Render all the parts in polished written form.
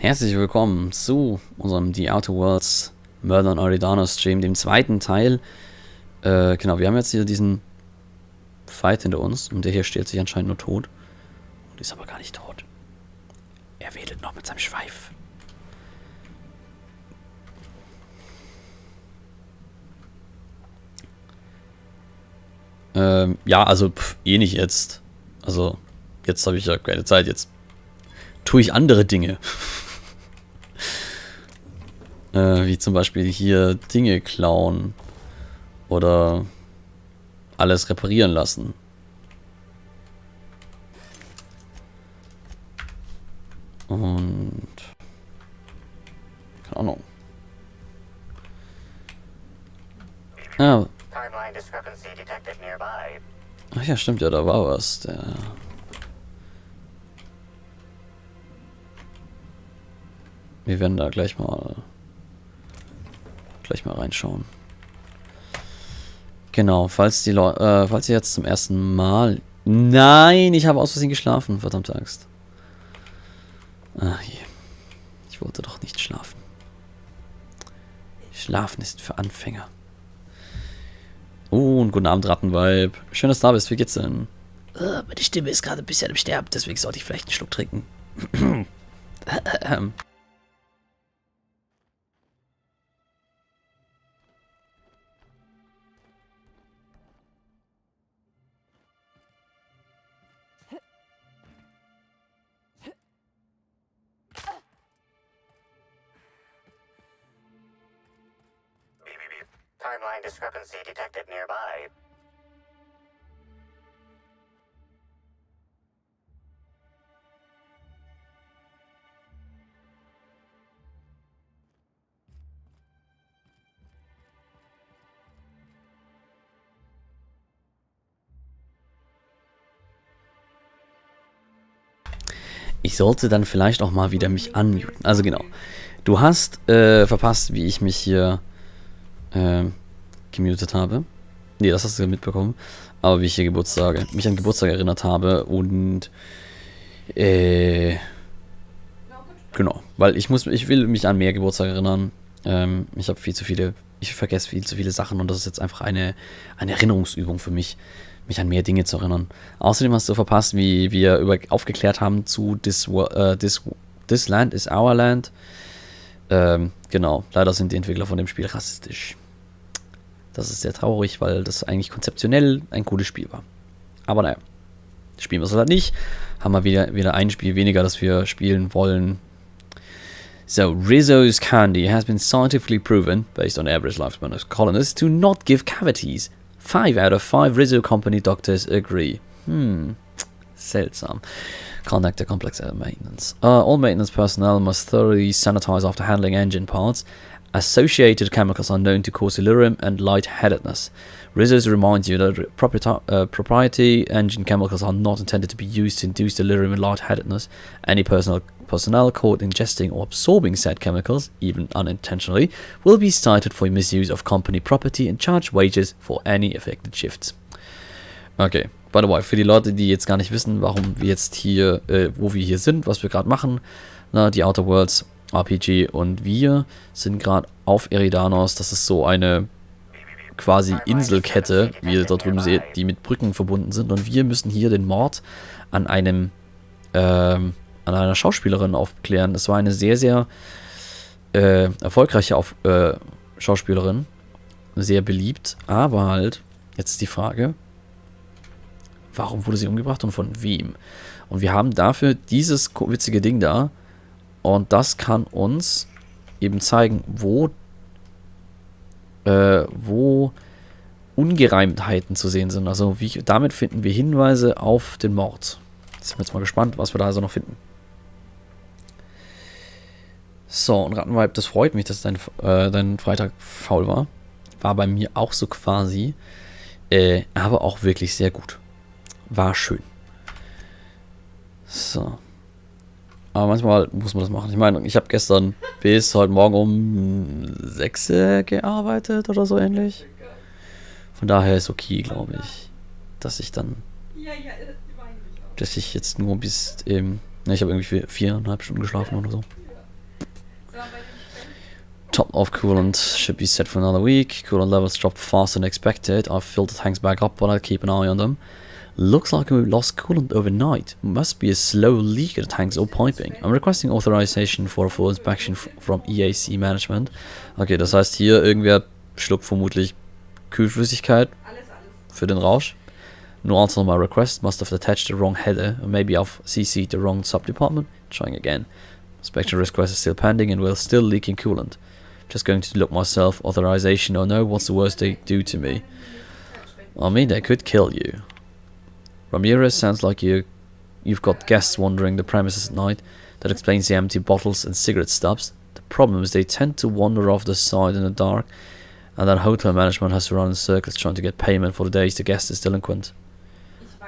Herzlich willkommen zu unserem The Outer Worlds Mörder und Eridanos Stream, dem zweiten Teil. Genau, wir haben jetzt hier diesen Fight hinter uns und der hier stellt sich anscheinend nur tot. Und ist aber gar nicht tot. Er wedelt noch mit seinem Schweif. Ja, also eh nicht jetzt. Also, jetzt habe ich ja keine Zeit. Jetzt tue ich andere Dinge. Wie zum Beispiel hier Dinge klauen. Oder alles reparieren lassen. Und keine Ahnung. Ah. Ach ja, stimmt ja, da war was. Wir werden da gleich mal reinschauen. Genau, falls ihr jetzt zum ersten Mal... Nein, ich habe aus Versehen geschlafen, verdammte Axt. Ach je. Ich wollte doch nicht schlafen. Schlafen ist für Anfänger. Oh, und guten Abend, Rattenweib. Schön, dass du da bist. Wie geht's denn? Meine Stimme ist gerade ein bisschen im Sterben, deswegen sollte ich vielleicht einen Schluck trinken. Timeline discrepancy detected nearby. Ich sollte dann vielleicht auch mal wieder mich unmuten. Also genau. Du hast verpasst, wie ich mich hier gemutet habe. Nee, das hast du mitbekommen. Aber wie ich hier mich an Geburtstag erinnert habe und genau, weil ich will mich an mehr Geburtstage erinnern. Ich vergesse viel zu viele Sachen und das ist jetzt einfach eine Erinnerungsübung für mich an mehr Dinge zu erinnern. Außerdem hast du verpasst, wie wir aufgeklärt haben zu This Land is Our Land. Genau, leider sind die Entwickler von dem Spiel rassistisch. Das ist sehr traurig, weil das eigentlich konzeptionell ein cooles Spiel war. Aber naja, spielen wir es halt nicht. Haben wir wieder ein Spiel weniger, das wir spielen wollen. So, Rizzo's candy has been scientifically proven, based on average lifespan of colonists, to not give cavities. 5 out of 5 Rizzo Company doctors agree. Seltsam. Conduct a complex maintenance. All maintenance personnel must thoroughly sanitize after handling engine parts. Associated chemicals are known to cause delirium and lightheadedness. Rizzo's reminds you that proprietary engine chemicals are not intended to be used to induce delirium and lightheadedness. Any personnel caught ingesting or absorbing said chemicals, even unintentionally, will be cited for misuse of company property and charged wages for any affected shifts. Okay, by the way, für die Leute, die jetzt gar nicht wissen, warum wir jetzt hier, wo wir hier sind, was wir gerade machen, die Outer Worlds RPG und wir sind gerade auf Eridanos. Das ist so eine quasi Inselkette, wie ihr da drüben seht, die mit Brücken verbunden sind und wir müssen hier den Mord an einer Schauspielerin aufklären. Das war eine sehr, sehr erfolgreiche Schauspielerin, sehr beliebt, aber halt, jetzt ist die Frage, warum wurde sie umgebracht und von wem? Und wir haben dafür dieses witzige Ding da. Und das kann uns eben zeigen, wo Ungereimtheiten zu sehen sind. Also damit finden wir Hinweise auf den Mord. Jetzt sind wir jetzt mal gespannt, was wir da also noch finden. So, und Rattenweib, das freut mich, dass dein Freitag faul war. War bei mir auch so quasi. Aber auch wirklich sehr gut. War schön. So. Aber manchmal muss man das machen. Ich meine, ich habe gestern bis heute Morgen um 6 gearbeitet oder so ähnlich. Von daher ist okay, glaube ich, dass ich jetzt nur bis ich habe irgendwie 4,5 Stunden geschlafen oder so. Top off coolant should be set for another week. Coolant levels dropped faster than expected. I've filled the tanks back up, but I'll keep an eye on them. Looks like we lost coolant overnight. Must be a slow leak in the tanks or piping. I'm requesting authorization for a full inspection from EAC Management. Okay, das heißt hier, irgendwer schluckt vermutlich Kühlflüssigkeit für den Rausch. No answer on my request. Must have attached the wrong header, or maybe I've CC'd the wrong subdepartment. Trying again. Inspection request is still pending and we're still leaking coolant. Just going to look myself. Authorization or no, what's the worst they do to me? I mean, they could kill you. Ramirez, sounds like you've got guests wandering the premises at night. That explains the empty bottles and cigarette stubs. The problem is they tend to wander off the side in the dark, and then hotel management has to run in circles trying to get payment for the days the guest is delinquent.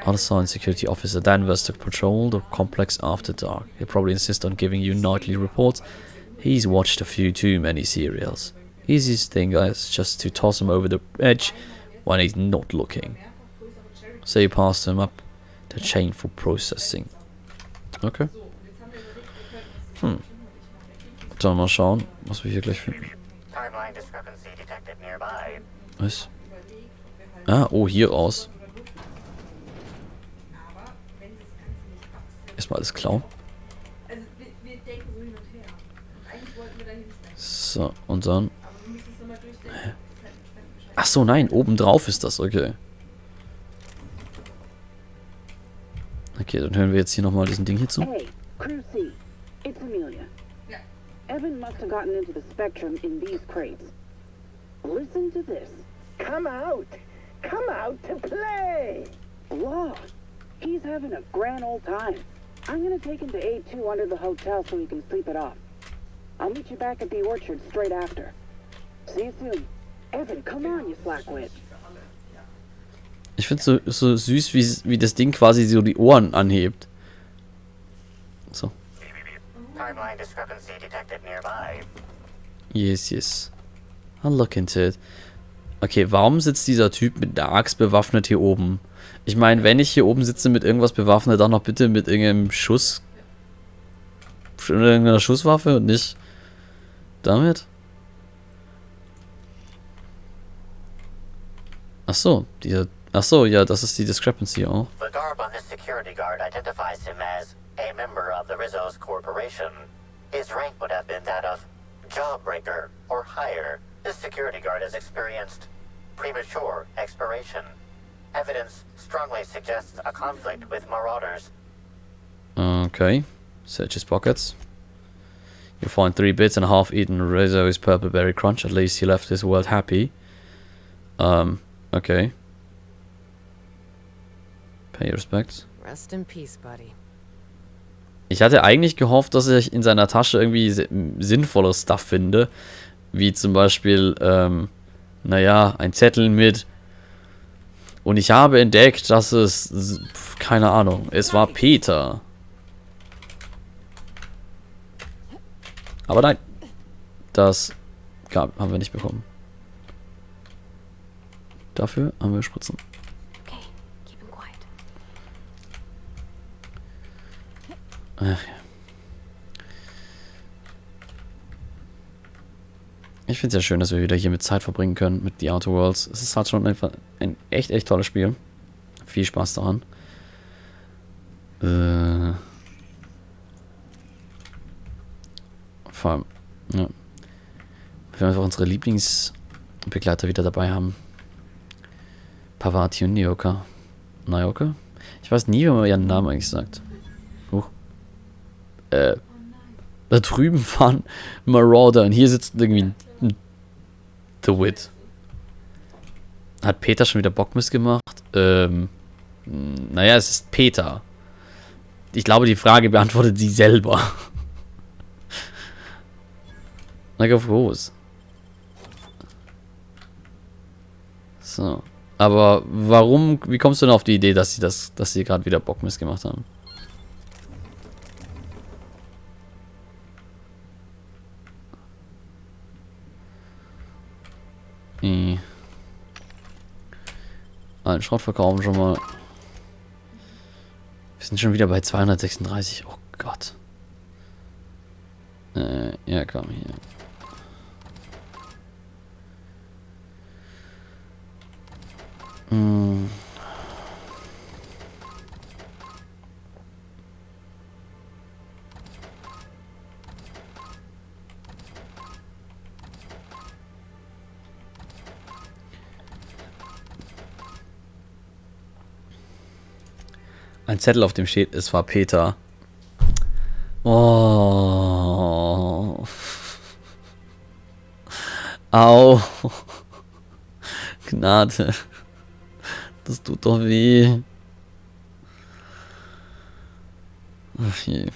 Unassigned security officer Danvers to patrol the complex after dark. He'll probably insist on giving you nightly reports. He's watched a few too many serials. Easiest thing is just to toss him over the edge when he's not looking. So you pass him up the chain for processing. Okay. Dann mal schauen, was wir hier gleich finden. Timeline discrepancy detected nearby. Was? Ah, oh, hier raus. Erstmal alles klauen. So, und dann... Ach so, nein, oben drauf ist das, okay. Okay, dann hören wir jetzt hier nochmal diesen Ding hier zu. Hey, Crew C, it's Amelia. Evan must have gotten into the spectrum in these crates. Listen to this. Come out to play! Law, he's having a grand old time. I'm gonna take him to A2 under the hotel so he can sleep it off. I'll meet you back at the orchard straight after. See you soon. Evan, come on, you flackwit. Ich finde es so süß, wie das Ding quasi so die Ohren anhebt. So. Timeline discrepancy detected nearby. Yes. I'll look into it. Okay, warum sitzt dieser Typ mit der Axt bewaffnet hier oben? Ich meine, wenn ich hier oben sitze mit irgendwas bewaffnet, dann noch bitte mit irgendeinem irgendeiner Schusswaffe und nicht damit. Achso, ja, das ist die Discrepancy auch. The garb on this security guard identifies him as a member of the Rizzo's corporation. His rank would have been that of jawbreaker or higher. This security guard has experienced premature expiration. Evidence strongly suggests a conflict with marauders. Okay. Search his pockets. You'll find 3 bits and a half-eaten Rizzo's purple berry crunch. At least he left this world happy. Okay. Pay your respects. Rest in peace, buddy. Ich hatte eigentlich gehofft, dass ich in seiner Tasche irgendwie sinnvolles Stuff finde. Wie zum Beispiel, naja, ein Zettel mit... Und ich habe entdeckt, dass es... Keine Ahnung, es war Peter. Aber nein. Das haben wir nicht bekommen. Dafür haben wir Spritzen. Okay, keep him quiet. Ach ja. Ich finde es ja schön, dass wir wieder hier mit Zeit verbringen können, mit The Outer Worlds. Es ist halt schon einfach ein echt tolles Spiel. Viel Spaß daran. Vor allem, ja. Wir einfach unsere Lieblingsbegleiter wieder dabei haben. Pavati und Nyoka. Nyoka? Ich weiß nie, wie man ihren Namen eigentlich sagt. Da drüben fahren Marauder und hier sitzt irgendwie The Wit. Hat Peter schon wieder Bockmist gemacht? Naja, es ist Peter. Ich glaube, die Frage beantwortet sie selber. Na, go groß. So. Aber wie kommst du denn auf die Idee, dass sie gerade wieder Bockmist gemacht haben? Allen Schrott verkaufen schon mal. Wir sind schon wieder bei 236. Oh Gott. Ja, komm hier. Hm. Ein Zettel, auf dem steht, es war Peter. Oh. Au. Gnade. Das tut doch weh. Ach je.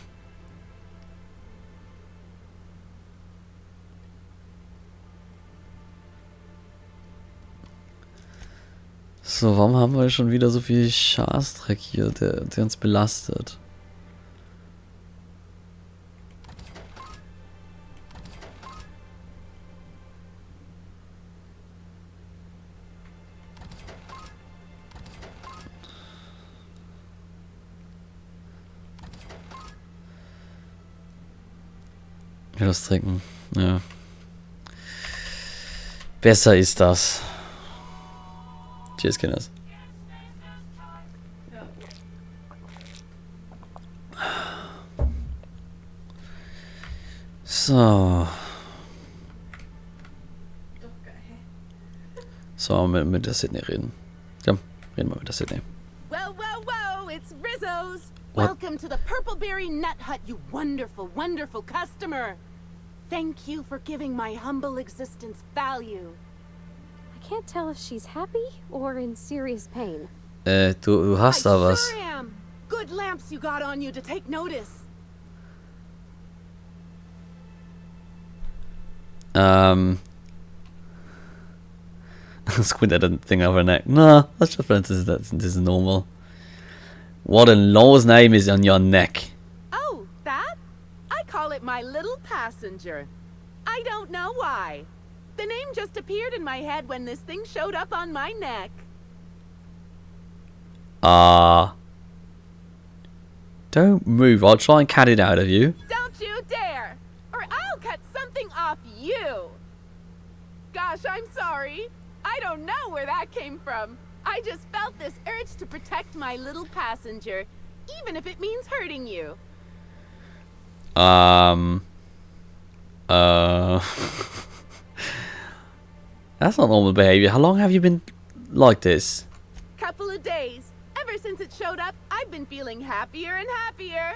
So, warum haben wir schon wieder so viel Scheißdreck hier, der uns belastet? Ja, das Trinken, ja. Besser ist das. Cheers, Kinders. So. So, mit der Sydney reden. Ja, reden wir mit der Sydney. Whoa, whoa, whoa, it's Rizzo's. What? Welcome to the Purpleberry Nut Hut, you wonderful, wonderful customer. Thank you for giving my humble existence value. I can't tell if she's happy or in serious pain. Du hast da I was. sure am. Good lamps you got on you to take notice. Squint at the thing over her neck. No, that's just this is normal. What in law's name is on your neck? Oh, that? I call it my little passenger. I don't know why. The name just appeared in my head when this thing showed up on my neck. Don't move. I'll try and cat it out of you. Don't you dare! Or I'll cut something off you! Gosh, I'm sorry. I don't know where that came from. I just felt this urge to protect my little passenger, even if it means hurting you. That's not normal behavior. How long have you been like this? Couple of days. Ever since it showed up, I've been feeling happier and happier.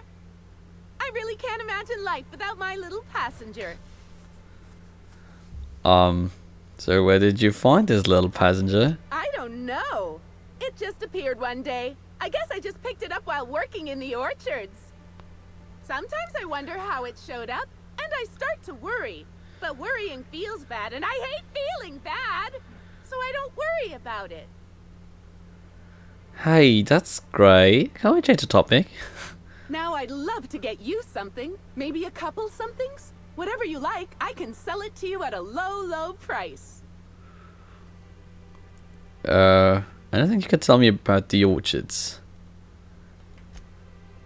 I really can't imagine life without my little passenger. So where did you find this little passenger? I don't know. It just appeared one day. I guess I just picked it up while working in the orchards. Sometimes I wonder how it showed up, and I start to worry. But worrying feels bad, and I hate feeling bad. So I don't worry about it. Hey, that's great. Can we change the topic? Now I'd love to get you something. Maybe a couple somethings? Whatever you like, I can sell it to you at a low, low price. Anything you could tell me about the orchards?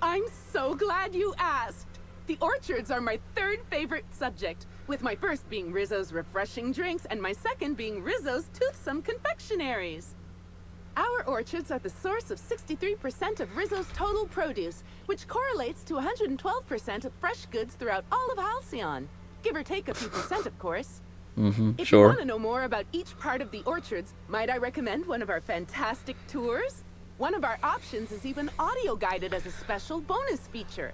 I'm so glad you asked. The orchards are my third favorite subject, with my first being Rizzo's refreshing drinks and my second being Rizzo's toothsome confectionaries. Our orchards are the source of 63% of Rizzo's total produce, which correlates to 112% of fresh goods throughout all of Halcyon. Give or take a few percent, of course. If you Sure. want to know more about each part of the orchards, might I recommend one of our fantastic tours? One of our options is even audio guided as a special bonus feature.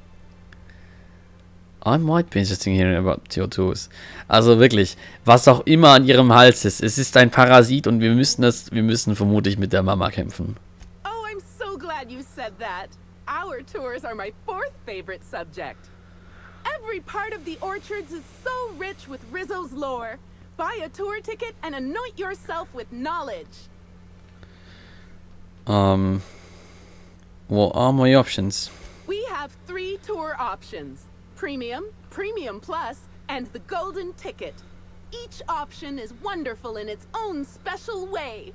I might be interested in hearing about your tours. Also wirklich, was auch immer an ihrem Hals ist, es ist ein Parasit und wir müssen vermutlich mit der Mama kämpfen. Oh, I'm so glad you said that. Our tours are my fourth favorite subject. Every part of the orchards is so rich with Rizzo's lore. Buy a tour ticket and anoint yourself with knowledge. What are my options? We have 3 tour options: Premium, Premium Plus, and the Golden Ticket. Each option is wonderful in its own special way.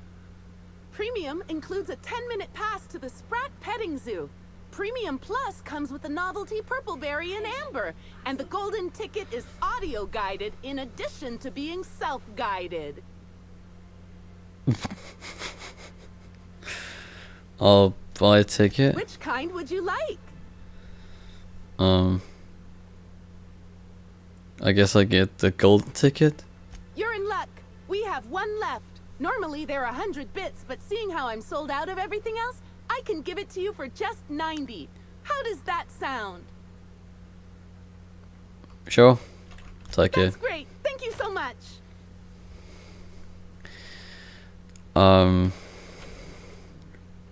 Premium includes a 10-minute pass to the Sprat Petting Zoo. Premium Plus comes with the novelty Purpleberry and Amber, and the Golden Ticket is audio-guided in addition to being self-guided. I'll buy a ticket. Which kind would you like? I guess I get the golden ticket. You're in luck. We have one left. Normally they're 100 bits, but seeing how I'm sold out of everything else, I can give it to you for just 90. How does that sound? Sure. Take it. That's great. Thank you so much.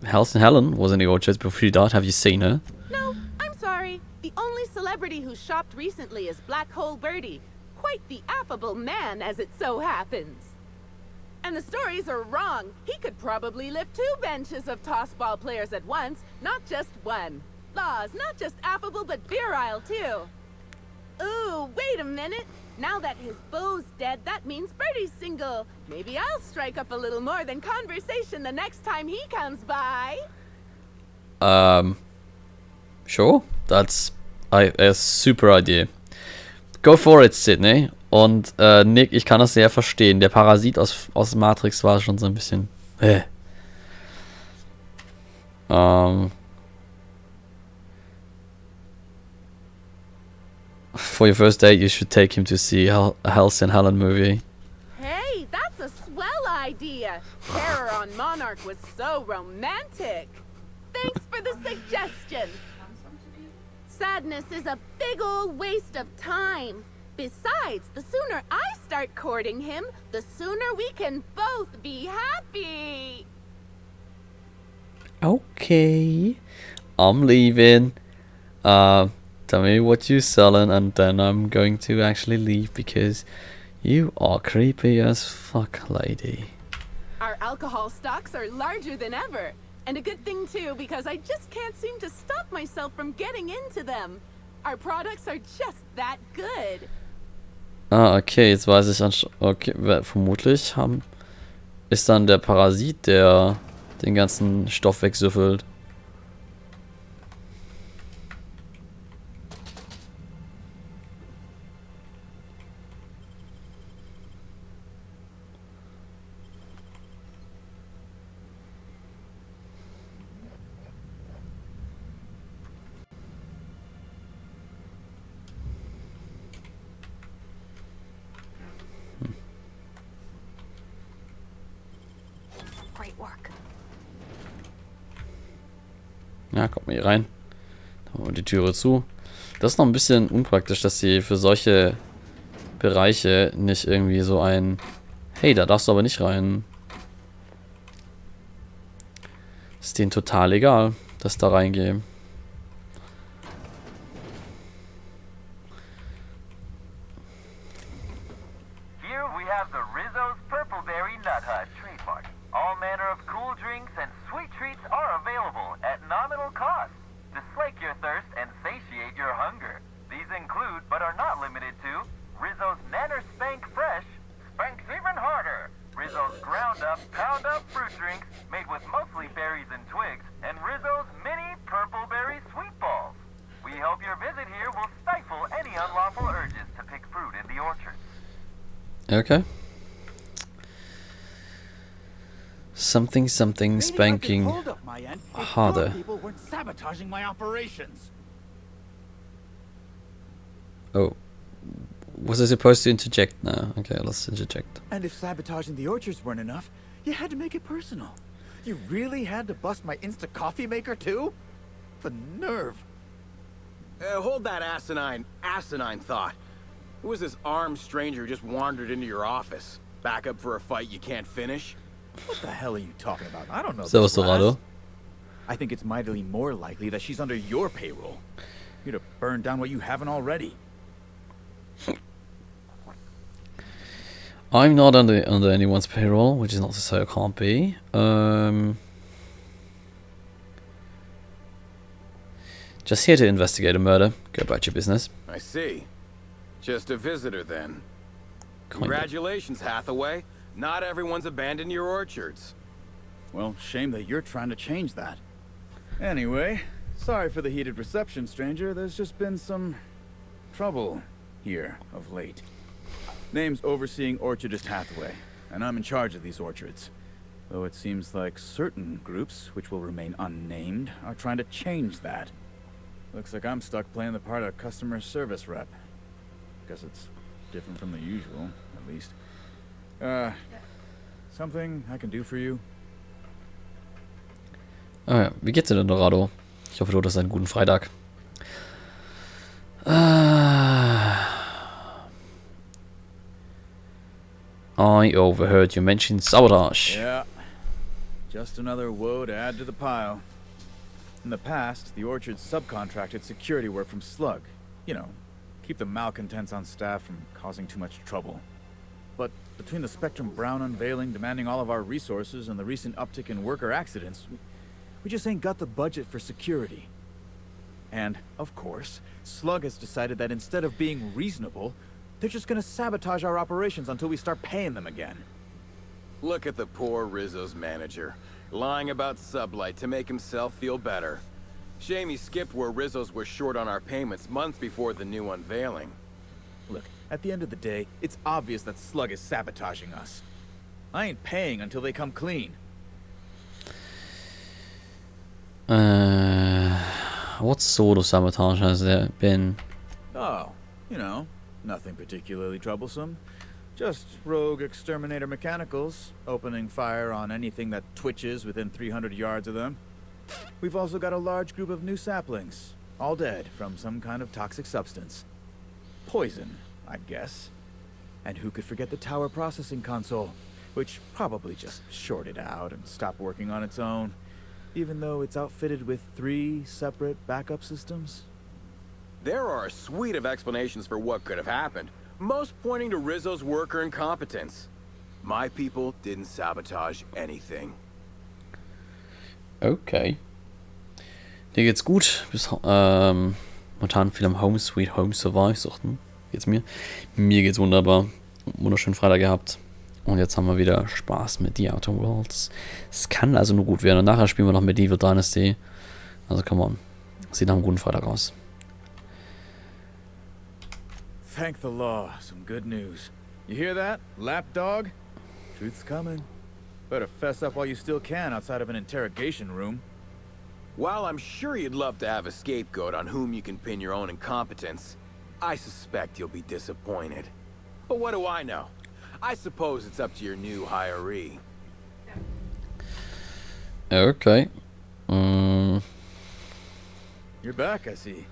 Halcyon Helen was in the orchards before she died. Have you seen her? No, I'm sorry. The only celebrity who shopped recently is Black Hole Birdie. Quite the affable man, as it so happens. And the stories are wrong. He could probably lift 2 benches of tossball players at once, not just one. Laws, not just affable, but virile, too. Ooh, wait a minute. Now that his beau's dead, that means Birdie's single. Maybe I'll strike up a little more than conversation the next time he comes by. Sure. That's a super Idee. Go for it, Sydney. Und Nick, ich kann das sehr verstehen. Der Parasit aus Matrix war schon so ein bisschen... For your first date, you should take him to see a Halcyon Helen movie. Hey, that's a swell idea. Terror on Monarch was so romantic. Thanks for the suggestion. Sadness is a big old waste of time. Besides, the sooner I start courting him, the sooner we can both be happy. Okay. I'm leaving. Tell me what you're selling, and then I'm going to actually leave because you are creepy as fuck, lady. Our alcohol stocks are larger than ever. And a good thing too, because I just can't seem to stop myself from getting into them. Our products are just that good. Ah, okay, jetzt weiß ich okay, vermutlich ist dann der Parasit, der den ganzen Stoff wegsüffelt. Great work. Ja, kommt mal hier rein. Dann machen wir die Türe zu. Das ist noch ein bisschen unpraktisch, dass sie für solche Bereiche nicht irgendwie so ein... Hey, da darfst du aber nicht rein. Ist denen total egal, dass da reingehen. Here we have the Rizzo's Purpleberry Nut Hut trademark. All manner of cool drinks and sweet treats are available at nominal cost to slake your thirst and satiate your hunger. These include, but are not limited to, Rizzo's Nanner Spank Fresh, Spanks Even Harder, Rizzo's Ground Up, Pound Up fruit drinks made with mostly berries and twigs, and Rizzo's Mini Purpleberry Sweet Balls. We hope your visit here will stifle any unlawful urges to pick fruit in the orchard. Okay. Something spanking harder. People weren't sabotaging my operations. Oh. Was I supposed to interject now? Okay, let's interject. And if sabotaging the orchards weren't enough, you had to make it personal. You really had to bust my Insta coffee maker too? The nerve. Hold that asinine thought. Who was this armed stranger who just wandered into your office? Back up for a fight you can't finish? What the hell are you talking about? I don't know Servus, this lass. Dorado. I think it's mightily more likely that she's under your payroll. You'd have burned down what you haven't already. I'm not under anyone's payroll, which is not to say I can't be. Just here to investigate a murder. Go about your business. I see. Just a visitor then. Kinda. Congratulations, Hathaway. Not everyone's abandoned your orchards. Well, shame that you're trying to change that. Anyway, sorry for the heated reception, stranger. There's just been some trouble here of late. Name's Overseeing Orchardist Hathaway, and I'm in charge of these orchards. Though it seems like certain groups, which will remain unnamed, are trying to change that. Looks like I'm stuck playing the part of customer service rep. Guess it's different from the usual, at least. Something I can do for you? Ah ja, wie geht's dir denn, Dorado? Ich hoffe, du hattest einen guten Freitag. I overheard you mention sabotage. Yeah. Just another woe to add to the pile. In the past, the Orchard subcontracted security work from Slug. You know, keep the malcontents on staff from causing too much trouble. But between the Spectrum Brown unveiling demanding all of our resources and the recent uptick in worker accidents, we just ain't got the budget for security. And, of course, Slug has decided that instead of being reasonable, they're just gonna sabotage our operations until we start paying them again. Look at the poor Rizzo's manager, lying about Sublight to make himself feel better. Shame he skipped where Rizzo's was short on our payments months before the new unveiling. Look, at the end of the day, it's obvious that Slug is sabotaging us. I ain't paying until they come clean. What sort of sabotage has there been? Oh, you know, nothing particularly troublesome. Just rogue exterminator mechanicals, opening fire on anything that twitches within 300 yards of them. We've also got a large group of new saplings, all dead from some kind of toxic substance. Poison, I'd guess. And who could forget the tower processing console, which probably just shorted out and stopped working on its own, even though it's outfitted with 3 separate backup systems? There are a suite of explanations for what could have happened, most pointing to Rizzo's worker incompetence. My people didn't sabotage anything. Okay. Dir geht's gut. Bis momentan viel am Home Sweet Home Survive suchten. Geht's mir? Mir geht's wunderbar. Wunderschönen Freitag gehabt. Und jetzt haben wir wieder Spaß mit The Outer Worlds. Es kann also nur gut werden. Und nachher spielen wir noch Medieval Dynasty. Also come on. Sieht nach einem guten Freitag aus. Thank the law. Some good news. You hear that, lapdog? Truth's coming. Better fess up while you still can outside of an interrogation room. While I'm sure you'd love to have a scapegoat on whom you can pin your own incompetence, I suspect you'll be disappointed. But what do I know? I suppose it's up to your new hiree. Okay. You're back, I see.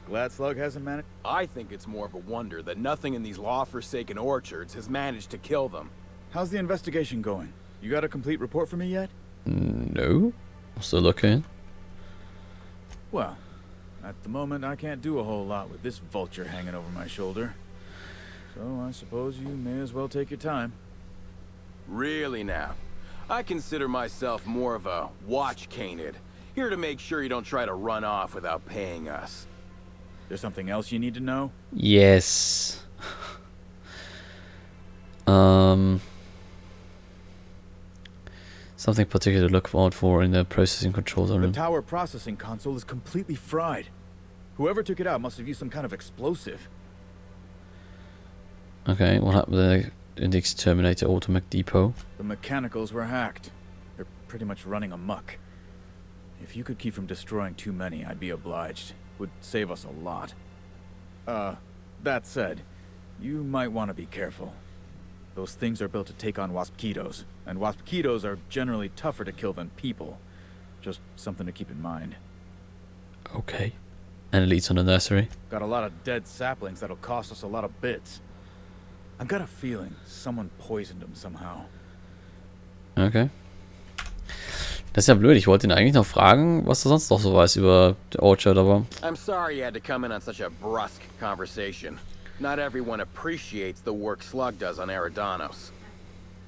Glad Slug hasn't managed. I think it's more of a wonder that nothing in these law-forsaken orchards has managed to kill them. How's the investigation going? You got a complete report for me yet? No. Still looking. Well, at the moment I can't do a whole lot with this vulture hanging over my shoulder. So I suppose you may as well take your time. Really now? I consider myself more of a watch canid, here to make sure you don't try to run off without paying us. There's something else you need to know? Yes. Something particular to look out for in the processing control zone. The tower processing console is completely fried. Whoever took it out must have used some kind of explosive. Okay, what happened in the exterminator automatic depot? The mechanicals were hacked. They're pretty much running amok. If you could keep from destroying too many, I'd be obliged. Would save us a lot. That said, you might want to be careful. Those things are built to take on waspkitos, and waspkitos are generally tougher to kill than people. Just something to keep in mind. Okay. And it leads on the nursery. Got a lot of dead saplings that'll cost us a lot of bits. I've got a feeling someone poisoned them somehow. Okay. Das ist ja blöd. Ich wollte ihn eigentlich noch fragen, was er sonst noch so weiß über The Orchard, aber... I'm sorry you had to come in on such a brusque conversation. Not everyone appreciates the work Slug does on Eridanos.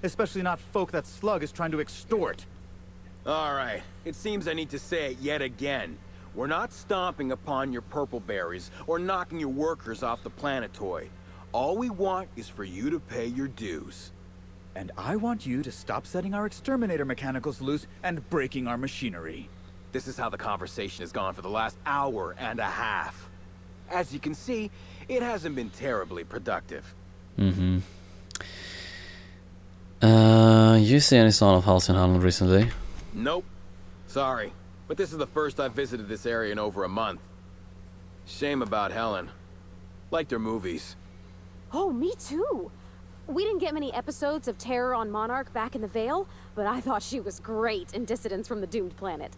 Especially not folk that Slug is trying to extort. All right. It seems I need to say it yet again. We're not stomping upon your purple berries or knocking your workers off the planetoid. All we want is for you to pay your dues. And I want you to stop setting our exterminator mechanicals loose and breaking our machinery. This is how the conversation has gone for the last hour and a half. As you can see, it hasn't been terribly productive. Mhm. You see any sign of house in Holland recently? Nope. Sorry, but this is the first I've visited this area in over a month. Shame about Helen. Liked her movies. Oh, me too. We didn't get many episodes of Terror on Monarch back in the Vale, but I thought she was great in Dissidents from the Doomed Planet.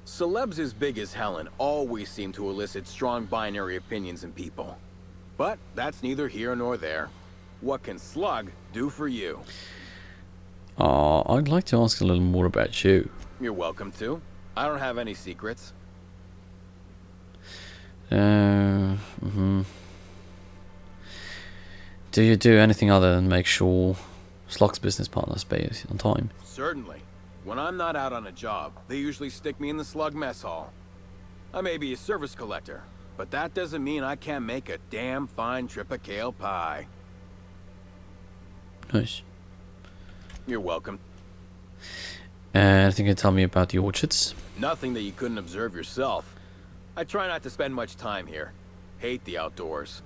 Celebs as big as Helen always seem to elicit strong binary opinions in people. But that's neither here nor there. What can Slug do for you? I'd like to ask a little more about you. You're welcome to. I don't have any secrets. Do you do anything other than make sure Slug's business partners pay on time? Certainly. When I'm not out on a job, they usually stick me in the Slug mess hall. I may be a service collector, but that doesn't mean I can't make a damn fine trip of kale pie. Nice. You're welcome. Anything you can tell me about the orchards? Nothing that you couldn't observe yourself. I try not to spend much time here. Hate the outdoors.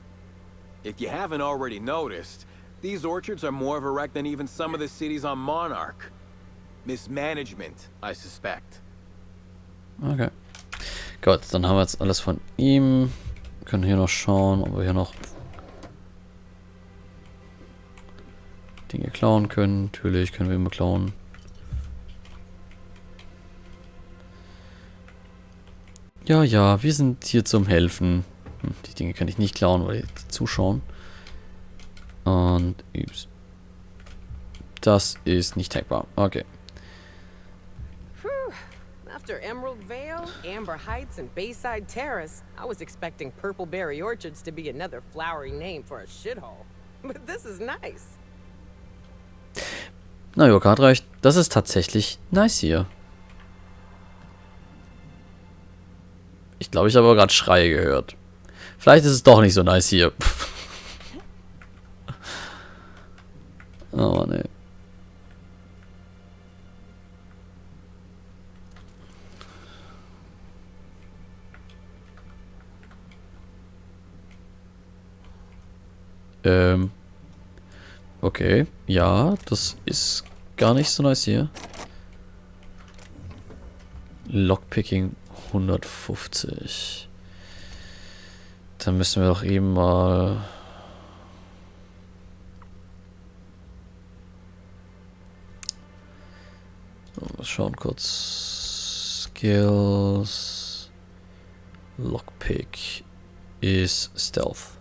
If you haven't already noticed, these orchards are more of a wreck than even some of the cities on Monarch. Mismanagement, I suspect. Okay. Gut, dann haben wir jetzt alles von ihm. Wir können hier noch schauen, ob wir hier noch Dinge klauen können. Natürlich können wir immer klauen. Ja, ja, wir sind hier zum Helfen. Die Dinge kann ich nicht klauen, weil die zuschauen. Und ups. Das ist nicht hackbar. Okay. After Emerald Vale, Amber Heights, and Bayside Terrace, I was expecting Purpleberry Orchards to be another flowery name for a shithole. But this is nice. Na, Jörg hat recht. Das ist tatsächlich nice hier. Ich glaube, ich habe aber gerade Schreie gehört. Vielleicht ist es doch nicht so nice hier. Oh, ne. Okay. Ja, das ist gar nicht so nice hier. Lockpicking 150. Dann müssen wir doch eben mal... Mal schauen kurz. Skills. Lockpick ist Stealth.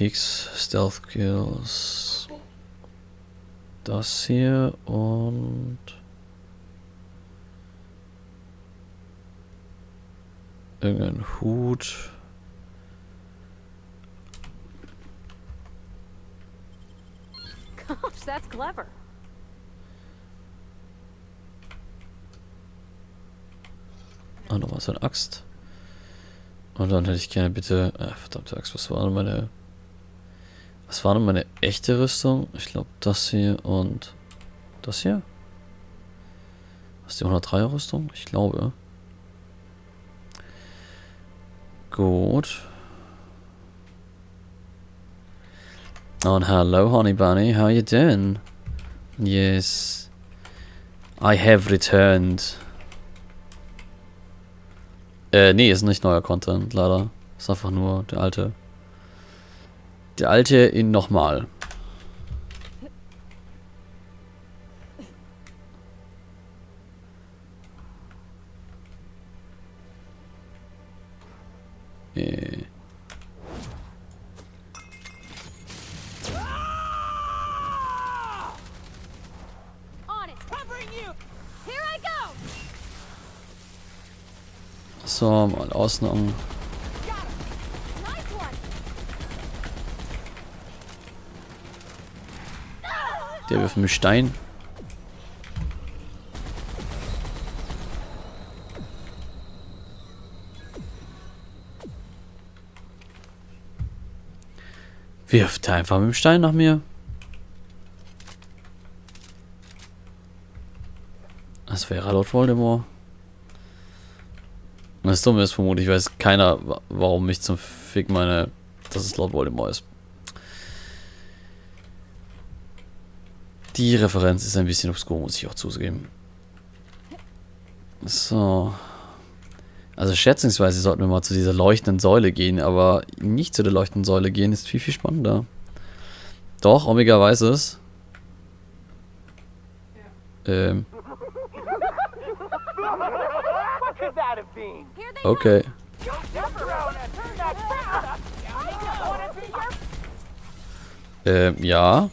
X Stealth Skills. Das hier und irgendein Hut. Gosh, that's clever. Ah, nochmal so eine Axt. Und dann hätte ich gerne bitte... verdammte Axt, was war denn meine... Was war denn meine echte Rüstung? Ich glaube das hier und das hier. Was ist die 103er Rüstung? Ich glaube. Gut. Und hello honey bunny, how you doing? Yes. I have returned. Nee, ist nicht neuer Content, leider. Ist einfach nur der alte. Der alte in nochmal. So, mal Ausnahmen. Der wirft mir Stein. Wirft einfach mit dem Stein nach mir. Das wäre Lord Voldemort. Und das Dumme ist vermutlich, weiß keiner, warum mich zum Fick meine, dass es Lord Voldemort ist. Die Referenz ist ein bisschen obskur, muss ich auch zugeben. So. Also schätzungsweise sollten wir mal zu dieser leuchtenden Säule gehen, aber nicht zu der leuchtenden Säule gehen ist viel, viel spannender. Doch, Omega weiß es. Okay. Ja.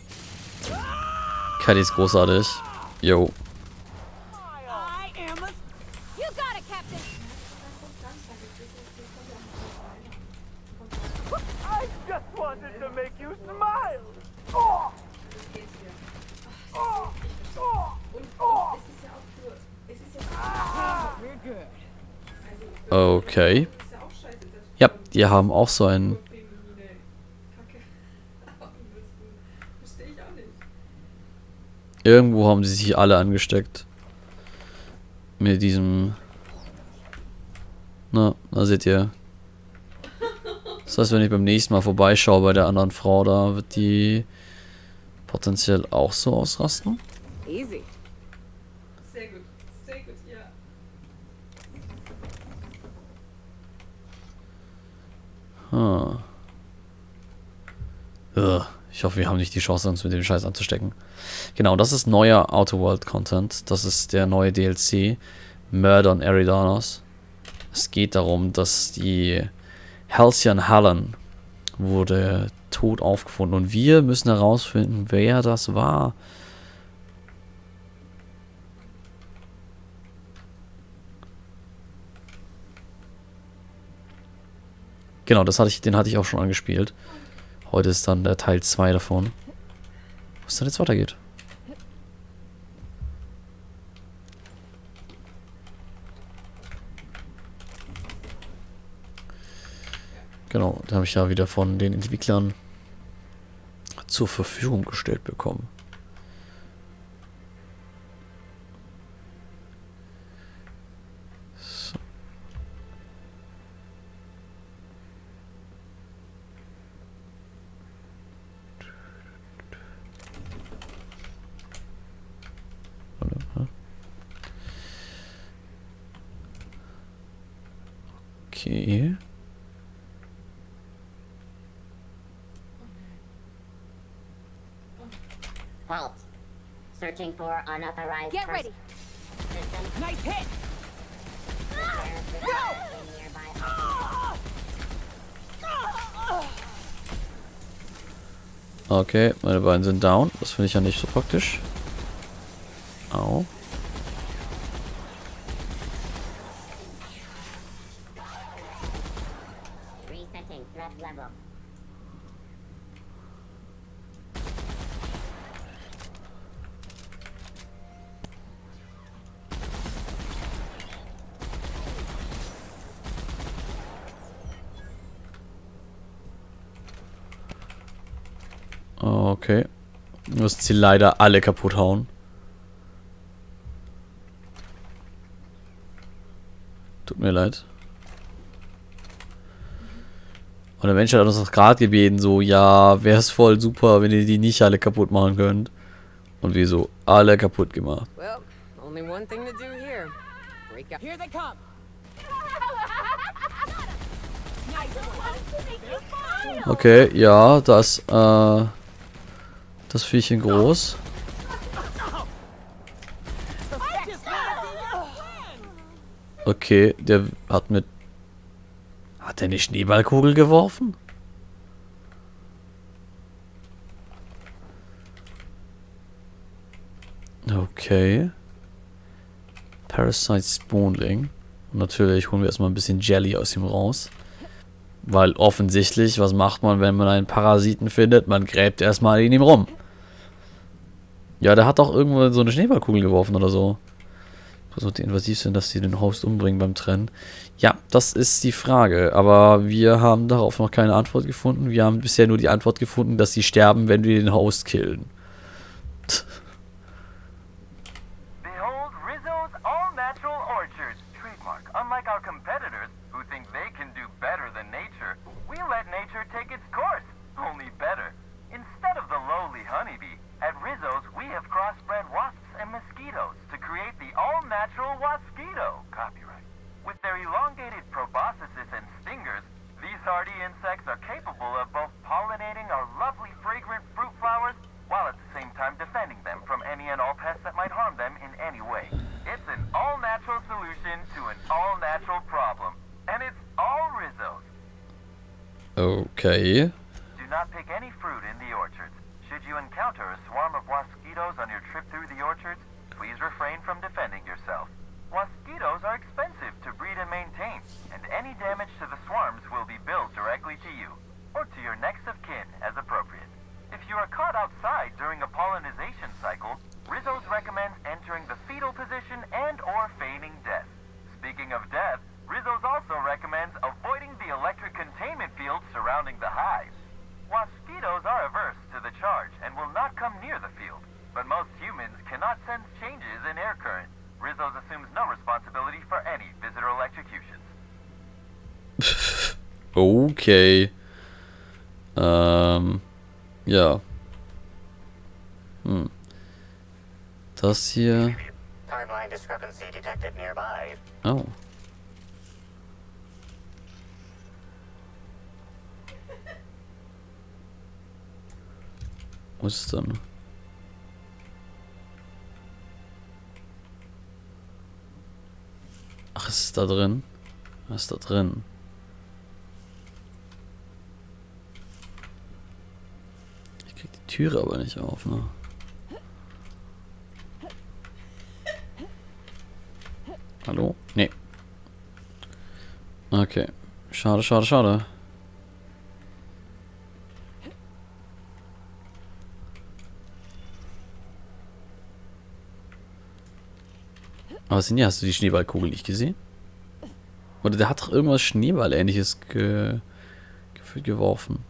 Kylie ist großartig. Yo. Okay. Ja, die haben auch so einen... Irgendwo haben sie sich alle angesteckt. Mit diesem... Na, da seht ihr. Das heißt, wenn ich beim nächsten Mal vorbeischaue bei der anderen Frau, da wird die potenziell auch so ausrasten. Easy. Sehr gut, ja. Ich hoffe, wir haben nicht die Chance, uns mit dem Scheiß anzustecken. Genau, das ist neuer Outer World Content. Das ist der neue DLC. Mörder und Eridanos. Es geht darum, dass die Halcyon Hallen wurde tot aufgefunden. Und wir müssen herausfinden, wer das war. Genau, den hatte ich auch schon angespielt. Heute ist dann der Teil 2 davon. Wo es dann jetzt weitergeht. Genau, da habe ich ja wieder von den Entwicklern zur Verfügung gestellt bekommen. So. Okay. Halt. Searching for unauthorized Get ready. System. Nice hit. Okay, meine beiden sind down. Das finde ich ja nicht so praktisch. Au. Resetting threat level. Okay. Du musst sie leider alle kaputt hauen. Tut mir leid. Und der Mensch hat uns noch gerade gebeten, so, ja, wäre es voll super, wenn ihr die nicht alle kaputt machen könnt. Und wir so, alle kaputt gemacht. Well, only one thing to do here. Break up. Here they come. Okay, ja, das Viechchen groß. Okay, der hat mit... Hat er eine Schneeballkugel geworfen? Okay. Parasite Spoonling. Und natürlich holen wir erstmal ein bisschen Jelly aus ihm raus. Weil offensichtlich, was macht man, wenn man einen Parasiten findet? Man gräbt erstmal in ihm rum. Ja, der hat doch irgendwo so eine Schneeballkugel geworfen oder so. Versucht die invasiv sind, dass sie den Host umbringen beim Trennen. Ja, das ist die Frage. Aber wir haben darauf noch keine Antwort gefunden. Wir haben bisher nur die Antwort gefunden, dass sie sterben, wenn wir den Host killen. Behold Rizzo's all-natural orchard. Trademark. Unlike our competitors, all-natural mosquito. Copyright. With their elongated proboscises and stingers, these hardy insects are capable of both pollinating our lovely fragrant fruit flowers while at the same time defending them from any and all pests that might harm them in any way. It's an all-natural solution to an all-natural problem. And it's all Rizzo's. Okay. Do not pick any fruit in the orchards. Should you encounter a swarm of mosquitoes on your trip through the orchards, please refrain from defending yourself. Mosquitoes are expensive to breed and maintain, and any damage to the swarms will be billed directly to you, or to your next of kin as appropriate. If you are caught outside during a pollinization cycle, Rizzo's recommends entering the fetal position and or feigning death. Speaking of death, Rizzo's also recommends avoiding the electric containment field surrounding the hive. Mosquitoes are averse to the charge and will not come near the field, but most humans cannot sense changes in air current. Rizzo's assumes no responsibility for any visitor electrocutions. Okay. Ja. Das hier. Timeline discrepancy detected nearby. Oh. Was ist dann? Ach, ist es da drin? Was ist da drin? Ich krieg die Türe aber nicht auf, ne? Hallo? Nee. Okay. Schade, schade, schade. Aber sind ja, hast du die Schneeballkugel nicht gesehen? Oder der hat doch irgendwas Schneeball-ähnliches gefühlt geworfen.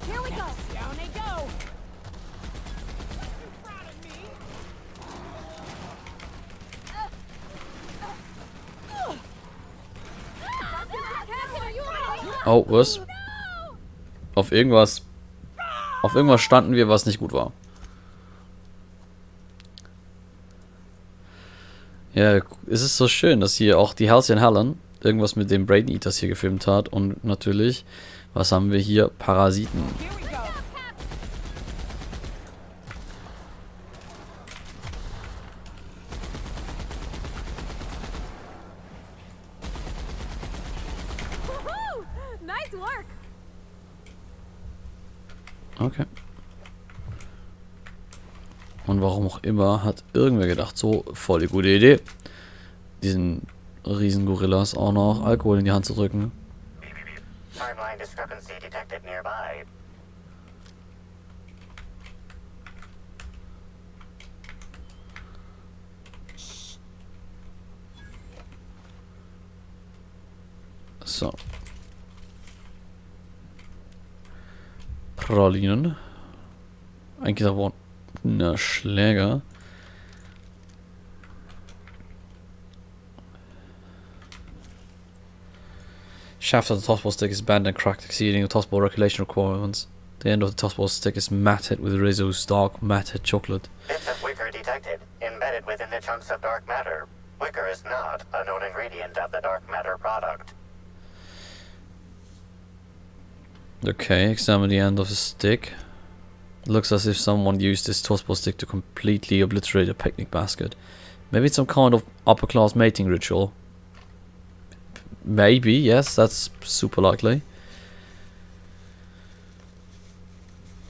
Here we go. Down they go. Oh, was? Auf irgendwas. Auf irgendwas standen wir, was nicht gut war. Ja, es ist so schön, dass hier auch die Halcyon Helen irgendwas mit dem Brain Eaters hier gefilmt hat. Und natürlich, was haben wir hier? Parasiten. Nice work. Okay. Und warum auch immer hat irgendwer gedacht, so voll die gute Idee, diesen riesen Gorillas auch noch Alkohol in die Hand zu drücken. Timeline discrepancy detected nearby. So. Pralinen. Eigentlich aber ein Schläger. Shaft of the tossball stick is bent and cracked, exceeding the tossball regulation requirements. The end of the tossball stick is matted with Rizzo's dark matted chocolate. Bits of wicker detected, embedded within the chunks of dark matter. Wicker is not a known ingredient of the dark matter product. Okay, examine the end of the stick. Looks as if someone used this tossball stick to completely obliterate a picnic basket. Maybe it's some kind of upper class mating ritual. Maybe, yes, that's super likely.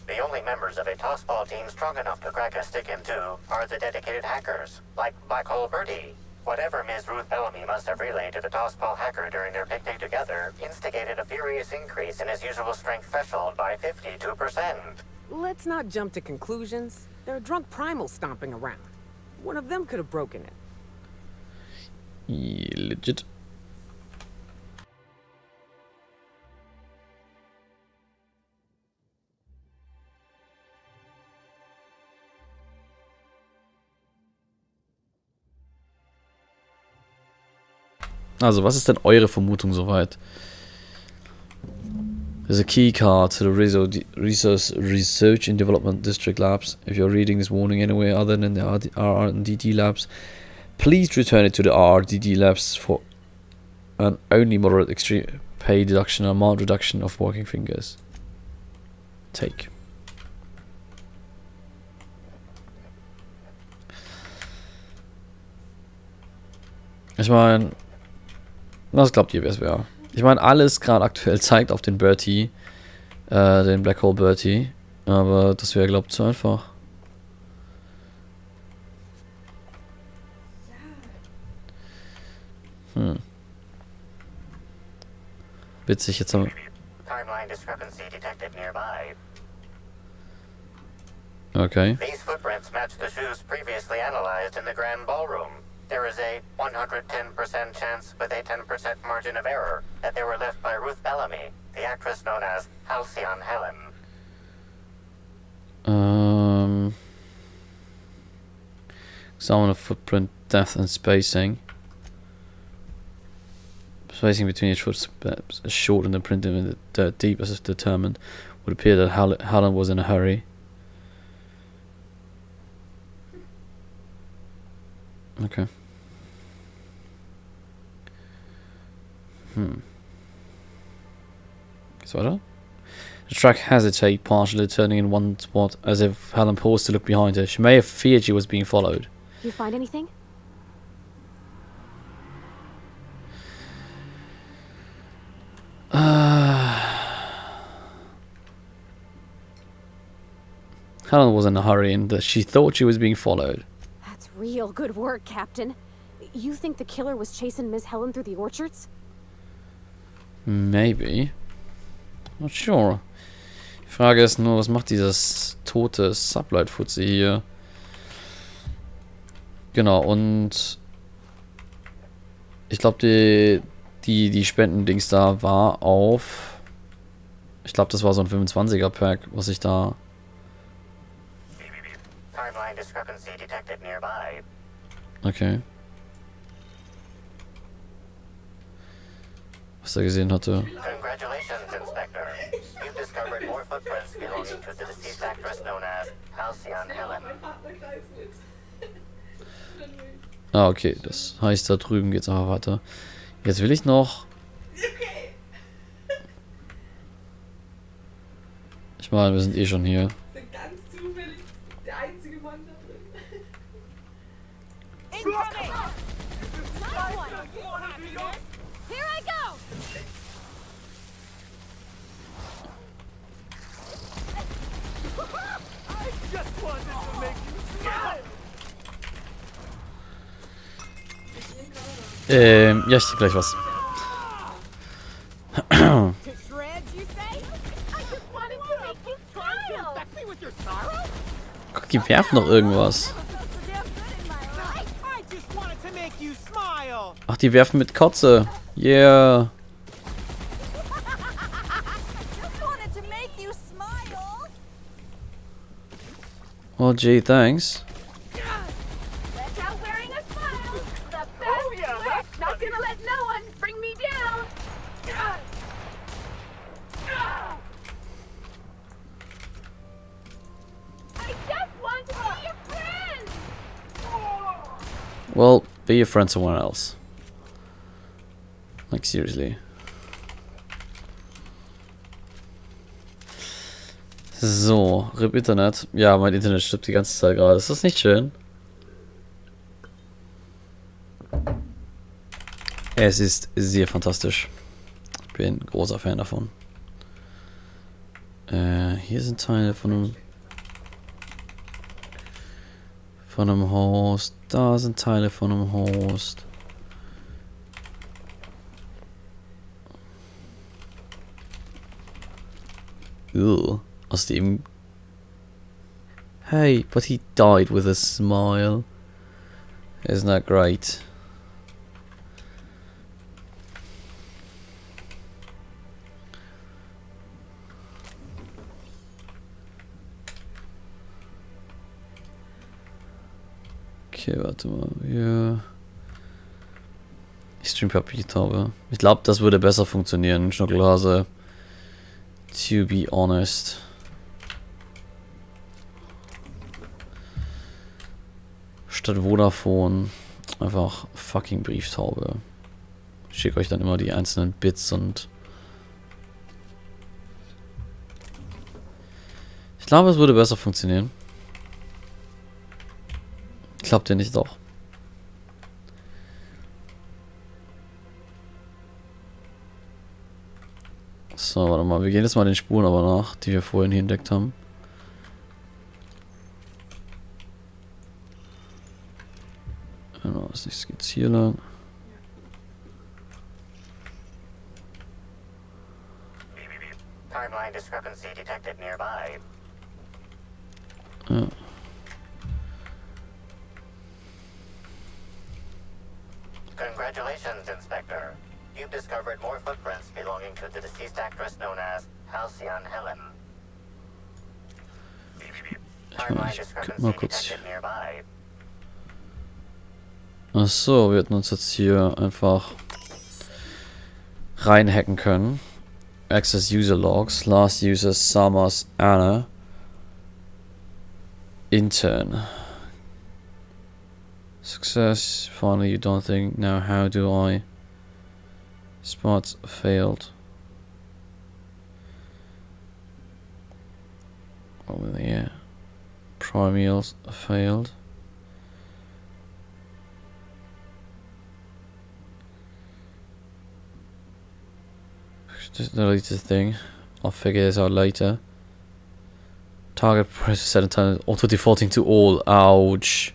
The only members of a tossball team strong enough to crack a stick in two are the dedicated hackers, like Black Hole Birdie. Whatever Ms. Ruth Bellamy must have relayed to the tossball hacker during their picnic together instigated a furious increase in his usual strength threshold by 52%. Let's not jump to conclusions. There are drunk primals stomping around. One of them could have broken it. Yeah, legit. Also, was ist denn eure Vermutung soweit? There's a key card to the Research and Development District Labs. If you're reading this warning anywhere other than the RRDD Labs, please return it to the RRDD Labs for an only moderate extreme pay deduction or amount reduction of working fingers. Take. Ich meine, was glaubt ihr, wer es wäre? Ich meine, alles gerade aktuell zeigt auf den Bertie, den Black Hole Bertie, aber das wäre, glaubt ich, zu einfach. Witzig, jetzt haben wir... Timeline discrepancy detected nearby. Okay. These footprints match the shoes previously analyzed in the Grand Ballroom. There is a 110% chance with a 10% margin of error that they were left by Ruth Bellamy, the actress known as Halcyon Helen. Examine a footprint depth and spacing. Spacing between each footsteps is short and the print in the deep as is determined. Would appear that Helen was in a hurry. Okay. Geht's weiter? The track hesitated, partially turning in one spot as if Helen paused to look behind her. She may have feared she was being followed. You find anything? Helen was in a hurry and that she thought she was being followed. That's real good work, Captain. You think the killer was chasing Miss Helen through the orchards? Maybe. Not sure. Die Frage ist nur, was macht dieses tote Sublight-Fuzzi hier? Genau, und ich glaube, die Spendendings da war auf... Ich glaube, das war so ein 25er-Pack, was ich da... Timeline discrepancy detected nearby. Okay. Was er gesehen hatte. Congratulations, Inspector. You've discovered more footprints belonging to the deceased actress known as Halcyon Helen. Ah, okay. Das heißt, da drüben geht's aber weiter. Jetzt will ich noch... Ich meine, wir sind eh schon hier. Ganz zufällig der einzige Mann da drin. Here I go! Ja, ich sehe gleich was. Guck, die werfen noch irgendwas. Ach, die werfen mit Kotze. Yeah. Oh, gee, thanks. Well, be your friend someone else. Like, seriously. So, RIP Internet. Ja, mein Internet stirbt die ganze Zeit gerade. Ist das nicht schön? Es ist sehr fantastisch. Ich bin ein großer Fan davon. Hier sind Teile von einem Host. Da sind Teile von einem Host. Aus dem... Hey, but he died with a smile. Isn't that great? Okay, warte mal. Ja. Ich stream per Brieftaube. Ich glaube, das würde besser funktionieren, Schnuckelhase. To be honest. Statt Vodafone einfach fucking Brieftaube. Ich schicke euch dann immer die einzelnen Bits und... Ich glaube, es würde besser funktionieren. Klappt ihr nicht doch? So, warte mal. Wir gehen jetzt mal den Spuren aber nach, die wir vorhin hier entdeckt haben. Genau, das nächste geht's hier lang. Timeline discrepancy detected nearby. Ja. Congratulations, Inspector. You've discovered more footprints belonging to the deceased actress known as Halcyon Helen. Timeline discrepancy detected nearby. Achso, wir hätten uns jetzt hier einfach reinhacken können. Access User Logs. Last User Summers Anna. Intern. Success. Finally, you don't think. Now, how do I? Spots failed. Oh, yeah. Primals failed. Just delete the thing. I'll figure this out later. Target press set in time. Auto defaulting to all. Ouch.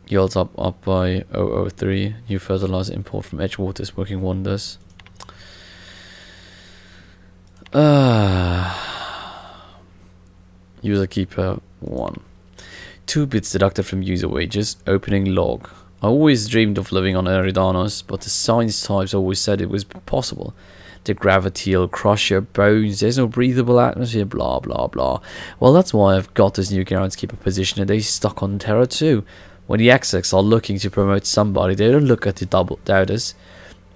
Yields up by 003. New fertilizer import from Edgewater is working wonders. User keeper 1. 2 bits deducted from user wages. Opening log. I always dreamed of living on Eridanos, but the science types always said it was possible. The gravity will crush your bones, there's no breathable atmosphere, blah blah blah. Well, that's why I've got this new groundskeeper position and they stuck on Terra too. When the execs are looking to promote somebody, they don't look at the double doubters.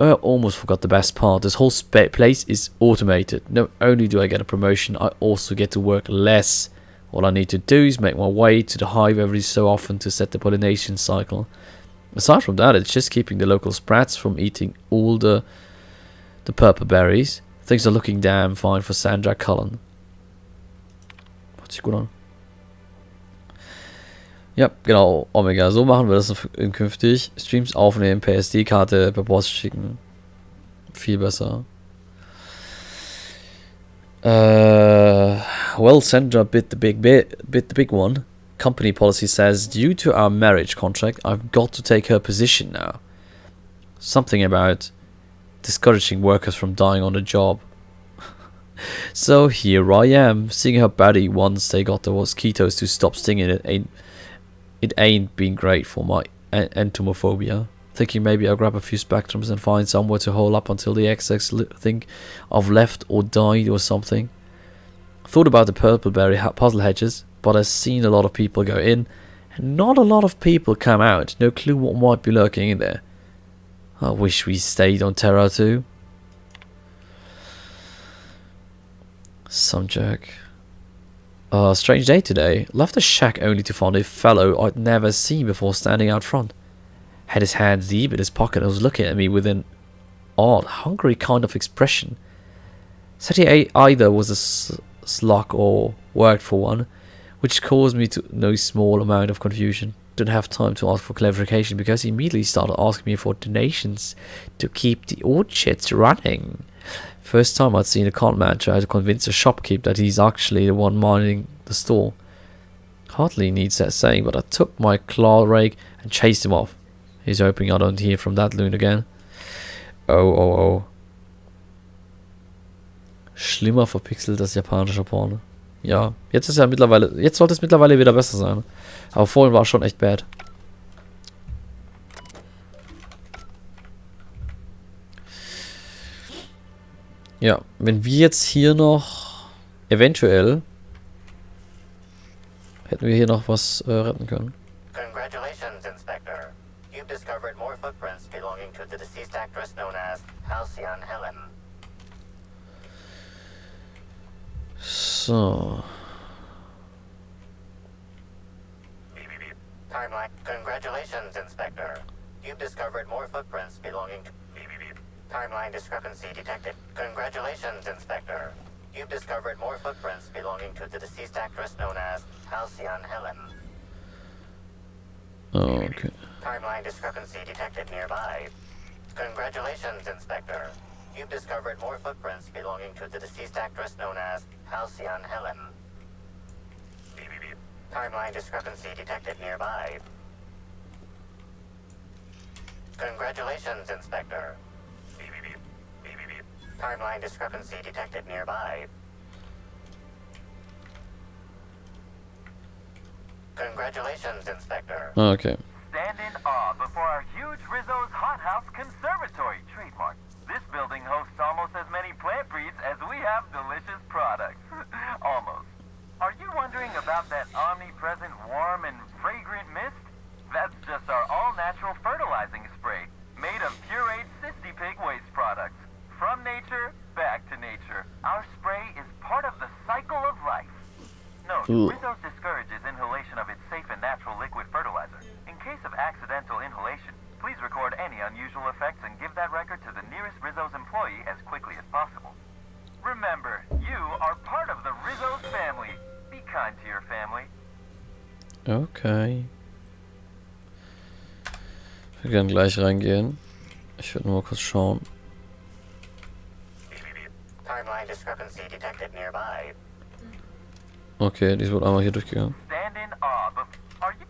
I almost forgot the best part. This whole place is automated. Not only do I get a promotion, I also get to work less. All I need to do is make my way to the hive every so often to set the pollination cycle. Aside from that, it's just keeping the local sprats from eating all the purple berries. Things are looking damn fine for Sandra Cullen. Hört sich gut an. Ja, genau, Omega. So machen wir das künftig. Streams aufnehmen, per SD-Karte, per Post schicken. Viel besser. Well, Sandra bit the big one. Company policy says, due to our marriage contract, I've got to take her position now. Something about discouraging workers from dying on the job. So here I am, seeing her body once they got the mosquitoes to stop stinging. It ain't been great for my entomophobia. Thinking maybe I'll grab a few spectrums and find somewhere to hole up until the XX think I've left or died or something. Thought about the purpleberry puzzle hedges, but I've seen a lot of people go in, and not a lot of people come out. No clue what might be lurking in there. I wish we stayed on Terra too. Some jerk. Strange day today. Left the shack only to find a fellow I'd never seen before standing out front. Had his hands deep in his pocket and was looking at me with an odd, hungry kind of expression. Said he either was a slug or worked for one, which caused me to no small amount of confusion. Didn't have time to ask for clarification because he immediately started asking me for donations to keep the orchards running. First time I'd seen a con man try to convince a shopkeep that he's actually the one minding the store. Hardly needs that saying, but I took my claw rake and chased him off. He's hoping I don't hear from that loon again. Oh. Schlimmer verpixelt als japanischer Porno. Ja, jetzt sollte es mittlerweile wieder besser sein. Aber vorhin war es schon echt bad. Ja, wenn wir jetzt hier noch eventuell Hätten wir hier noch was retten können. Congratulations, Inspector. You've discovered more footprints belonging to the deceased actress known as Halcyon Helen. So. Timeline. Congratulations, Inspector. You've discovered more footprints belonging to... Timeline discrepancy detected. Congratulations, Inspector. You've discovered more footprints belonging to the deceased actress known as Halcyon Helen. Oh, okay. Timeline discrepancy detected nearby. Congratulations, Inspector. You've discovered more footprints belonging to the deceased actress known as Halcyon Helen. Timeline discrepancy detected nearby. Congratulations, Inspector. Timeline discrepancy detected nearby. Congratulations, Inspector. Okay. Stand in awe before our huge Rizzo's Hothouse Conservatory trademark. This building hosts almost as many plant breeds as we have delicious products. Almost. Are you wondering about that omnipresent warm and fragrant mist? That's just our all-natural fertilizing spray, made of pureed Cysty Pig waste products. From nature, back to nature. Our spray is part of the cycle of life. Note, Rizzo's discourages inhalation of its safe and natural liquid fertilizer. In case of accidental inhalation, please record any unusual effects and give that record to the nearest Rizzo's employee as quickly as possible. Remember, you are part of the Rizzo's family. Be kind to your family. Okay. Wir können gleich reingehen. Ich werde nur mal kurz schauen. Timeline discrepancy detected nearby. Okay, dies wird einmal hier durchgegangen. Stand in awe. Are you...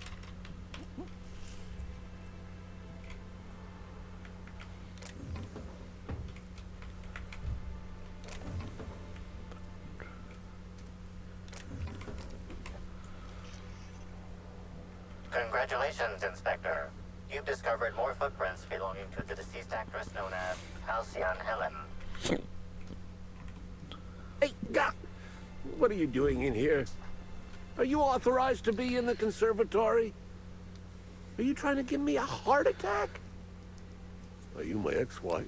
Congratulations, Inspector. You've discovered more footprints belonging to the deceased actress known as Halcyon Helen. Hey, what are you doing in here? Are you authorized to be in the conservatory? Are you trying to give me a heart attack? Are you my ex-wife?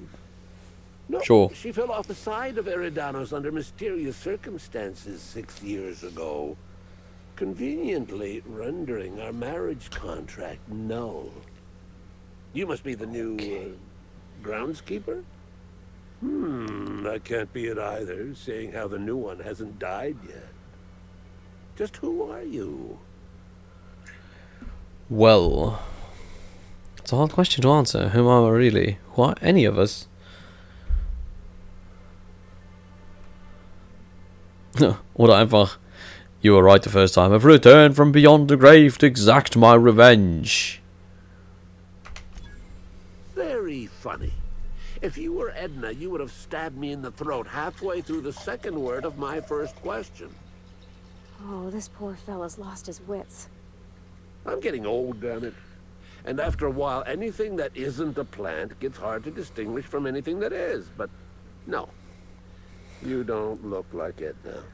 No, sure. She fell off the side of Eridanos under mysterious circumstances 6 years ago, conveniently rendering our marriage contract null. You must be the new groundskeeper? That can't be it either, seeing how the new one hasn't died yet. Just who are you? Well, it's a hard question to answer. Who am I really? Who are any of us? Oder einfach, you were right the first time. I've returned from beyond the grave to exact my revenge. Very funny. If you were Edna, you would have stabbed me in the throat halfway through the second word of my first question. Oh, this poor fella's lost his wits. I'm getting old, damn it. And after a while, anything that isn't a plant gets hard to distinguish from anything that is. But no, you don't look like Edna.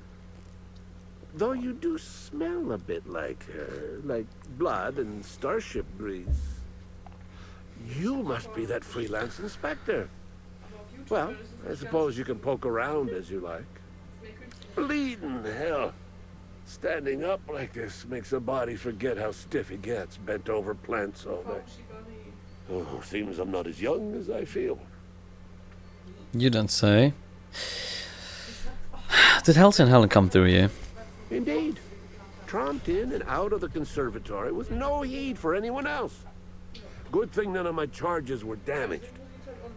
Though you do smell a bit like her, like blood and starship grease. You must be that freelance inspector. Well, I suppose you can poke around as you like. Bleeding hell. Standing up like this makes a body forget how stiff he gets, bent over plants all day. Oh, seems I'm not as young as I feel. You don't say. Did Halcyon Helen come through here? Indeed. Tromped in and out of the conservatory with no heed for anyone else. Good thing none of my charges were damaged.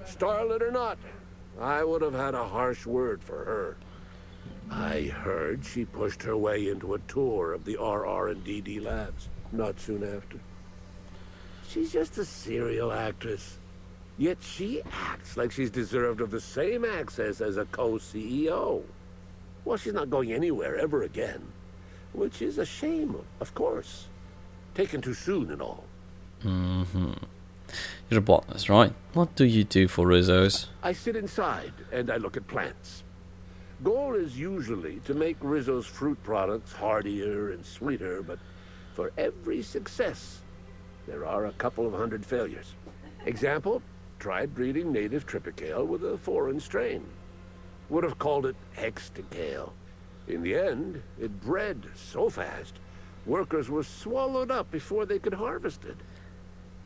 Starlet or not, I would have had a harsh word for her. I heard she pushed her way into a tour of the RR&DD labs not soon after. She's just a serial actress. Yet she acts like she's deserved of the same access as a co-CEO. Well, she's not going anywhere ever again. Which is a shame, of course. Taken too soon and all. You're a botanist, right? What do you do for Rizzo's? I sit inside and I look at plants. Goal is usually to make Rizzo's fruit products hardier and sweeter, but for every success, there are a couple of hundred failures. Example, tried breeding native Tripicale with a foreign strain. Would have called it Hexticale. In the end, it bred so fast, workers were swallowed up before they could harvest it.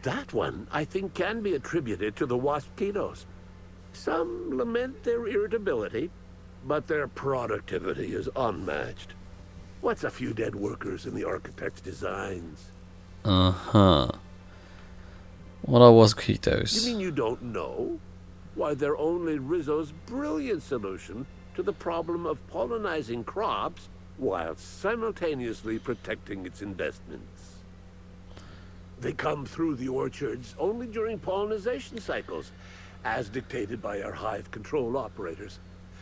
That one, I think, can be attributed to the waspitos. Some lament their irritability, but their productivity is unmatched. What's a few dead workers in the architect's designs? Uh-huh. What are waspitos? You mean you don't know? Why, they're only Rizzo's brilliant solution to the problem of pollinizing crops while simultaneously protecting its investments. They come through the orchards only during pollinization cycles, as dictated by our hive control operators,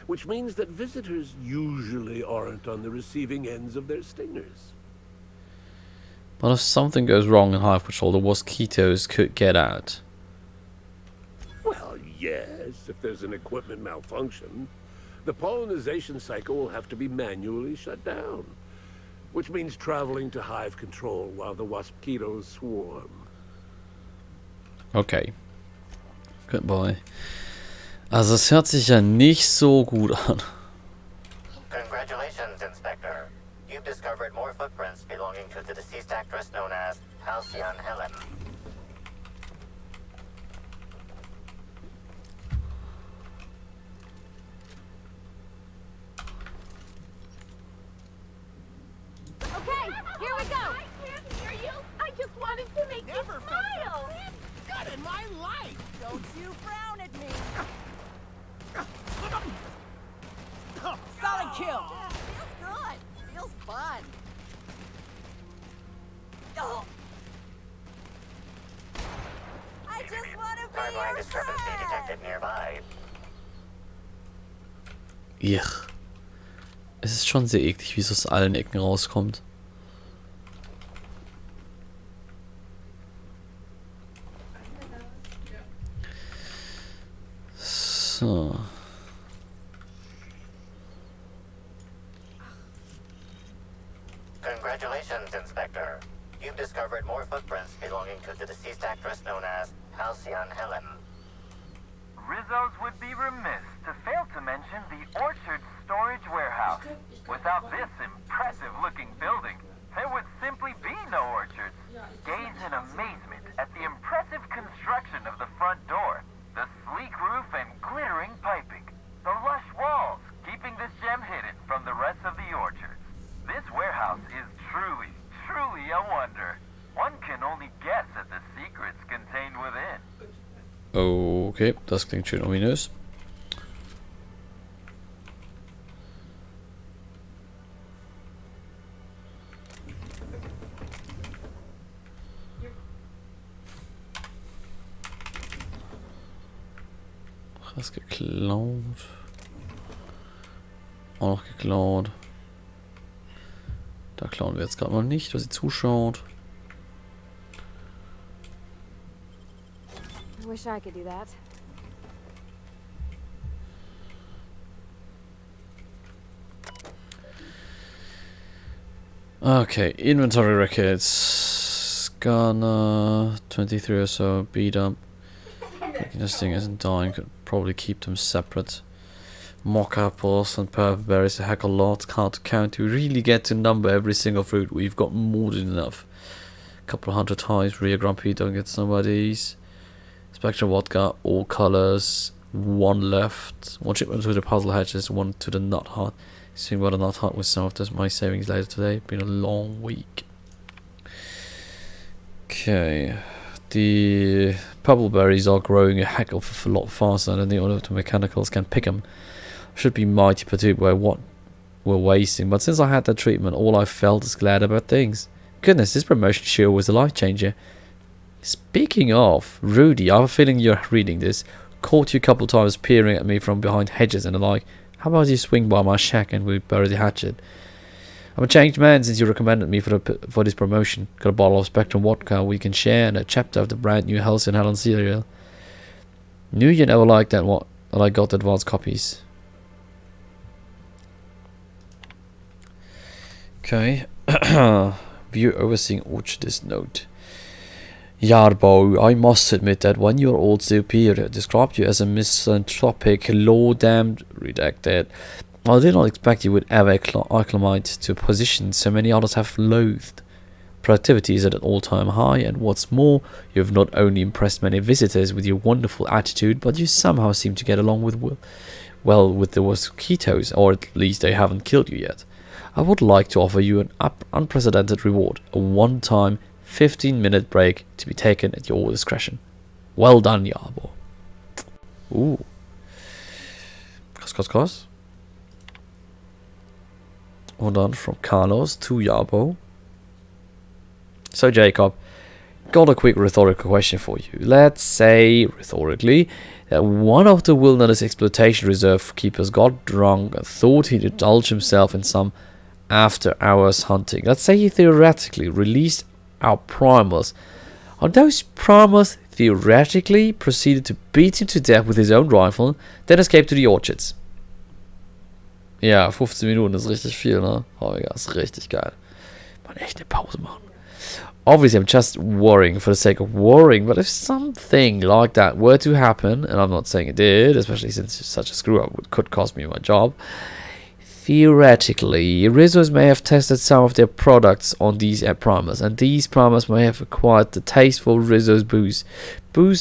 which means that visitors usually aren't on the receiving ends of their stingers. But if something goes wrong in hive patrol, the mosquitoes could get out. Well, yes, if there's an equipment malfunction. The pollinization cycle will have to be manually shut down, which means traveling to hive control while the waspitos swarm. Okay. Goodbye. Also es hört sich ja nicht so gut an. Congratulations, Inspector. You've discovered more footprints belonging to the deceased actress known as Halcyon Helen. Okay, here we go. I can't hear you. I just wanted to make you smile. Good in my life. Don't you frown at me. Solid kill. Feels good. Feels fun. Oh. I just want to be Timeline your discrepancy friend. detected nearby. Ich. Es ist schon sehr eklig, wie es aus allen Ecken rauskommt. So. Congratulations, Inspector. You've discovered more footprints belonging to the deceased actress known as Halcyon Helen. Rizzo's would be remiss to fail to mention the Orchard Storage Warehouse. Without this impressive-looking building, there would simply be no orchards. Gaze in amazement at the impressive construction of the front door, the sleek roof and glittering piping, the lush walls keeping this gem hidden from the rest of the orchards. This warehouse is truly, truly a wonder. One can only guess at the secrets contained within. Okay, das klingt schön ominös. Was geklaut? Auch noch geklaut. Da klauen wir jetzt gerade mal nicht, dass sie zuschaut. I wish I could do that. Okay, inventory records. Scanner, 23 or so, beat up. This thing isn't dying, could probably keep them separate. Mock apples and purple berries, a heck of a lot, can't count. To really get to number every single fruit, we've got more than enough. Couple of hundred times, Rio Grumpy, don't get some of these. Spectrum vodka, all colors, one left. One shipment to the puzzle hatches, one to the nut hut. Seeing what a nut hut with some of this, my savings later today. Been a long week. Okay. The purple berries are growing a heck of a lot faster than the auto mechanicals can pick them. Should be mighty perturbed by what we're wasting, but since I had that treatment, all I felt is glad about things. Goodness, this promotion sure was a life changer. Speaking of, Rudy, I have a feeling you're reading this. Caught you a couple times peering at me from behind hedges and the like. How about you swing by my shack and we bury the hatchet? I'm a changed man since you recommended me for this promotion. Got a bottle of Spectrum vodka we can share and a chapter of the brand new Halcyon Helen cereal. Knew you never liked that I got advanced copies. Okay. View overseeing Orchard's note. Yarbo, I must admit that when your old superior described you as a misanthropic, low-damned redacted, I did not expect you would ever acclimate to a position so many others have loathed. Productivity is at an all-time high, and what's more, you have not only impressed many visitors with your wonderful attitude, but you somehow seem to get along with with the mosquitoes, or at least they haven't killed you yet. I would like to offer you an unprecedented reward, a one-time 15-minute break to be taken at your discretion. Well done, Yarbo. Ooh. Krass. Und dann from Carlos to Yarbo. So, Jacob, got a quick rhetorical question for you. Let's say, rhetorically, that one of the Wilderness Exploitation Reserve keepers got drunk and thought he'd indulge himself in some after-hours hunting. Let's say he theoretically released our primers. And those primers theoretically proceeded to beat him to death with his own rifle, then escaped to the orchards. Ja, 15 Minuten ist richtig viel, ne? Oh ja, ist richtig geil. Man, echt eine Pause machen. Obviously, I'm just worrying for the sake of worrying, but if something like that were to happen, and I'm not saying it did, especially since such a screw-up could cost me my job, theoretically, Rizzo's may have tested some of their products on these primers, and these primers may have acquired the tasteful Rizzo's booze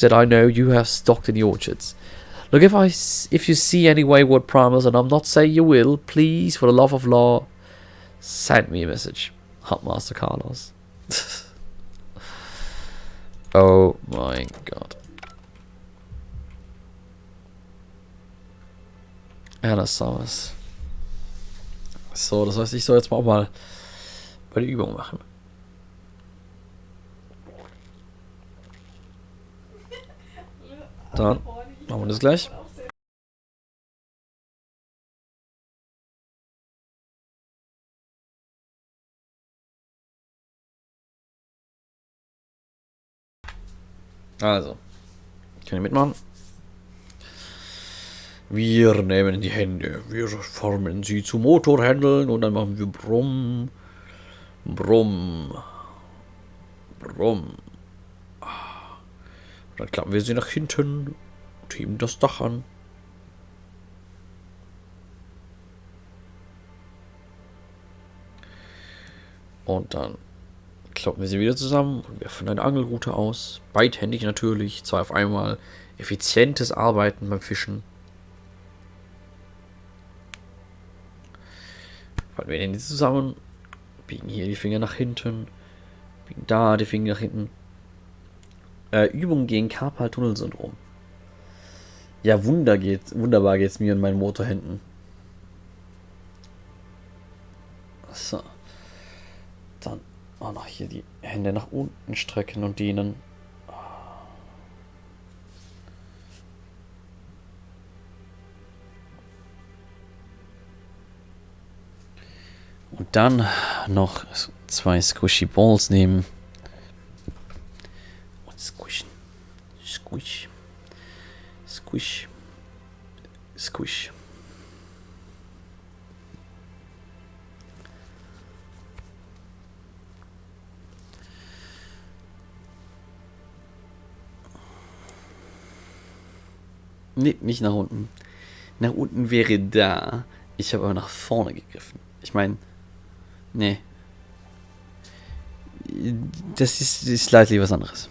that I know you have stocked in the orchards. Look, if you see any wayward primers, and I'm not saying you will, please, for the love of law, send me a message. Huntmaster Carlos. Oh mein Gott. Anna Summers. So, das heißt, ich soll jetzt mal auch mal bei der Übung machen. Dann machen wir das gleich. Also, können ihr mitmachen? Wir nehmen die Hände, wir formen sie zu Motorhändeln und dann machen wir Brumm, Brumm, Brumm. Dann klappen wir sie nach hinten und heben das Dach an. Und dann kloppen wir sie wieder zusammen und werfen eine Angelrute aus. Beidhändig natürlich, 2 auf einmal. Effizientes Arbeiten beim Fischen. Falten wir die Hände zusammen. Biegen hier die Finger nach hinten. Biegen da die Finger nach hinten. Übungen gegen Carpal-Tunnel-Syndrom. Ja, wunderbar geht's mir und meinen Motorhänden. So. Dann auch noch hier die Hände nach unten strecken und dehnen. Und dann noch 2 Squishy Balls nehmen. Und squishen. Squish. Squish. Squish. Nee, nicht nach unten. Nach unten wäre da. Ich habe aber nach vorne gegriffen. Ich meine, nee. Das ist slightly was anderes.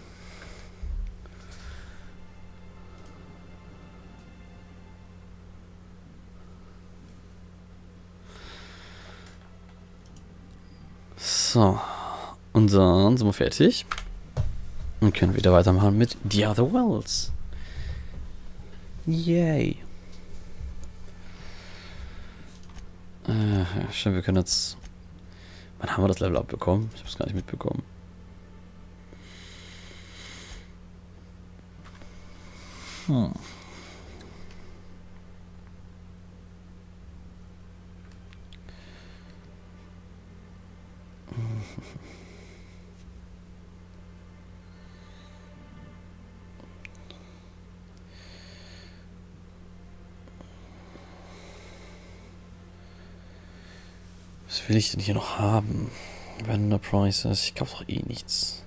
So. Und dann sind wir fertig. Und können wieder weitermachen mit The Other Worlds. Yay. Stimmt, wir können jetzt... Wann haben wir das Level abbekommen? Ich habe es gar nicht mitbekommen. Was will ich denn hier noch haben? Vendor Prices. Ich kaufe doch eh nichts.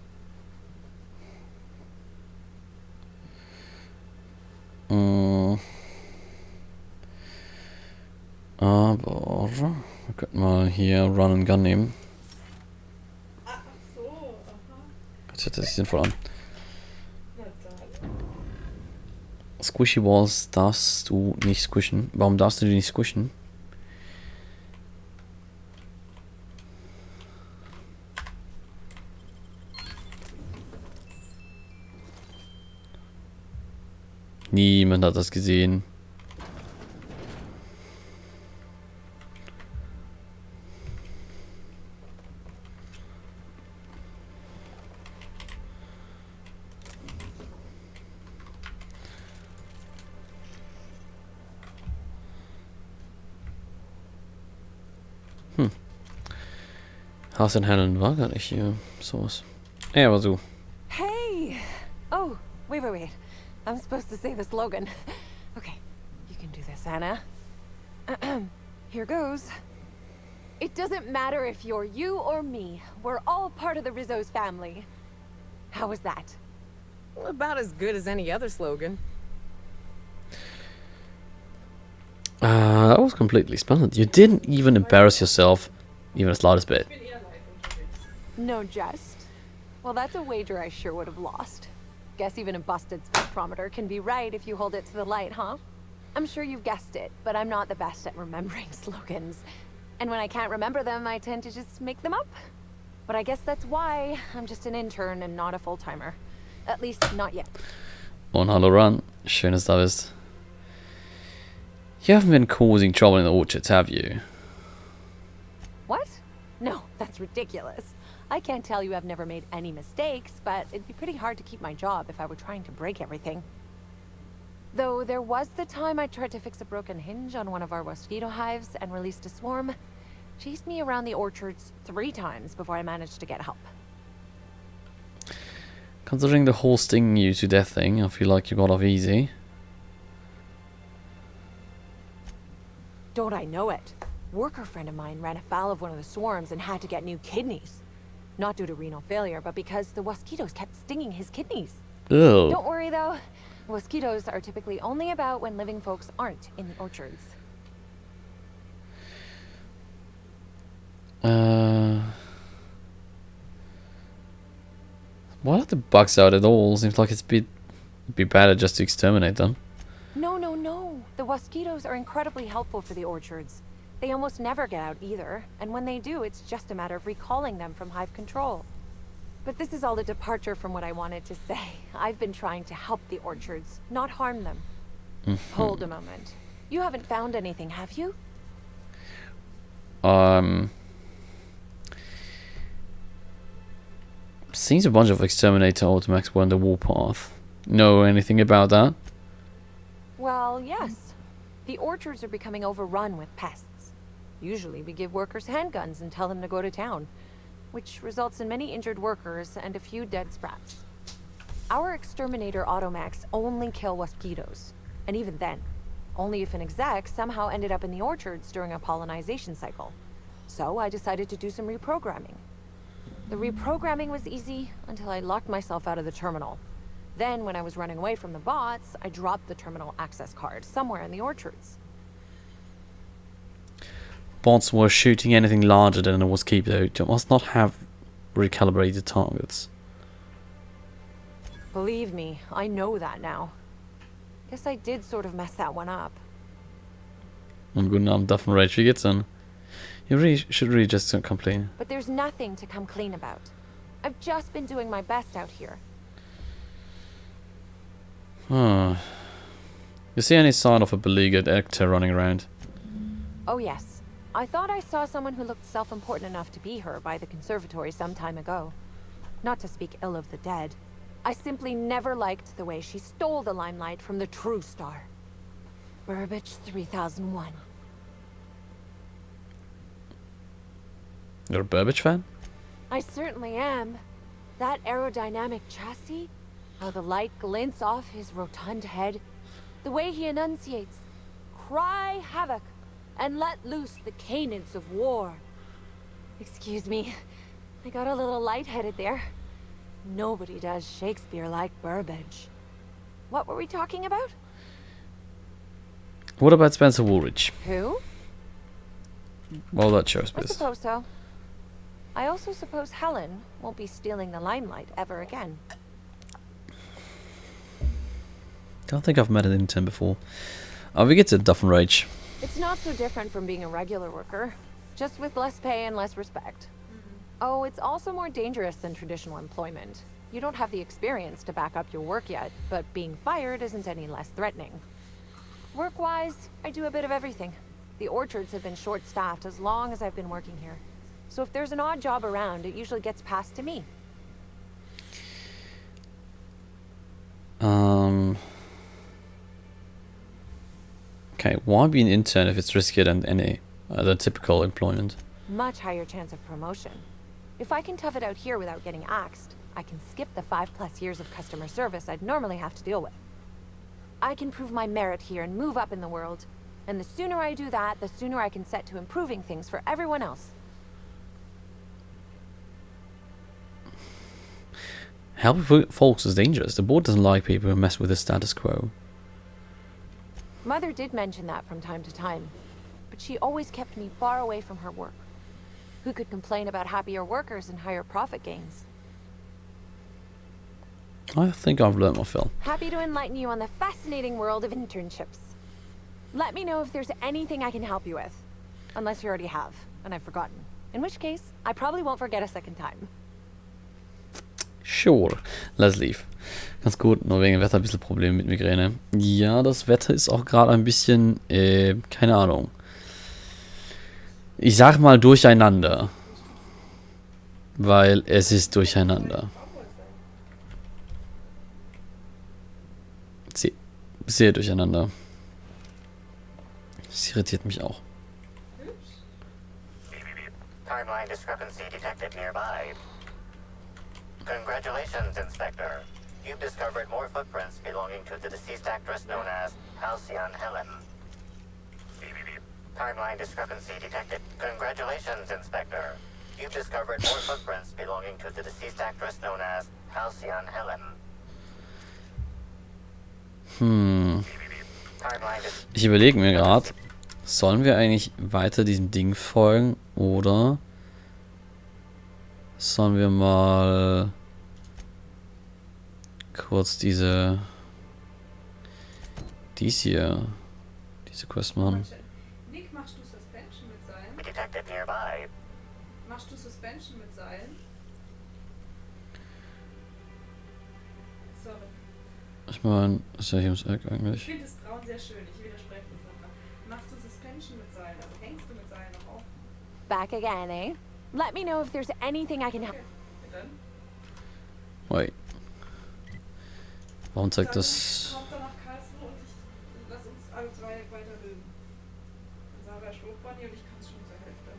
Aber wir könnten mal hier Run and Gun nehmen. Das hört sich sinnvoll an. Squishy Walls darfst du nicht squishen. Warum darfst du die nicht squishen? Niemand hat das gesehen. Haus in Helen war gar nicht hier. Sowas. Ja, aber so. Hey! Oh, wait. I'm supposed to say the slogan. Okay, you can do this, Anna. Here goes. It doesn't matter if you're you or me. We're all part of the Rizzo's family. How was that? About as good as any other slogan. That was completely splendid. You didn't even embarrass yourself, even the slightest bit. No jest. Well, that's a wager I sure would have lost. Guess even a busted spectrometer can be right if you hold it to the light, huh? I'm sure you've guessed it, but I'm not the best at remembering slogans. And when I can't remember them, I tend to just make them up. But I guess that's why I'm just an intern and not a full-timer. At least, not yet. Und hallo Run, schön, dass du da bist. You haven't been causing trouble in the orchards, have you? What? No, that's ridiculous. I can't tell you I've never made any mistakes, but it'd be pretty hard to keep my job if I were trying to break everything. Though there was the time I tried to fix a broken hinge on one of our mosquito hives and released a swarm. Chased me around the orchards 3 times before I managed to get help. Considering the whole stinging you to death thing, I feel like you got off easy. Don't I know it? Worker friend of mine ran afoul of one of the swarms and had to get new kidneys. Not due to renal failure, but because the mosquitoes kept stinging his kidneys. Ew. Don't worry though. Mosquitoes are typically only about when living folks aren't in the orchards. Why are the bugs out at all? Seems like it'd be better just to exterminate them. No. The mosquitoes are incredibly helpful for the orchards. They almost never get out either, and when they do, it's just a matter of recalling them from hive control. But this is all a departure from what I wanted to say. I've been trying to help the orchards, not harm them. Hold a moment. You haven't found anything, have you? Seems a bunch of exterminator automatics were on the warpath. Know anything about that? Well, yes. The orchards are becoming overrun with pests. Usually we give workers handguns and tell them to go to town, which results in many injured workers and a few dead sprats. Our exterminator automax only kill mosquitoes, and even then, only if an exec somehow ended up in the orchards during a pollinization cycle. So I decided to do some reprogramming. The reprogramming was easy until I locked myself out of the terminal. Then, when I was running away from the bots, I dropped the terminal access card somewhere in the orchards. Bots were shooting anything larger than a mosquito. You must not have recalibrated targets. Believe me, I know that now. Guess I did sort of mess that one up. Und guten Abend, Duffen Rage, wie geht's denn? You should really just complain. But there's nothing to come clean about. I've just been doing my best out here. You see any sign of a beleaguered actor running around? Oh yes. I thought I saw someone who looked self-important enough to be her by the conservatory some time ago. Not to speak ill of the dead. I simply never liked the way she stole the limelight from the true star. Burbage 3001. You're a Burbage fan? I certainly am. That aerodynamic chassis, how the light glints off his rotund head, the way he enunciates, cry havoc, and let loose the cadence of war. Excuse me. I got a little lightheaded there. Nobody does Shakespeare like Burbage. What were we talking about? What about Spencer Woolrich? Who? Well, that shows I this. suppose so. I also suppose Helen won't be stealing the limelight ever again. Don't think I've met an intern before. We get to Duff and Rage. It's not so different from being a regular worker, just with less pay and less respect. Oh, it's also more dangerous than traditional employment. You don't have the experience to back up your work yet, but being fired isn't any less threatening. Work-wise, I do a bit of everything. The orchards have been short-staffed as long as I've been working here. So if there's an odd job around, it usually gets passed to me. Okay, why be an intern if it's riskier than any other typical employment? Much higher chance of promotion. If I can tough it out here without getting axed, I can skip the 5+ years of customer service I'd normally have to deal with. I can prove my merit here and move up in the world. And the sooner I do that, the sooner I can set to improving things for everyone else. Helping folks is dangerous. The board doesn't like people who mess with the status quo. Mother did mention that from time to time, but she always kept me far away from her work. Who could complain about happier workers and higher profit gains? I think I've learned my fill. Happy to enlighten you on the fascinating world of internships. Let me know if there's anything I can help you with. Unless you already have, and I've forgotten. In which case, I probably won't forget a second time. Sure. Let's leave. Ganz gut, nur wegen Wetter ein bisschen Probleme mit Migräne. Ja, das Wetter ist auch gerade ein bisschen, keine Ahnung. Ich sag mal durcheinander. Weil es ist durcheinander. Sehr durcheinander. Das irritiert mich auch. Timeline discrepancy detected nearby. Congratulations, Inspector. You've discovered more footprints belonging to the deceased actress known as Halcyon Helen. Timeline discrepancy detected. Congratulations, Inspector. You've discovered more footprints belonging to the deceased actress known as Halcyon Helen. Ich überlege mir gerade, sollen wir eigentlich weiter diesem Ding folgen oder sollen wir mal kurz diese Quest machen? Nick, machst du Suspension mit Seilen? Detected nearby. Machst du Suspension mit Seilen? Sorry. Ich meine, ist ja hier ums Eck Ich eigentlich. finde das Braun sehr schön, ich widerspreche das nochmal. Machst du Suspension mit Seilen? Also hängst du mit Seilen noch auf? Back again, eh? Let me know if there's anything I can help. Wait. Warum zeigt das? Kommt dann nach Karlsruhe und ich lass uns alle zwei weiterbilden. Sarah ist Hochbonny und ich kann es schon zur Hälfte.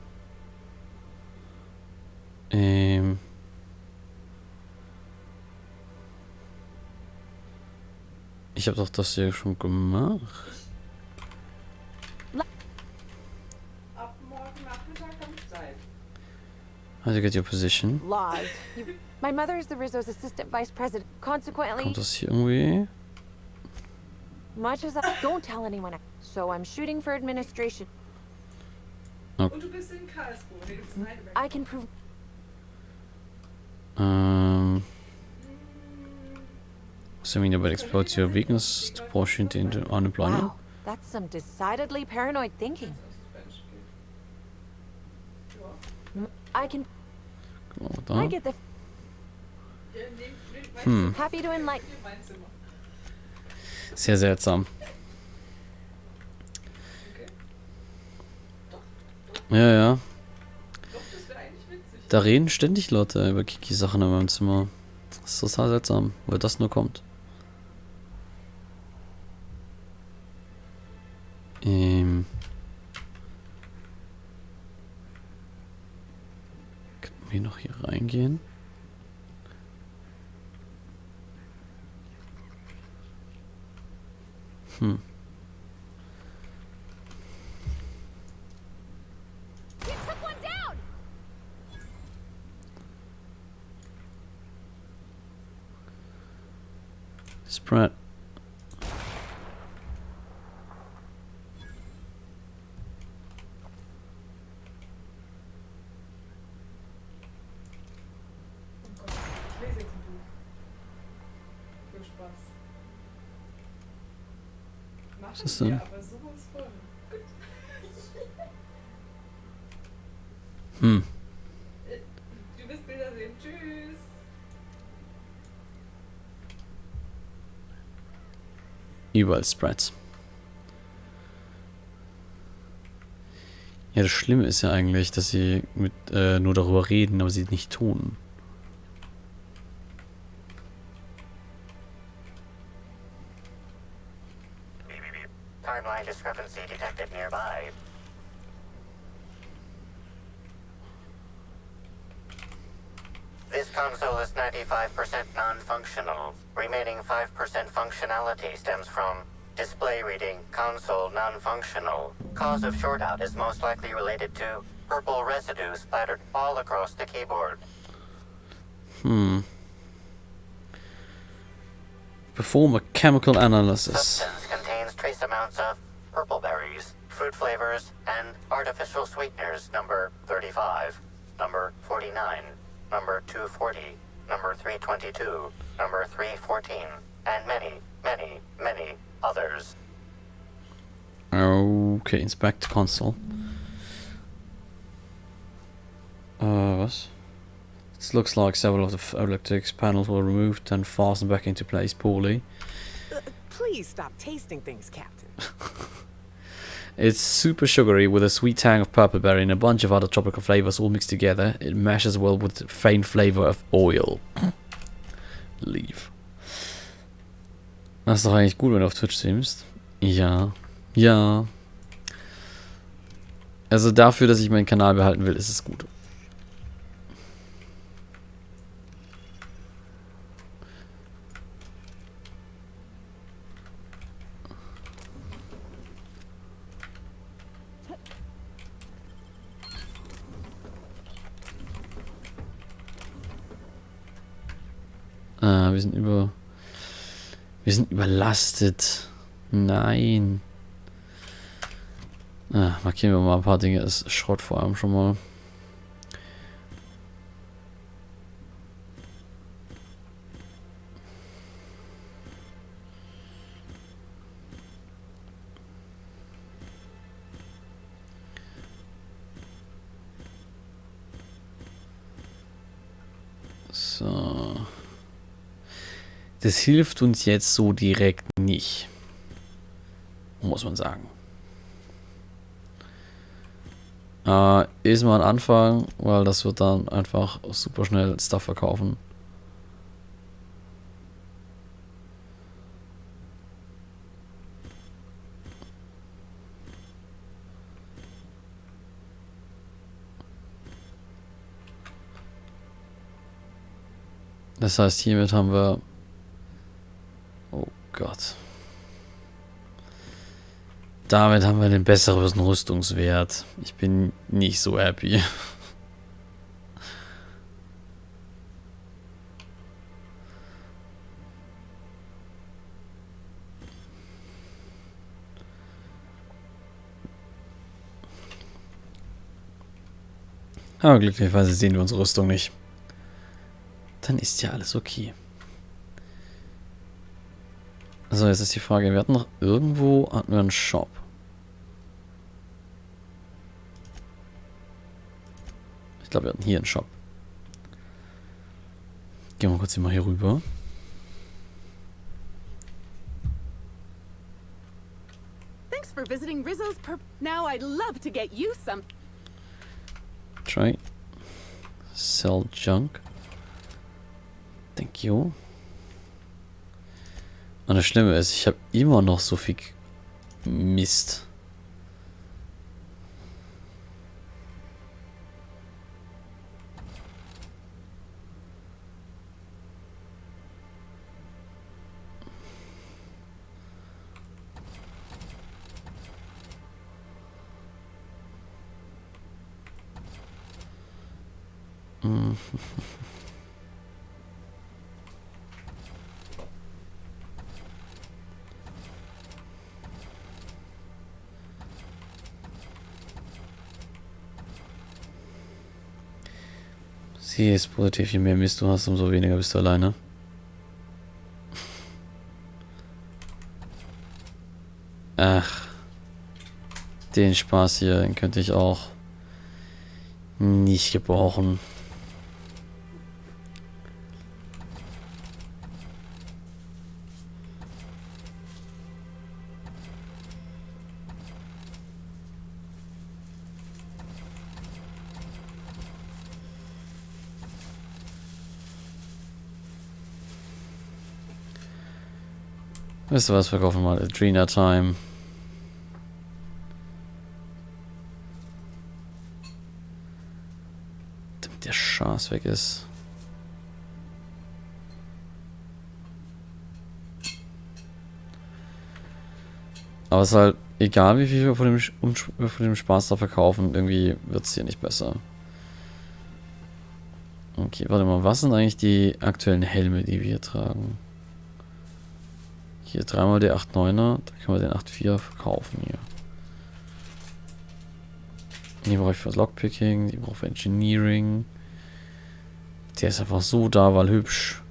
Ich habe doch das hier schon gemacht. Ab morgen Nachmittag habe ich Zeit. How to get your position? Laws. My mother is the Rizzo's assistant vice president. Consequently, Kommt das hier irgendwie? much as I don't tell anyone. So I'm shooting for administration. Okay. Und du bist in Karlsruhe. Nee, du bist in Heidelberg. I can prove. Assuming that exploits your weakness to push into unemployment. Wow, that's some decidedly paranoid thinking. I can. I get the. Happy to enlighten. Sehr seltsam. Ja, ja. Da reden ständig Leute über Kiki-Sachen in meinem Zimmer. Das ist total seltsam, woher das nur kommt. Können wir noch hier reingehen? Spread. Ich lese jetzt ein Buch. Viel Spaß. Was Machen ist wir, denn? aber sowas von. Gut. Hm. Du wirst Bilder sehen. Tschüss. Überall Spreads. Ja, das Schlimme ist ja eigentlich, dass sie nur darüber reden, aber sie es nicht tun. Timeline discrepancy detected nearby. This console is 95% non-functional. Remaining 5% functionality stems from display reading console non-functional. Cause of shortout is most likely related to purple residue splattered all across the keyboard. Perform a chemical analysis. Substance contains trace amounts of purple berries, fruit flavors, and artificial sweeteners number 35, number 49, number 240, number 322, number 314, and many, many, many others. Okay, inspect console. Was? It looks like several of the electric panels were removed and fastened back into place poorly. Please stop tasting things, Captain. It's super sugary with a sweet tang of purple berry and a bunch of other tropical flavors all mixed together. It meshes well with the faint flavor of oil. Leave. Das ist doch eigentlich gut, wenn du auf Twitch streamst. Ja. Ja. Also dafür, dass ich meinen Kanal behalten will, ist es gut. Wir sind überlastet. Nein. Markieren wir mal ein paar Dinge als Schrott vor allem schon mal. So. Das hilft uns jetzt so direkt nicht. Muss man sagen. Ist mal ein Anfang, weil das wird dann einfach super schnell Stuff verkaufen. Das heißt, hiermit haben wir... Oh Gott. Damit haben wir den besseren Rüstungswert. Ich bin nicht so happy. Aber glücklicherweise sehen wir unsere Rüstung nicht. Dann ist ja alles okay. So, jetzt ist die Frage, wir hatten noch irgendwo einen Shop. Ich glaube, wir hatten hier einen Shop. Gehen wir kurz mal hier rüber. Thanks for visiting Rizzo's Now I'd love to get you some. Try. Sell junk. Thank you. Und das Schlimme ist, ich habe immer noch so viel Mist. Sie ist positiv, je mehr Mist du hast, umso weniger bist du alleine. Ach. Den Spaß hier, den könnte ich auch nicht gebrauchen. Wisst ihr was, verkaufen wir mal Adrena Time. Damit der Schaß weg ist. Aber es ist halt egal, wie viel wir von dem Spaß da verkaufen, irgendwie wird es hier nicht besser. Okay, warte mal, was sind eigentlich die aktuellen Helme, die wir hier tragen? Hier dreimal der 8.9er, da können wir den 8.4er verkaufen hier. Die brauche ich für Lockpicking, die brauche ich für Engineering. Der ist einfach so da, weil hübsch.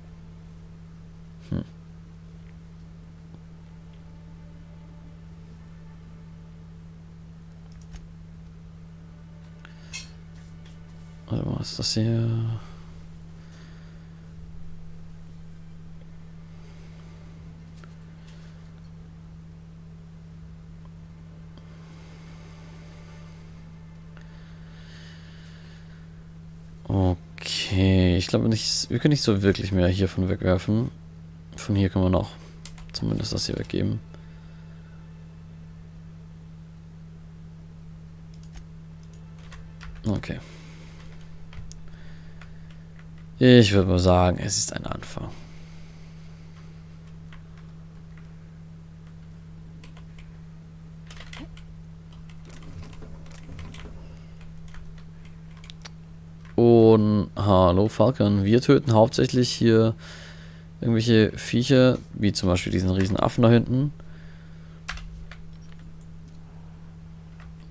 Warte mal, was ist das hier? Okay, ich glaube nicht, wir können nicht so wirklich mehr hiervon wegwerfen. Von hier können wir noch zumindest das hier weggeben. Okay. Ich würde mal sagen, es ist ein Anfang. Und hallo Falcon, wir töten hauptsächlich hier irgendwelche Viecher, wie zum Beispiel diesen riesen Affen da hinten,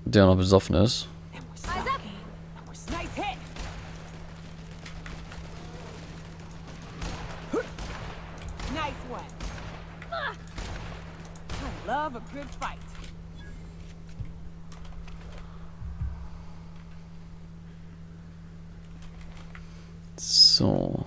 der noch besoffen ist. So.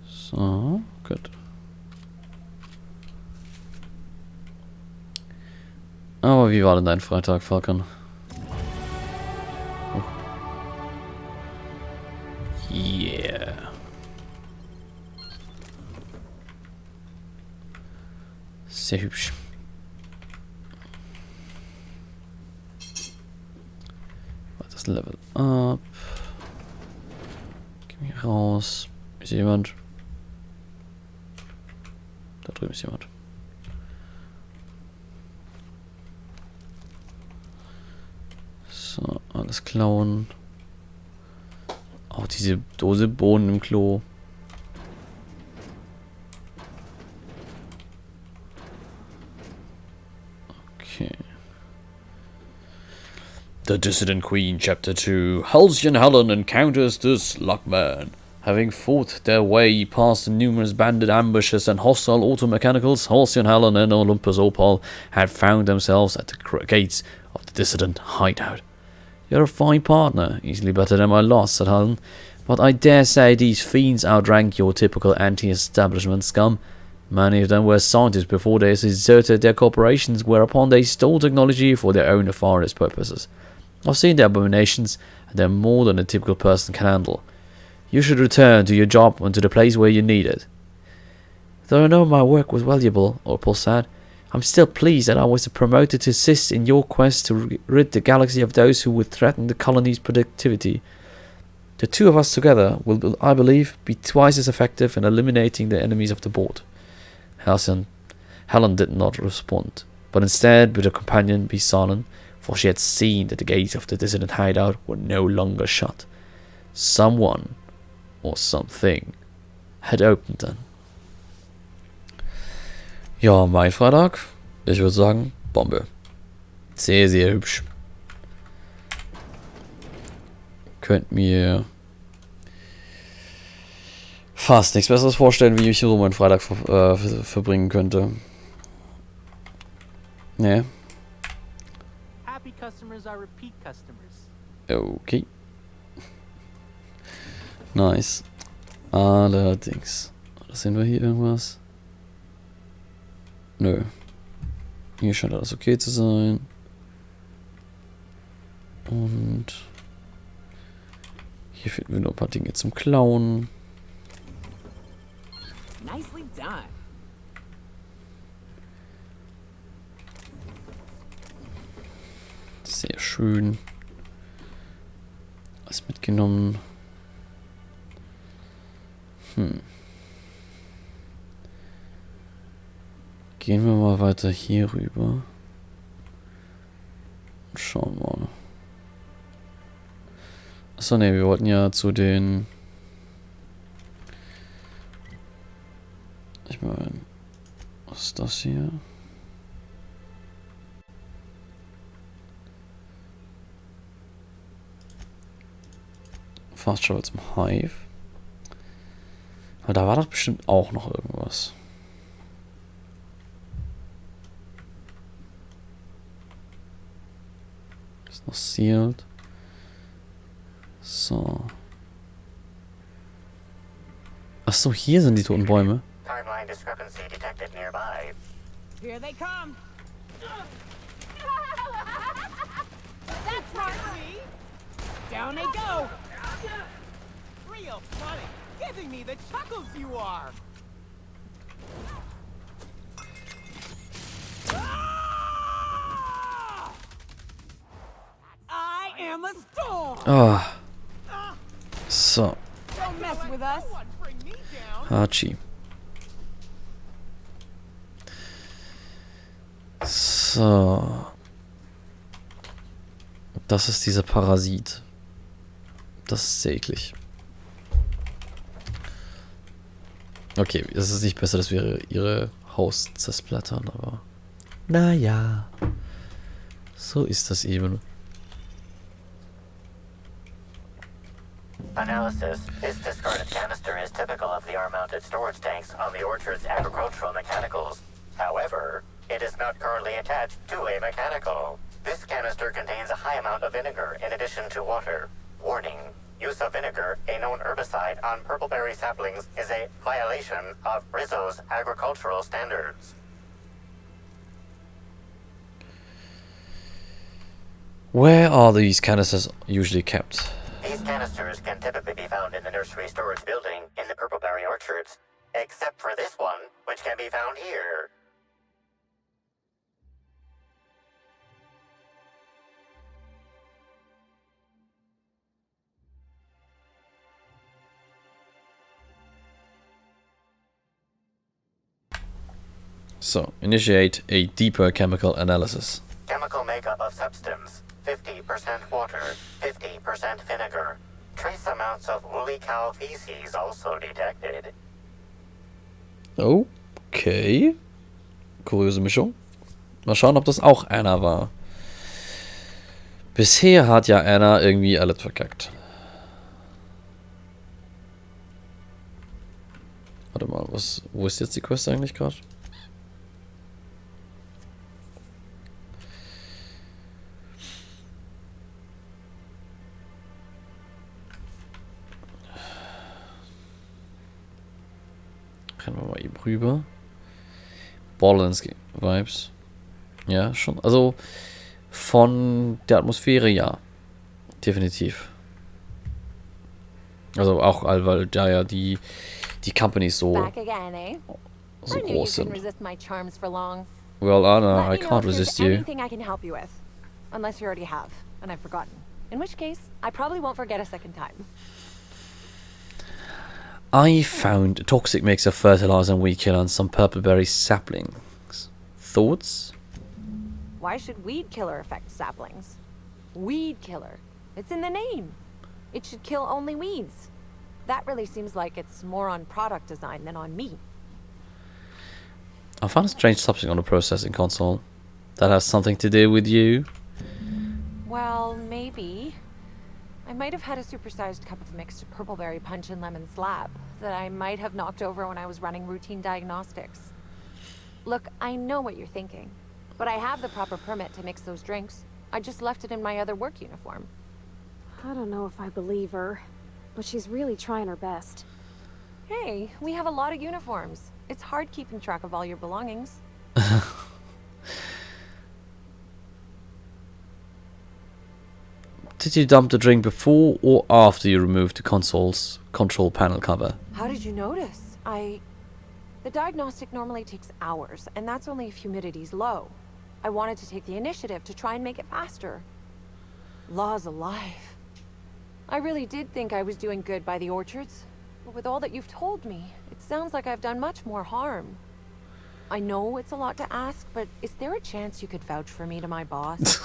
So, gut. Aber wie war denn dein Freitag, Falcon? Yeah. Sehr hübsch. Das Level up. Geh hier raus. Ist hier jemand? Da drüben ist jemand. So, alles klauen. Auch diese Dose Bohnen im Klo. Okay. The Dissident Queen, Chapter 2. Halcyon Helen encounters the Slugman. Having fought their way past the numerous bandit ambushes and hostile automechanicals, Halcyon Helen and Olympus Opal had found themselves at the gates of the Dissident hideout. You're a fine partner, easily better than my loss, said Helen. But I dare say these fiends outrank your typical anti-establishment scum. Many of them were scientists before they deserted their corporations, whereupon they stole technology for their own nefarious purposes. I've seen their abominations, and they're more than a typical person can handle. You should return to your job and to the place where you need it. Though I know my work was valuable, Opal said, I'm still pleased that I was promoted to assist in your quest to rid the galaxy of those who would threaten the colony's productivity. The two of us together will, I believe, be twice as effective in eliminating the enemies of the board. Helen did not respond, but instead bid her companion be silent, for she had seen that the gates of the dissident hideout were no longer shut. Someone, or something, had opened them. Ja, mein Freitag, ich würde sagen, Bombe. Sehr, sehr hübsch. Könnt mir fast nichts Besseres vorstellen, wie ich so meinen Freitag verbringen könnte. Ne? Happy customers are repeat customers. Okay. Nice. Allerdings. Sehen wir hier irgendwas? Nö. Hier scheint alles okay zu sein. Und hier finden wir noch ein paar Dinge zum Klauen. Nicely done. Sehr schön. Was mitgenommen. Gehen wir mal weiter hier rüber. Und schauen mal. Achso, ne, wir wollten ja zu den... Ich meine, was ist das hier? Fast schon zum Hive. Aber da war doch bestimmt auch noch irgendwas. Ist noch sealed. So. Achso, hier sind die toten Bäume. Timeline discrepancy detected nearby. Here they come. That's smart. Down they go. Real funny. Giving me the chuckles you are. I am a storm. Ah. So. Don't mess with us. Hachi. So. Das ist dieser Parasit. Das ist sehr eklig. Okay, es ist nicht besser, dass wir ihre Haus zersplattern, aber... Naja. So ist das eben. Analysis. This discarded canister is typical of the R-mounted storage tanks on the Orchard's agricultural mechanicals. However, it is not currently attached to a mechanical. This canister contains a high amount of vinegar in addition to water. Warning. Use of vinegar, a known herbicide, on purpleberry saplings is a violation of Rizzo's agricultural standards. Where are these canisters usually kept? These canisters can typically be found in the nursery storage building in the purpleberry orchards, except for this one, which can be found here. So, initiate a deeper chemical analysis. Chemical makeup of substance. 50% water, 50% vinegar. Trace amounts of woolly cow feces also detected. Okay. Kuriose Mischung. Mal schauen, ob das auch Anna war. Bisher hat ja Anna irgendwie alles verkackt. Warte mal, wo ist jetzt die Quest eigentlich gerade? Rennen wir mal eben rüber. Borderlands Vibes. Ja, schon. Also von der Atmosphäre ja. Definitiv. Also auch, weil da ja die Companies so groß sind. Well, Anna, I can't resist you. Unless you already have, and I've forgotten. In which case, I probably won't forget a second time. I found a toxic mix of fertilizer and weed killer and some purpleberry saplings. Thoughts? Why should weed killer affect saplings? Weed killer. It's in the name. It should kill only weeds. That really seems like it's more on product design than on me. I found a strange subject on the processing console. That has something to do with you? Well, maybe. I might have had a supersized cup of mixed purpleberry punch and lemon slab that I might have knocked over when I was running routine diagnostics. Look, I know what you're thinking, but I have the proper permit to mix those drinks. I just left it in my other work uniform. I don't know if I believe her, but she's really trying her best. Hey, we have a lot of uniforms. It's hard keeping track of all your belongings. Did you dump the drink before or after you removed the console's control panel cover? How did you notice? The diagnostic normally takes hours, and that's only if humidity's low. I wanted to take the initiative to try and make it faster. Law's alive. I really did think I was doing good by the orchards, but with all that you've told me, it sounds like I've done much more harm. I know it's a lot to ask, but is there a chance you could vouch for me to my boss?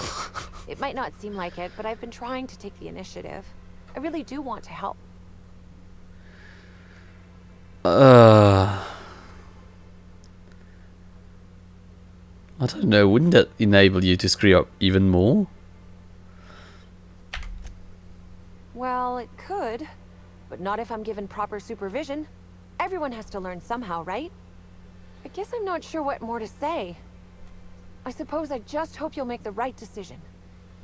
It might not seem like it, but I've been trying to take the initiative. I really do want to help. I don't know, wouldn't that enable you to screw up even more? Well, it could, but not if I'm given proper supervision. Everyone has to learn somehow, right? I guess I'm not sure what more to say. I suppose I just hope you'll make the right decision.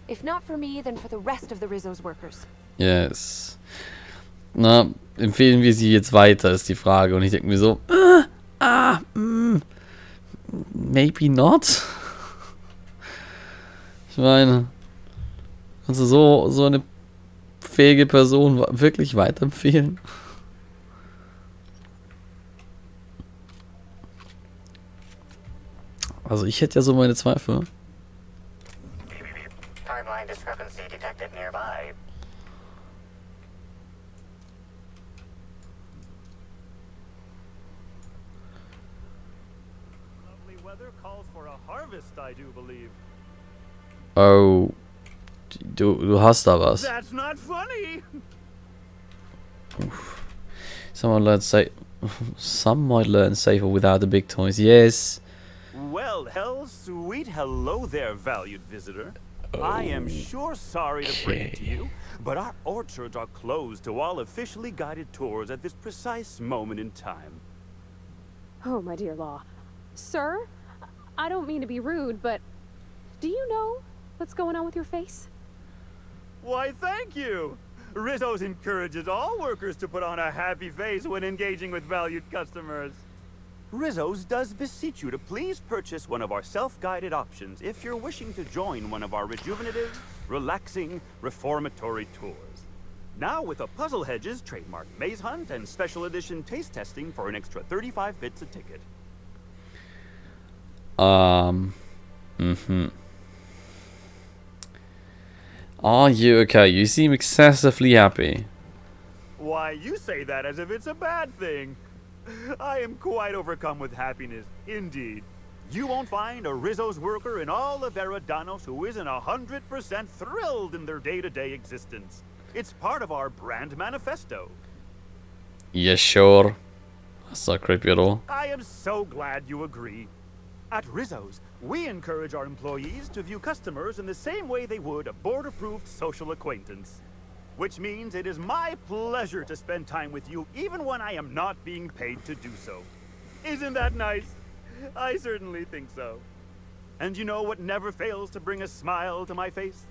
If not for me, then for the rest of the Rizzo's workers. Yes. Na, empfehlen wir sie jetzt weiter, ist die Frage. Und ich denke mir so, maybe not. Ich meine, kannst du so eine fähige Person wirklich weiterempfehlen? Also ich hätte ja so meine Zweifel. Timeline discrepancy detected nearby. Lovely weather calls for a harvest, I do believe. Oh, du hast da was. That's not funny. Some might learn safer without the big toys. Yes. Well, sweet hello there, valued visitor. I am sure sorry to bring it to you, but our orchards are closed to all officially guided tours at this precise moment in time. Oh, my dear Law. Sir, I don't mean to be rude, but do you know what's going on with your face? Why, thank you. Rizzo's encourages all workers to put on a happy face when engaging with valued customers. Rizzo's does beseech you to please purchase one of our self-guided options if you're wishing to join one of our rejuvenative, relaxing, reformatory tours. Now with a Puzzle Hedges trademark maze hunt and special edition taste testing for an extra 35 bits a ticket. Are you okay? You seem excessively happy. Why, you say that as if it's a bad thing. I am quite overcome with happiness, indeed. You won't find a Rizzo's worker in all of Eridanos who isn't 100% thrilled in their day-to-day existence. It's part of our brand manifesto. Yeah, sure. That's not creepy at all. I am so glad you agree. At Rizzo's, we encourage our employees to view customers in the same way they would a board-approved social acquaintance. Which means it is my pleasure to spend time with you even when I am not being paid to do so. Isn't that nice? I certainly think so. And you know what never fails to bring a smile to my face?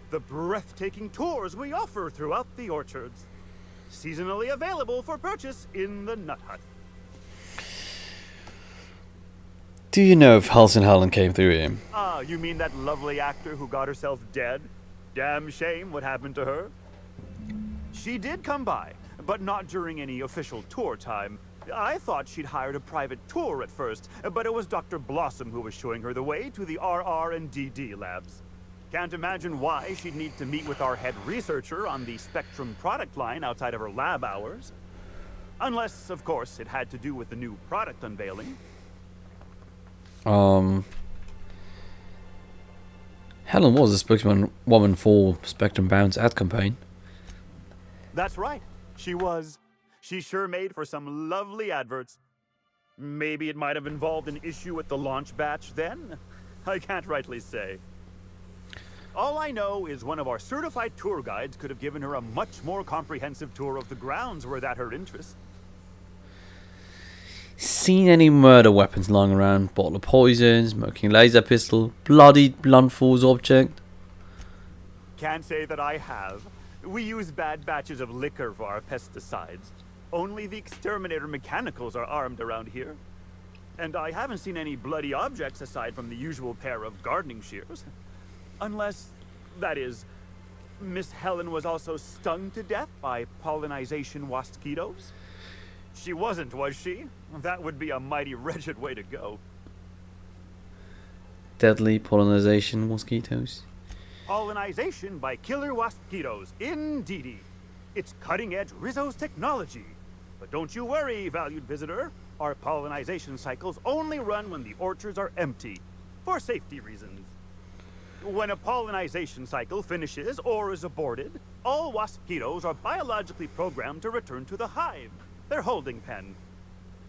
The breathtaking tours we offer throughout the orchards. Seasonally available for purchase in the Nut Hut. Do you know if Halcyon Helen came through here? Ah, you mean that lovely actor who got herself dead? Damn shame what happened to her. She did come by, but not during any official tour time. I thought she'd hired a private tour at first, but it was Dr. Blossom who was showing her the way to the RR and DD labs. Can't imagine why she'd need to meet with our head researcher on the Spectrum product line outside of her lab hours. Unless, of course, it had to do with the new product unveiling. Helen was the spokeswoman for Spectrum Bound's ad campaign. That's right. She was. She sure made for some lovely adverts. Maybe it might have involved an issue with the launch batch then? I can't rightly say. All I know is one of our certified tour guides could have given her a much more comprehensive tour of the grounds were that her interest. Seen any murder weapons lying around? Bottle of poison, smoking laser pistol, bloodied blunt force object? Can't say that I have. We use bad batches of liquor for our pesticides. Only the exterminator mechanicals are armed around here. And I haven't seen any bloody objects aside from the usual pair of gardening shears. Unless, that is, Miss Helen was also stung to death by pollinization mosquitoes? She wasn't, was she? That would be a mighty wretched way to go. Deadly pollinization mosquitoes. Pollinization by killer mosquitoes, indeedy. It's cutting-edge Rizzo's technology. But don't you worry, valued visitor. Our pollinization cycles only run when the orchards are empty, for safety reasons. When a pollinization cycle finishes or is aborted, all mosquitoes are biologically programmed to return to the hive, their holding pen.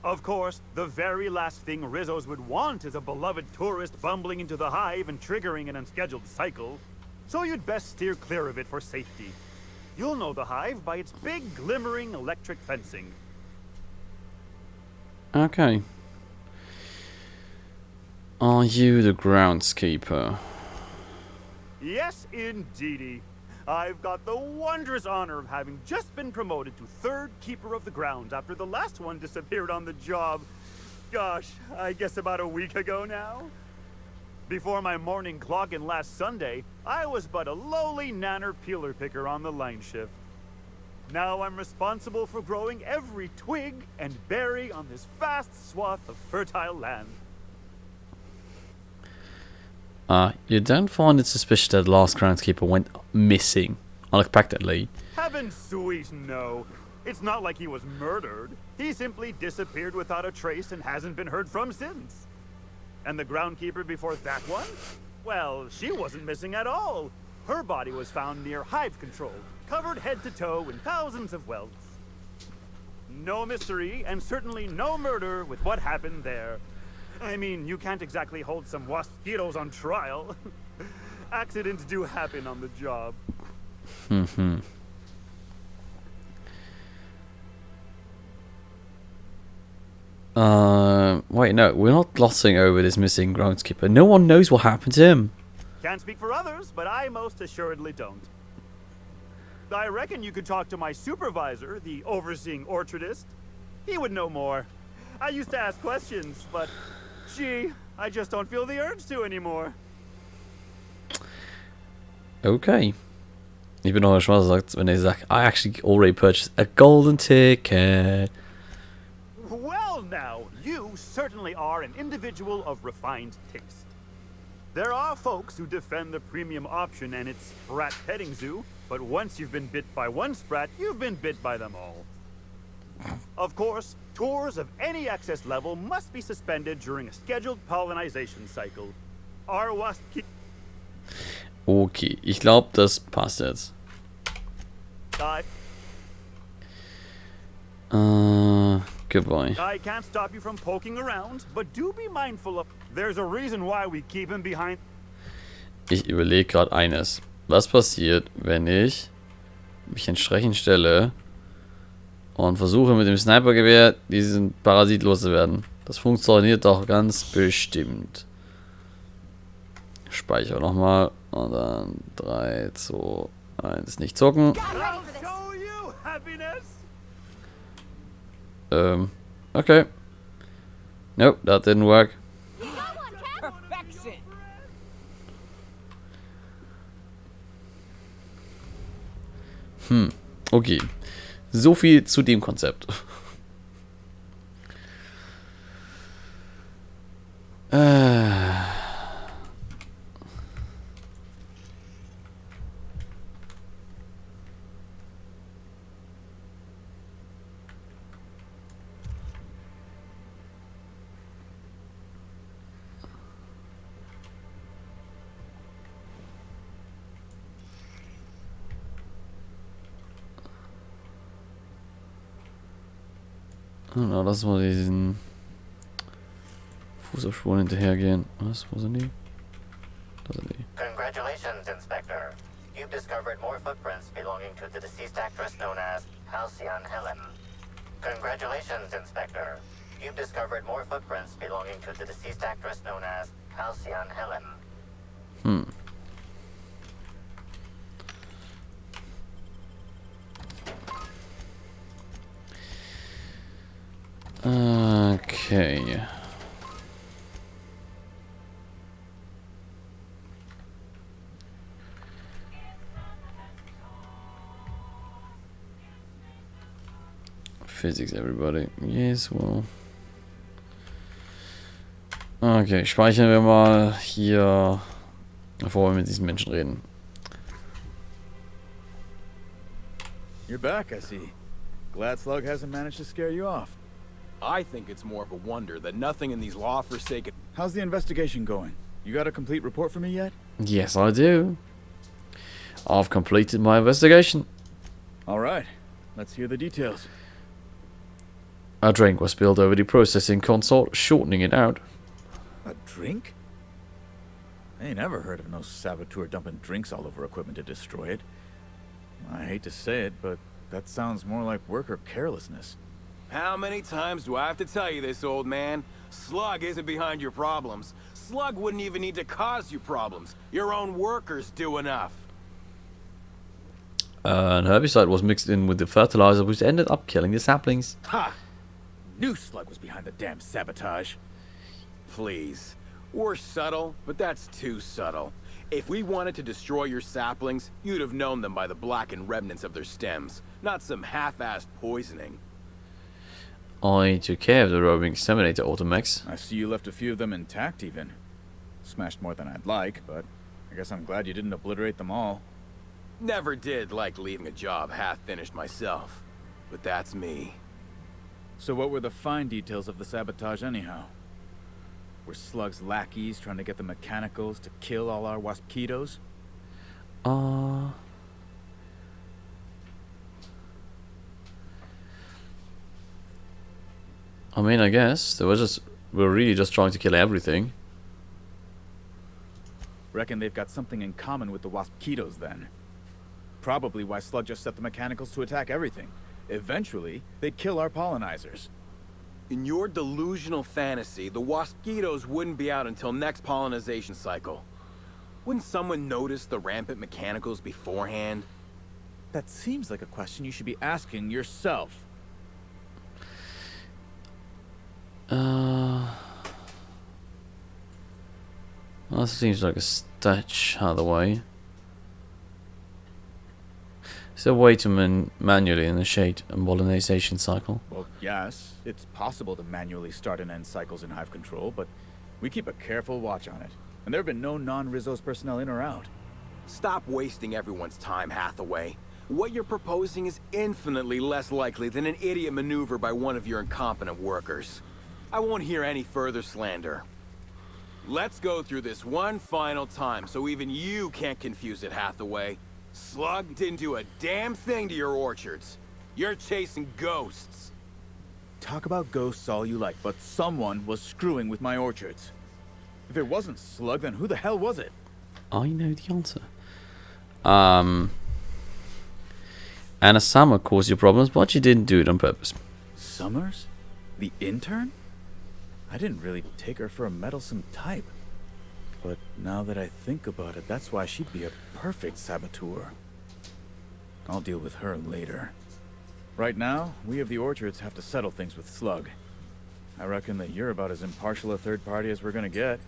Of course, the very last thing Rizzos would want is a beloved tourist bumbling into the hive and triggering an unscheduled cycle. So you'd best steer clear of it for safety. You'll know the hive by its big, glimmering electric fencing. Okay. Are you the groundskeeper? Yes, indeedy. I've got the wondrous honor of having just been promoted to third keeper of the grounds after the last one disappeared on the job. Gosh, I guess about a week ago now. Before my morning clock-in last Sunday, I was but a lowly nanner peeler picker on the line shift. Now I'm responsible for growing every twig and berry on this vast swath of fertile land. You don't find it suspicious that the last groundskeeper went missing unexpectedly? Heaven sweet, no. It's not like he was murdered. He simply disappeared without a trace and hasn't been heard from since. And the groundkeeper before that one? Well, she wasn't missing at all. Her body was found near hive control, covered head to toe in thousands of welts. No mystery, and certainly no murder with what happened there. I mean, you can't exactly hold some mosquitoes on trial. Accidents do happen on the job. Wait, no, we're not glossing over this missing groundskeeper. No one knows what happened to him. Can't speak for others, but I most assuredly don't. I reckon you could talk to my supervisor, the overseeing orchardist. He would know more. I used to ask questions, but gee, I just don't feel the urge to anymore. Okay. Ich bin auch schon gesagt, wenn er sagt, I actually already purchased a golden ticket. Well now, you certainly are an individual of refined taste. There are folks who defend the premium option and its sprat petting zoo, but once you've been bit by one sprat, you've been bit by them all. Of course, tours of any access level must be suspended during a scheduled pollinization cycle. Our wasp Okay, ich glaube, das passt jetzt. Goodbye. I can't stop you from poking around, but do be mindful of. There's a reason why we keep him behind. Ich überlege gerade eines. Was passiert, wenn ich mich entsprechend stelle und versuche mit dem Snipergewehr diesen Parasit loszuwerden? Das funktioniert doch ganz bestimmt. Speichere nochmal und dann 3, 2, 1, nicht zucken. Okay. Nope, that didn't work. Okay. So viel zu dem Konzept. Na, lass mal diesen Fußabspuren hinterhergehen. Was? Wo sind die? Da sind die. Congratulations, Inspector. You've discovered more footprints belonging to the deceased actress known as Halcyon Helen. Congratulations, Inspector. You've discovered more footprints belonging to the deceased actress known as Halcyon Helen. Okay. Physics, everybody. Yes, well. Okay, speichern wir mal hier, bevor wir mit diesen Menschen reden. You're back, I see. Glad Slug hasn't managed to scare you off. I think it's more of a wonder that nothing in these law-forsaken... How's the investigation going? You got a complete report for me yet? Yes, I do. I've completed my investigation. All right. Let's hear the details. A drink was spilled over the processing console, shortening it out. A drink? I ain't ever heard of no saboteur dumping drinks all over equipment to destroy it. I hate to say it, but that sounds more like worker carelessness. How many times do I have to tell you this, old man? Slug isn't behind your problems. Slug wouldn't even need to cause you problems. Your own workers do enough. An herbicide was mixed in with the fertilizer, which ended up killing the saplings. Ha! Knew Slug was behind the damn sabotage. Please. We're subtle, but that's too subtle. If we wanted to destroy your saplings, you'd have known them by the blackened remnants of their stems, not some half-assed poisoning. I took care of the roving exterminator automax. I see you left a few of them intact even. Smashed more than I'd like, but I guess I'm glad you didn't obliterate them all. Never did like leaving a job half-finished myself. But that's me. So what were the fine details of the sabotage anyhow? Were Slug's lackeys trying to get the mechanicals to kill all our waspitos? I mean, I guess we're really just trying to kill everything. Reckon they've got something in common with the waspitos then. Probably why Slug just set the mechanicals to attack everything. Eventually, they'd kill our pollinizers. In your delusional fantasy, the waspitos wouldn't be out until next pollinization cycle. Wouldn't someone notice the rampant mechanicals beforehand? That seems like a question you should be asking yourself. That seems like a stretch out of the way. Is there a way to manually initiate a pollination cycle? Well, yes. It's possible to manually start and end cycles in Hive Control, but we keep a careful watch on it. And there have been no non-Rizzo's personnel in or out. Stop wasting everyone's time, Hathaway. What you're proposing is infinitely less likely than an idiot maneuver by one of your incompetent workers. I won't hear any further slander. Let's go through this one final time so even you can't confuse it, Hathaway. Slug didn't do a damn thing to your orchards. You're chasing ghosts. Talk about ghosts all you like, but someone was screwing with my orchards. If it wasn't Slug, then who the hell was it? I know the answer. Anna Summer caused you problems, but she didn't do it on purpose. Summers? The intern? I didn't really take her for a meddlesome type. But now that I think about it, that's why she'd be a perfect saboteur. I'll deal with her later. Right now, we of the orchards have to settle things with Slug. I reckon that you're about as impartial a third party as we're gonna get.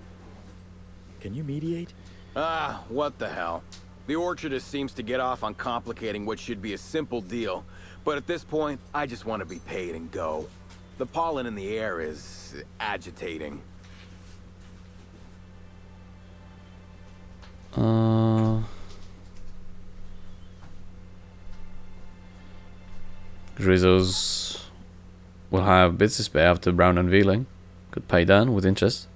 Can you mediate? Ah, what the hell. The orchardist seems to get off on complicating what should be a simple deal. But at this point, I just want to be paid and go. The pollen in the air is agitating. Rizzo's will have bits to spare after Brown unveiling. Could pay down with interest.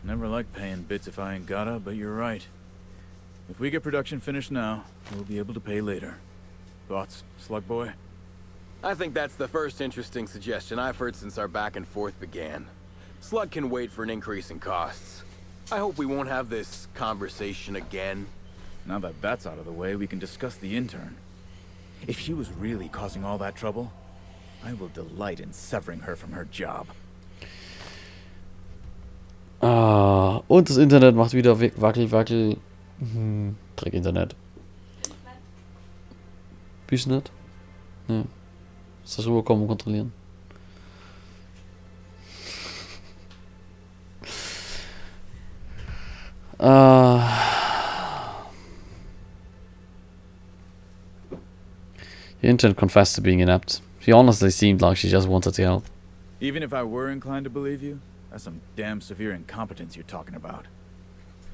Never like paying bits if I ain't gotta, but you're right. If we get production finished now, we'll be able to pay later. Thoughts, Slug Boy? I think that's the first interesting suggestion I've heard since our back and forth began. Slug can wait for an increase in costs. I hope we won't have this conversation again. Now that that's out of the way, we can discuss the intern. If she was really causing all that trouble, I will delight in severing her from her job. Ah, und das Internet macht wieder Wackel. Dreck Internet. Bist nicht? Ja. Ist das rüberkommen und kontrollieren? The intern confessed to being inept. She honestly seemed like she just wanted to help. Even if I were inclined to believe you, that's some damn severe incompetence you're talking about.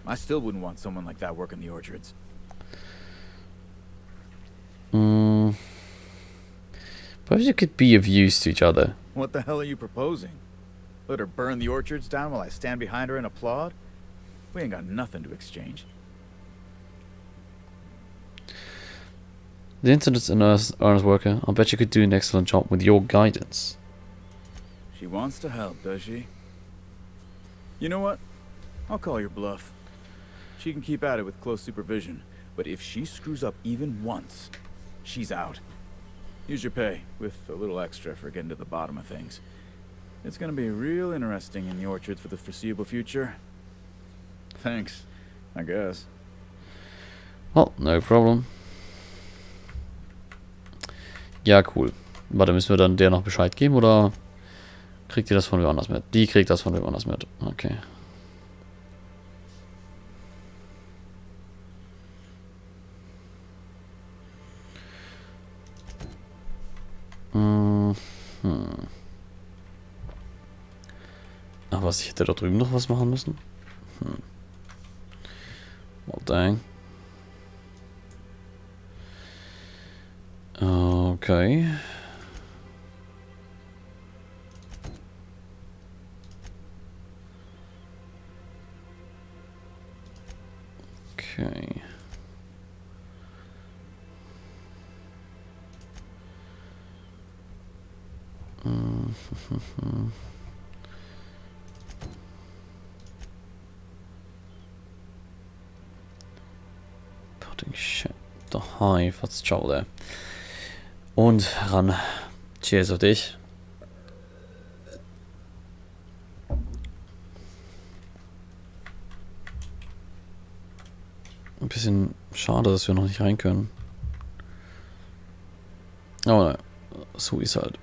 I still wouldn't want someone like that working the orchards. Perhaps you could be of use to each other. What the hell are you proposing? Let her burn the orchards down while I stand behind her and applaud? We ain't got nothing to exchange. The internet's an earnest worker. I bet you could do an excellent job with your guidance. She wants to help, does she? You know what? I'll call your bluff. She can keep at it with close supervision, but if she screws up even once, she's out. Use your pay, with a little extra for getting to the bottom of things. It's gonna be real interesting in the orchards for the foreseeable future. Thanks, I guess. Well, no problem. Ja, cool. Warte, müssen wir dann der noch Bescheid geben, oder kriegt ihr das von wem anders mit? Die kriegt das von wem anders mit. Okay. Ach was, ich hätte da drüben noch was machen müssen. Well, dang. Okay. Okay. Putting shit. The hive. Let's trouble there. Und ran. Cheers auf dich. Ein bisschen schade, dass wir noch nicht rein können. Aber so ist halt.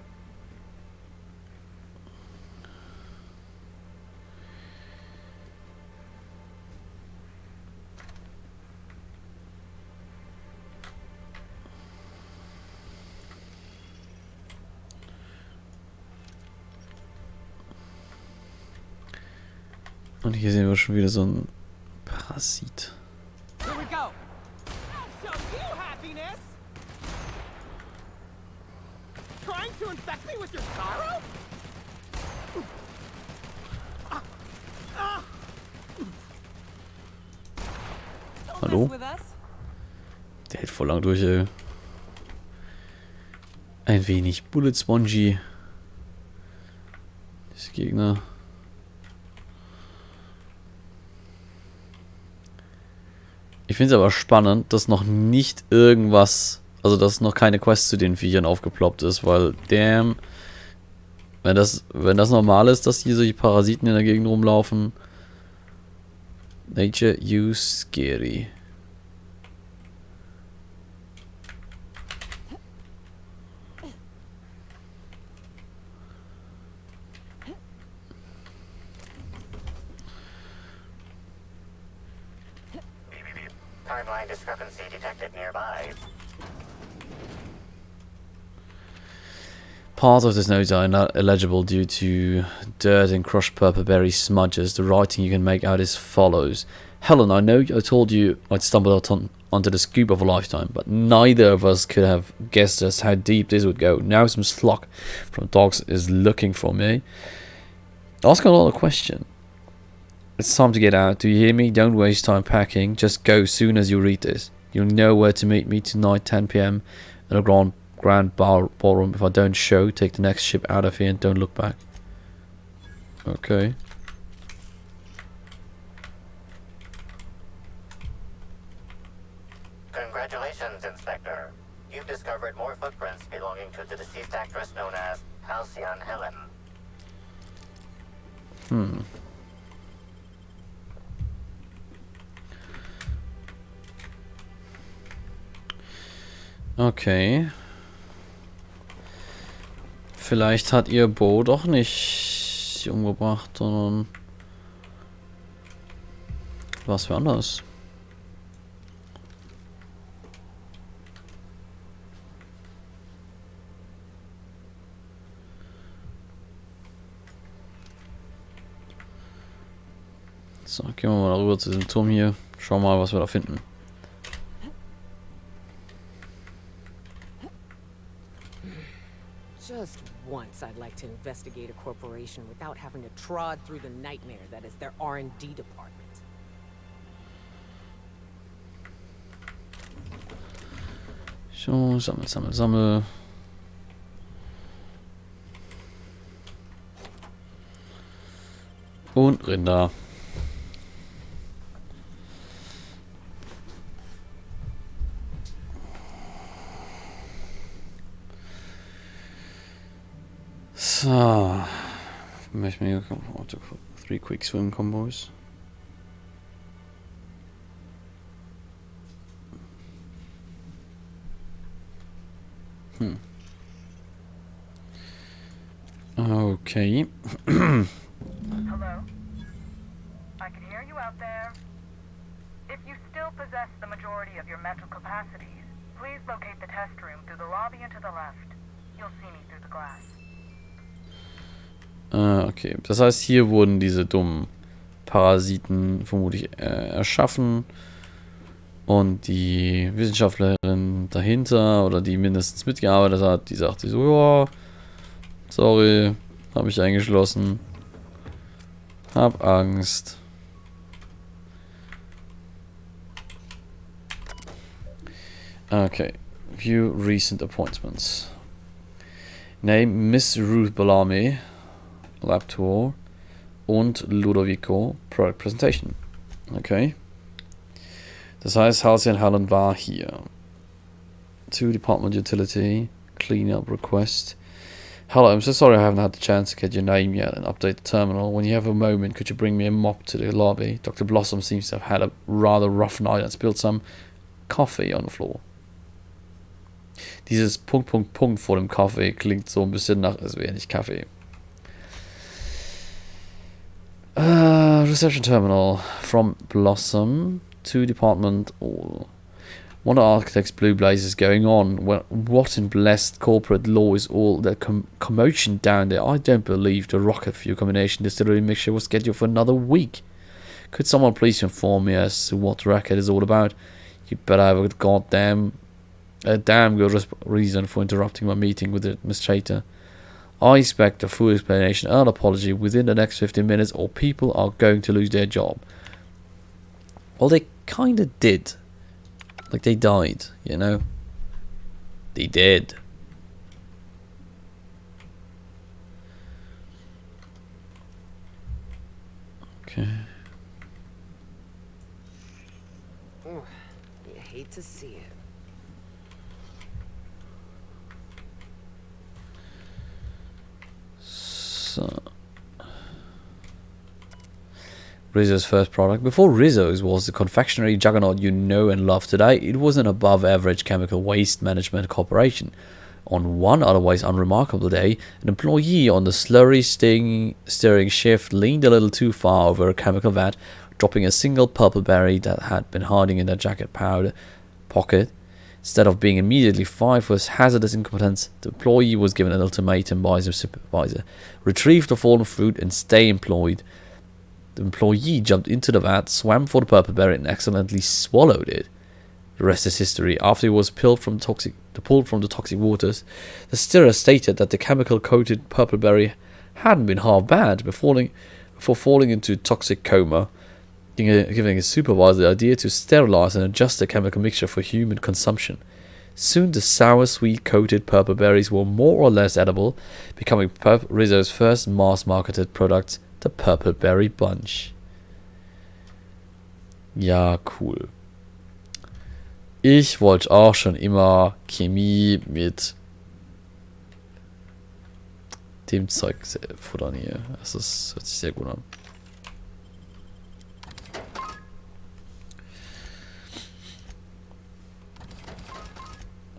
Und hier sehen wir schon wieder so einen Parasit. Here we go. I'll show you happiness. Trying to infect me with your sorrow? Hallo? Der hält voll lang durch, ey. Ein wenig Bullet Spongy. Diese Gegner. Ich finde es aber spannend, dass noch nicht irgendwas, also dass noch keine Quest zu den Viechern aufgeploppt ist, weil damn, wenn das normal ist, dass hier solche Parasiten in der Gegend rumlaufen. Nature, you scary. Timeline discrepancy detected nearby. Parts of this note are not illegible due to dirt and crushed purple berry smudges. The writing you can make out is follows. Helen, I know I told you I'd stumbled onto the scoop of a lifetime, but neither of us could have guessed just how deep this would go. Now some sluck from dogs is looking for me. Asking a lot of questions. It's time to get out. Do you hear me? Don't waste time packing. Just go soon as you read this. You'll know where to meet me tonight, 10 PM. in a grand ballroom. If I don't show, take the next ship out of here and don't look back. Okay. Congratulations, Inspector. You've discovered more footprints belonging to the deceased actress known as Halcyon Helen. Okay. Vielleicht hat ihr Bo doch nicht sie umgebracht, sondern was für anders. So, gehen wir mal rüber zu diesem Turm hier. Schauen mal, was wir da finden. Just once I'd like to investigate a corporation without having to trod through the nightmare that is their R&D department. So, sammel. Und Rinder. So, möchte mir 3 quick swim combos. Okay. Hello? I can hear you out there. If you still possess the majority of your mental capacities, please locate the test room through the lobby and to the left. You'll see me through the glass. Okay, das heißt, hier wurden diese dummen Parasiten vermutlich erschaffen und die Wissenschaftlerin dahinter oder die mindestens mitgearbeitet hat, die sagte so, ja, sorry, habe ich eingeschlossen, hab Angst. Okay, view recent appointments. Name Miss Ruth Bellamy. Lab Tour und Ludovico Product Presentation. Okay. Das heißt, Halcyon Helen war hier. To Department Utility, Cleanup Request. Hello, I'm so sorry I haven't had the chance to get your name yet and update the terminal. When you have a moment, could you bring me a mop to the lobby? Dr. Blossom seems to have had a rather rough night and spilled some coffee on the floor. Dieses Punkt vor dem Kaffee klingt so ein bisschen nach, es wäre nicht Kaffee. Reception terminal from Blossom to department all. What are architects' blue blazes going on? Well, what in blessed corporate law is all that commotion down there? I don't believe the rocket fuel combination distillery mixture was scheduled for another week. Could someone please inform me as to what the racket is all about? You better have a damn good reason for interrupting my meeting with the administrator. I expect a full explanation and apology within the next 15 minutes or people are going to lose their job. Well, they kind of did. Like, they died, you know? They did. Okay. Ooh, you hate to see it. So, Rizzo's first product. Before Rizzo's was the confectionery juggernaut you know and love today, it was an above-average chemical waste management corporation. On one otherwise unremarkable day, an employee on the slurry stirring shift leaned a little too far over a chemical vat, dropping a single purple berry that had been hiding in their jacket pocket. Instead of being immediately fired for his hazardous incompetence, the employee was given an ultimatum by his supervisor. Retrieve the fallen fruit and stay employed. The employee jumped into the vat, swam for the purple berry and accidentally swallowed it. The rest is history. After he was pulled from the toxic waters, the stirrer stated that the chemical-coated purple berry hadn't been half bad before falling into toxic coma, giving his supervisor the idea to sterilize and adjust the chemical mixture for human consumption. Soon the sour, sweet-coated purple berries were more or less edible, becoming Rizzo's first mass-marketed product, the Purple Berry Bunch. Ja, cool. Ich wollte auch schon immer Chemie mit dem Zeug futtern hier. Das hört sich sehr gut an.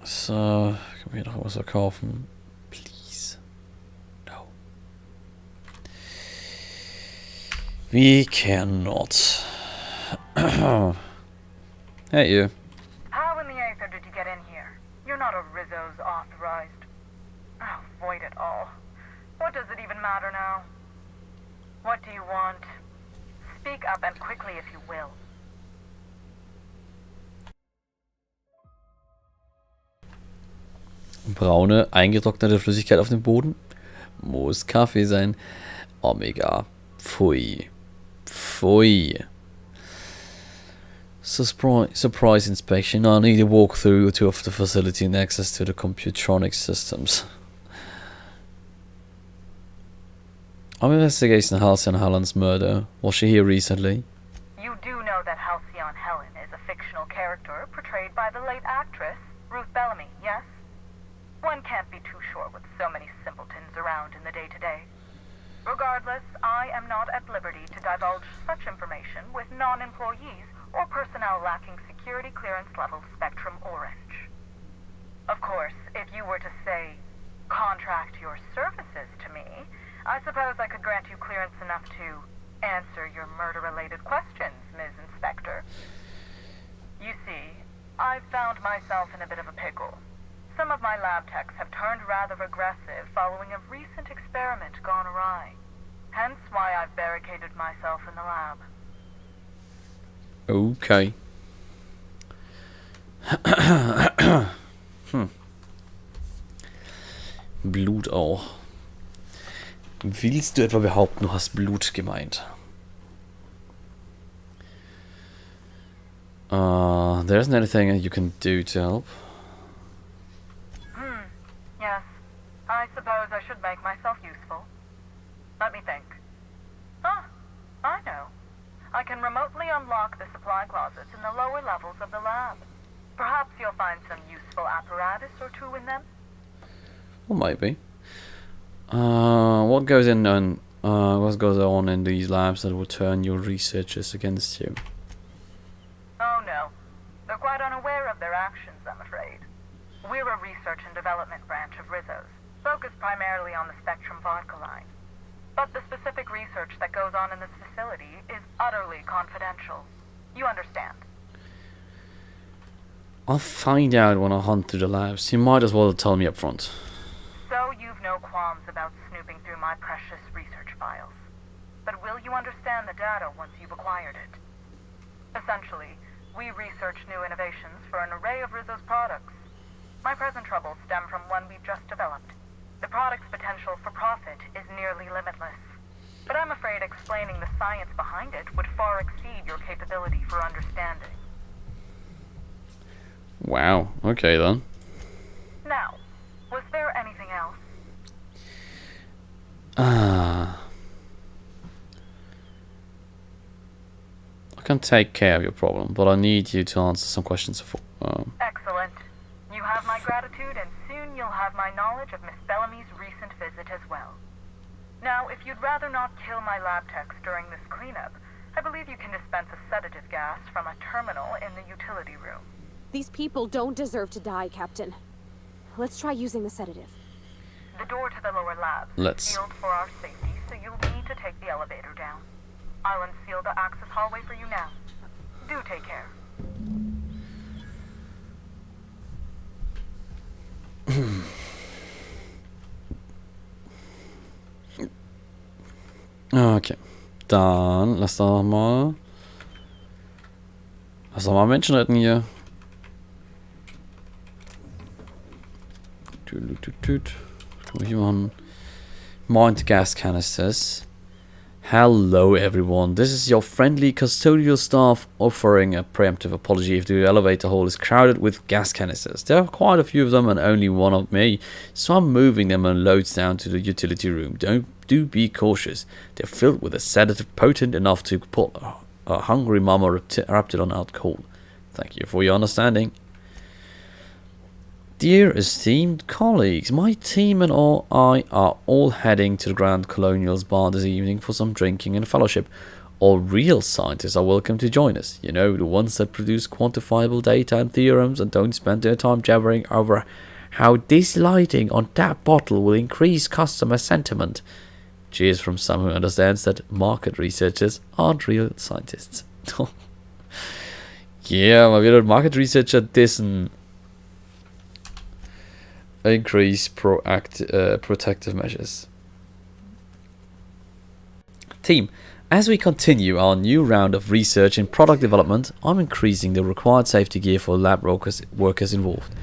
So, kann man hier noch was verkaufen? Please. No. We cannot. Hey, you. How in the Aether did you get in here? You're not a Rizzo's authorized. Oh, void it all. What does it even matter now? What do you want? Speak up and quickly if you will. Braune, eingetrocknete Flüssigkeit auf dem Boden. Muss Kaffee sein. Omega. Pfui. Pfui. Surprise inspection. I need a walkthrough to of the facility and access to the computronic systems. I'm investigating Halcyon Helen's murder. Was she here recently? You do know that Halcyon Helen is a fictional character portrayed by the late actress, Ruth Bellamy, yes? One can't be too sure with so many simpletons around in the day-to-day. Regardless, I am not at liberty to divulge such information with non-employees or personnel lacking security clearance level Spectrum Orange. Of course, if you were to say, contract your services to me, I suppose I could grant you clearance enough to answer your murder-related questions, Ms. Inspector. You see, I've found myself in a bit of a pickle. Some of my lab techs have turned rather aggressive following a recent experiment gone awry. Hence why I've barricaded myself in the lab. Okay. Blut auch. Willst du etwa behaupten, du hast Blut gemeint? There isn't anything you can do to help. Yes. I suppose I should make myself useful. Let me think. Ah, I know. I can remotely unlock the supply closets in the lower levels of the lab. Perhaps you'll find some useful apparatus or two in them. Well, maybe. What goes on in these labs that will turn your researchers against you? Oh no. They're quite unaware of their actions, I'm afraid. We're a research and development branch of Rizzo's, focused primarily on the Spectrum vodka line. But the specific research that goes on in this facility is utterly confidential. You understand? I'll find out when I hunt through the labs. You might as well tell me up front. So you've no qualms about snooping through my precious research files. But will you understand the data once you've acquired it? Essentially, we research new innovations for an array of Rizzo's products. My present troubles stem from one we've just developed. The product's potential for profit is nearly limitless. But I'm afraid explaining the science behind it would far exceed your capability for understanding. Wow, okay then. Now, was there anything else? I can take care of your problem, but I need you to answer some questions. Excellent. You have my gratitude, and soon you'll have my knowledge of Miss Bellamy's recent visit as well. Now, if you'd rather not kill my lab techs during this cleanup, I believe you can dispense a sedative gas from a terminal in the utility room. These people don't deserve to die, Captain. Let's try using the sedative. The door to the lower lab is sealed for our safety, so you'll need to take the elevator down. I'll unseal the access hallway for you now. Do take care. Okay. Dann lass doch mal Menschen retten hier. Was kann ich machen? Mount gas canisters. Hello everyone, this is your friendly custodial staff offering a preemptive apology if the elevator hall is crowded with gas canisters. There are quite a few of them and only one of me, so I'm moving them and loads down to the utility room. Do be cautious. They're filled with a sedative potent enough to put a hungry mama reptilian out cold. Thank you for your understanding. Dear esteemed colleagues, my team and I are all heading to the Grand Colonial's bar this evening for some drinking and fellowship. All real scientists are welcome to join us. You know, the ones that produce quantifiable data and theorems and don't spend their time jabbering over how this lighting on that bottle will increase customer sentiment. Cheers from someone who understands that market researchers aren't real scientists. Yeah, mal wieder Market Researcher dissen. Increase protective measures. Team, as we continue our new round of research and product development, I'm increasing the required safety gear for lab workers involved.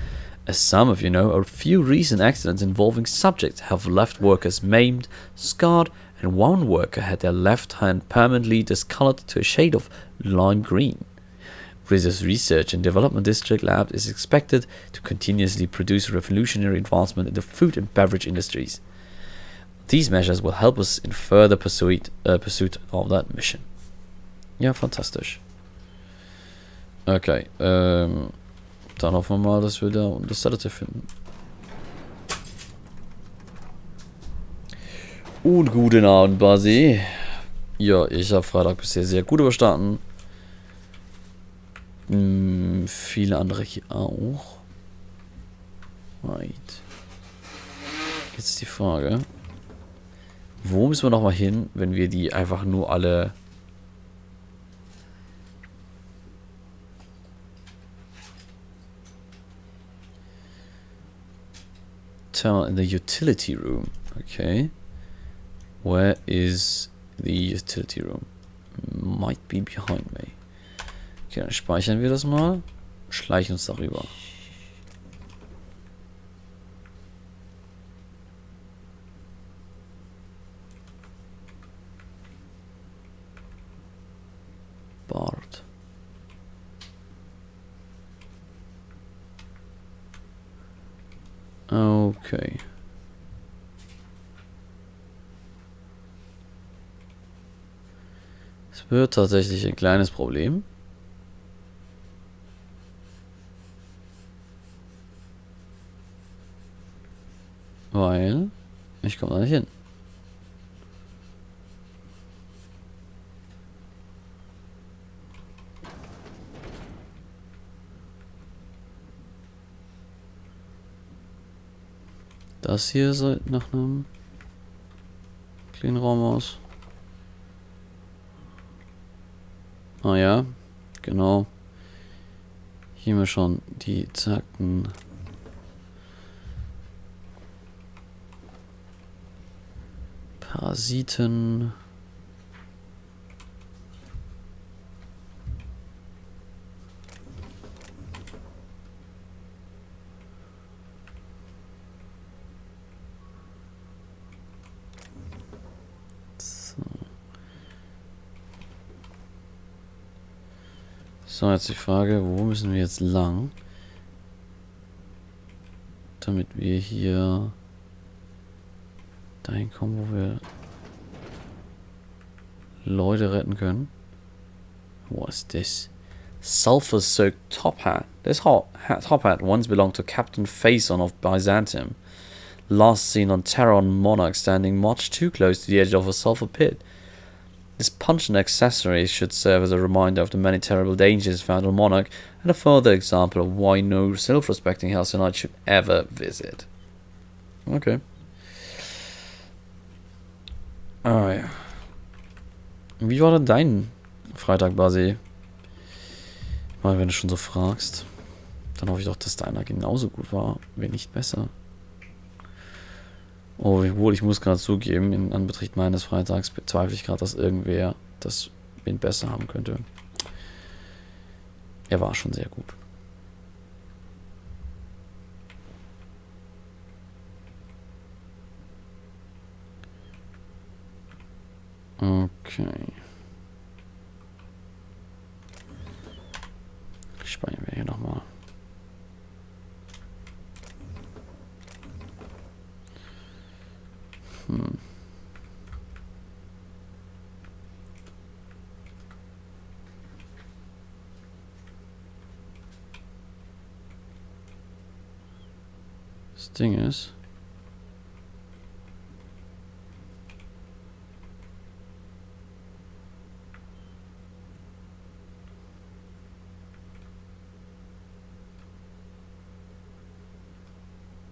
As some of you know, a few recent accidents involving subjects have left workers maimed, scarred, and one worker had their left hand permanently discolored to a shade of lime green. RISO's Research and Development District Lab is expected to continuously produce revolutionary advancement in the food and beverage industries. These measures will help us in further pursuit of that mission. Ja, fantastisch. Okay, dann hoffen wir mal, dass wir da das Sedative finden. Und guten Abend, Basi. Ja, ich habe Freitag bisher sehr gut überstanden. Viele andere hier auch. Right. Jetzt ist die Frage. Wo müssen wir nochmal hin, wenn wir die einfach nur alle... in the utility room. Okay. Where is the utility room? Might be behind me. Okay, dann speichern wir das mal. Schleichen uns darüber. Bart. Okay. Es wird tatsächlich ein kleines Problem. Weil ich komme da nicht hin. Das hier sieht nach einem kleinen Raum aus. Ah ja, genau. Hier haben wir schon die zackten Parasiten. So, jetzt die Frage, wo müssen wir jetzt lang? Damit wir hier dahin kommen, wo wir Leute retten können. What is this? Sulfur-soaked top hat. This top hat once belonged to Captain Phaeson of Byzantium. Last seen on Terran Monarch standing much too close to the edge of a sulfur pit. This pungent accessory should serve as a reminder of the many terrible dangers found on Monarch and a further example of why no self-respecting Halcyon should ever visit. Okay. Ah ja. Wie war denn dein Freitag, Basi? Mal, wenn du schon so fragst, dann hoffe ich doch, dass deiner genauso gut war, wenn nicht besser. Obwohl, ich muss gerade zugeben, in Anbetracht meines Freitags bezweifle ich gerade, dass irgendwer das wen besser haben könnte. Er war schon sehr gut. Okay. Speichern wir hier nochmal. Das Ding ist...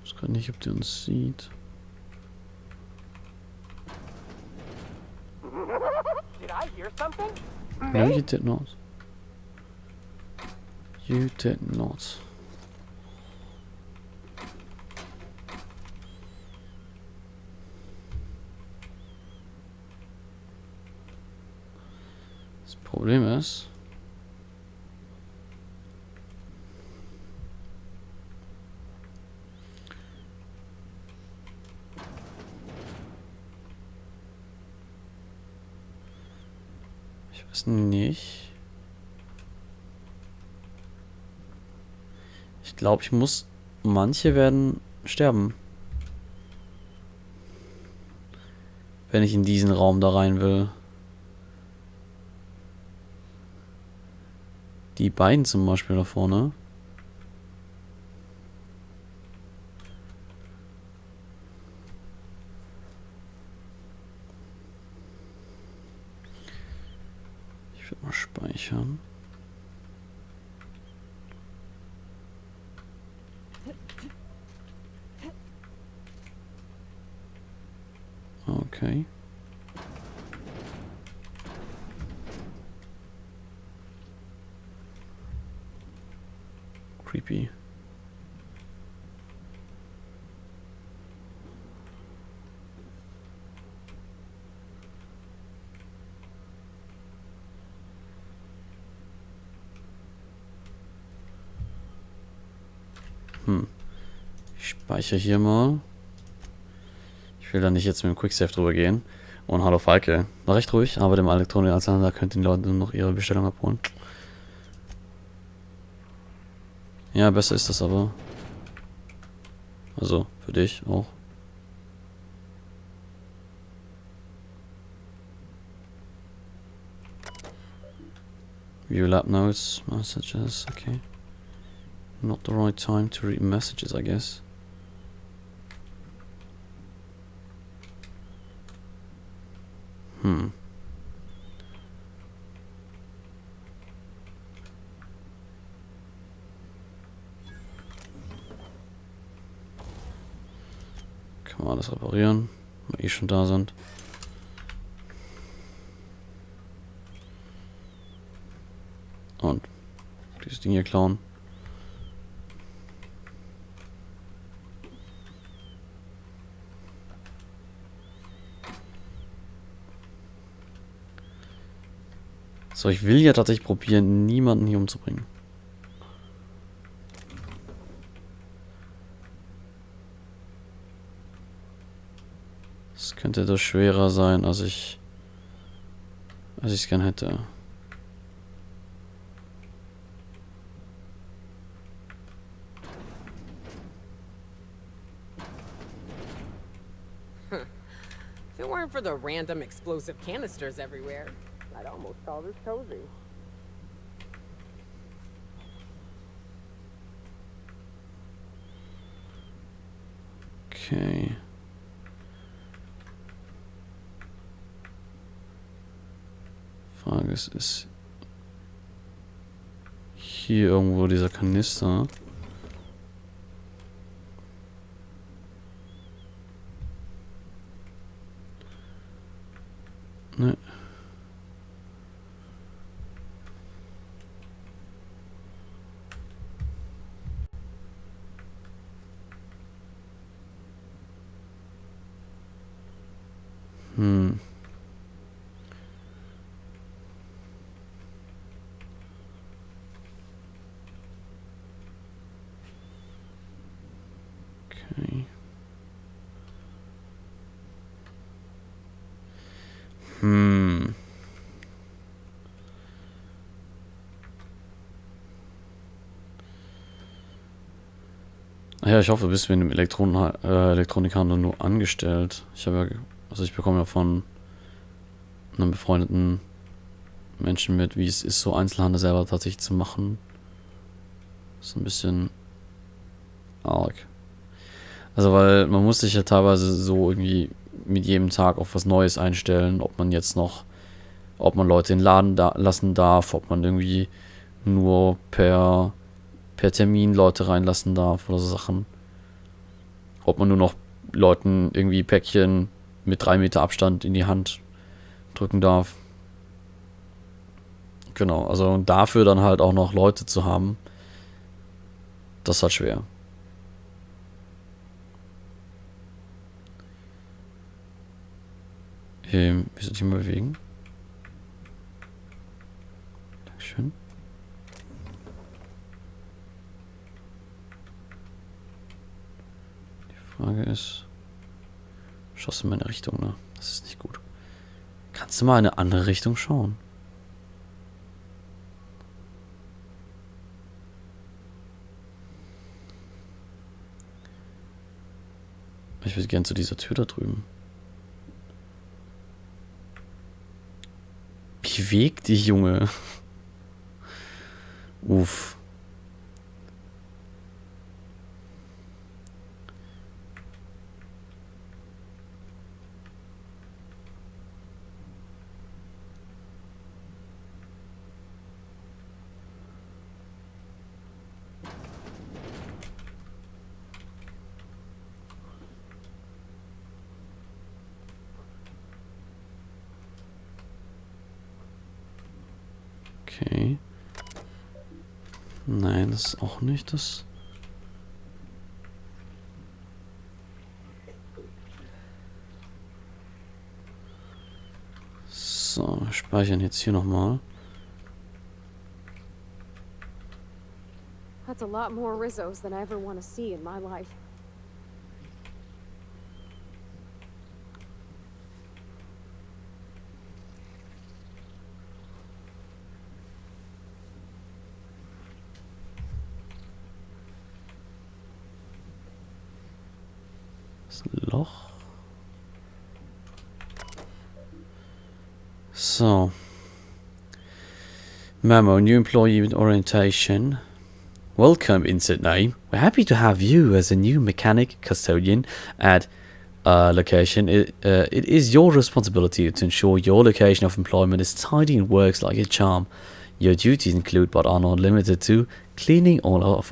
Ich weiß gerade nicht, ob der uns sieht. Did I hear something? No, you did not. You did not. Das Problem ist... Ich weiß nicht. Ich glaube, ich muss... Manche werden sterben. Wenn ich in diesen Raum da rein will. Die beiden zum Beispiel da vorne. Ich würde mal speichern. Okay. Creepy. Ich speichere hier mal. Ich will da nicht jetzt mit dem Quicksave drüber gehen. Und hallo Falke. War recht ruhig, aber dem Elektronik-Alexander könnten die Leute noch ihre Bestellung abholen. Ja, besser ist das aber. Also, für dich auch. View lab notes, messages, okay. Not the right time to read messages, I guess. Kann man alles reparieren, wenn wir eh schon da sind. Und dieses Ding hier klauen. So, ich will ja tatsächlich probieren, niemanden hier umzubringen. Das könnte etwas schwerer sein, als ich es gern hätte. If it weren't for the random explosive canisters everywhere, I'd almost call this cozy. Okay. Frage ist hier irgendwo dieser Kanister? Ne. Okay. Ja, ich hoffe, du bist mit dem Elektronikhandel nur angestellt. Ich bekomme ja von einem befreundeten Menschen mit, wie es ist, so Einzelhandel selber tatsächlich zu machen. Das ist ein bisschen arg. Also, weil man muss sich ja teilweise so irgendwie mit jedem Tag auf was Neues einstellen, ob man Leute in den Laden lassen darf, ob man irgendwie nur per Termin Leute reinlassen darf oder so Sachen. Ob man nur noch Leuten irgendwie Päckchen mit 3 Meter Abstand in die Hand drücken darf. Genau, also dafür dann halt auch noch Leute zu haben, das ist halt schwer. Wie soll ich mal bewegen? Dankeschön. Die Frage ist, schaust du in meine Richtung, ne? Das ist nicht gut. Kannst du mal in eine andere Richtung schauen? Ich würde gern zu dieser Tür da drüben. Beweg dich, Junge. Uff. Okay. Nein, das ist auch nicht das. So, wir speichern jetzt hier nochmal. That's a lot more Rizzos than I ever want to see in my life. Loch. So. Memo, new employee with orientation. Welcome, insert name. We're happy to have you as a new mechanic custodian at location. It is your responsibility to ensure your location of employment is tidy and works like a charm. Your duties include, but are not limited to, cleaning all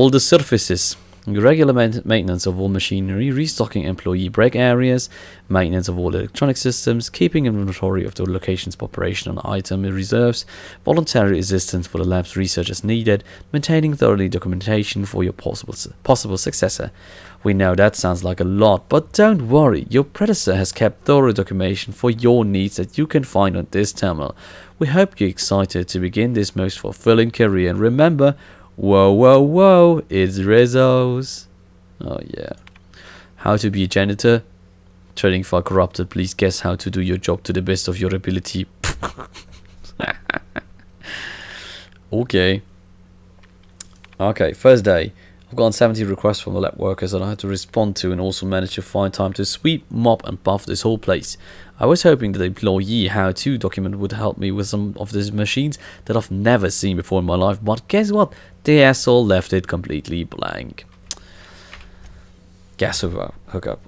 the surfaces, regular maintenance of all machinery, restocking employee break areas, maintenance of all electronic systems, keeping inventory of the location's population and item reserves, voluntary assistance for the lab's research as needed, maintaining thoroughly documentation for your possible successor. We know that sounds like a lot, but don't worry, your predecessor has kept thorough documentation for your needs that you can find on this terminal. We hope you're excited to begin this most fulfilling career, and remember, whoa, whoa, whoa, it's Rizzo's. Oh, yeah. How to be a janitor? Trading file corrupted. Please guess how to do your job to the best of your ability. Okay. Okay, first day. I've gotten 70 requests from the lab workers that I had to respond to and also managed to find time to sweep, mop and buff this whole place. I was hoping that the employee how-to document would help me with some of these machines that I've never seen before in my life, but guess what? The asshole left it completely blank. Gas hookup.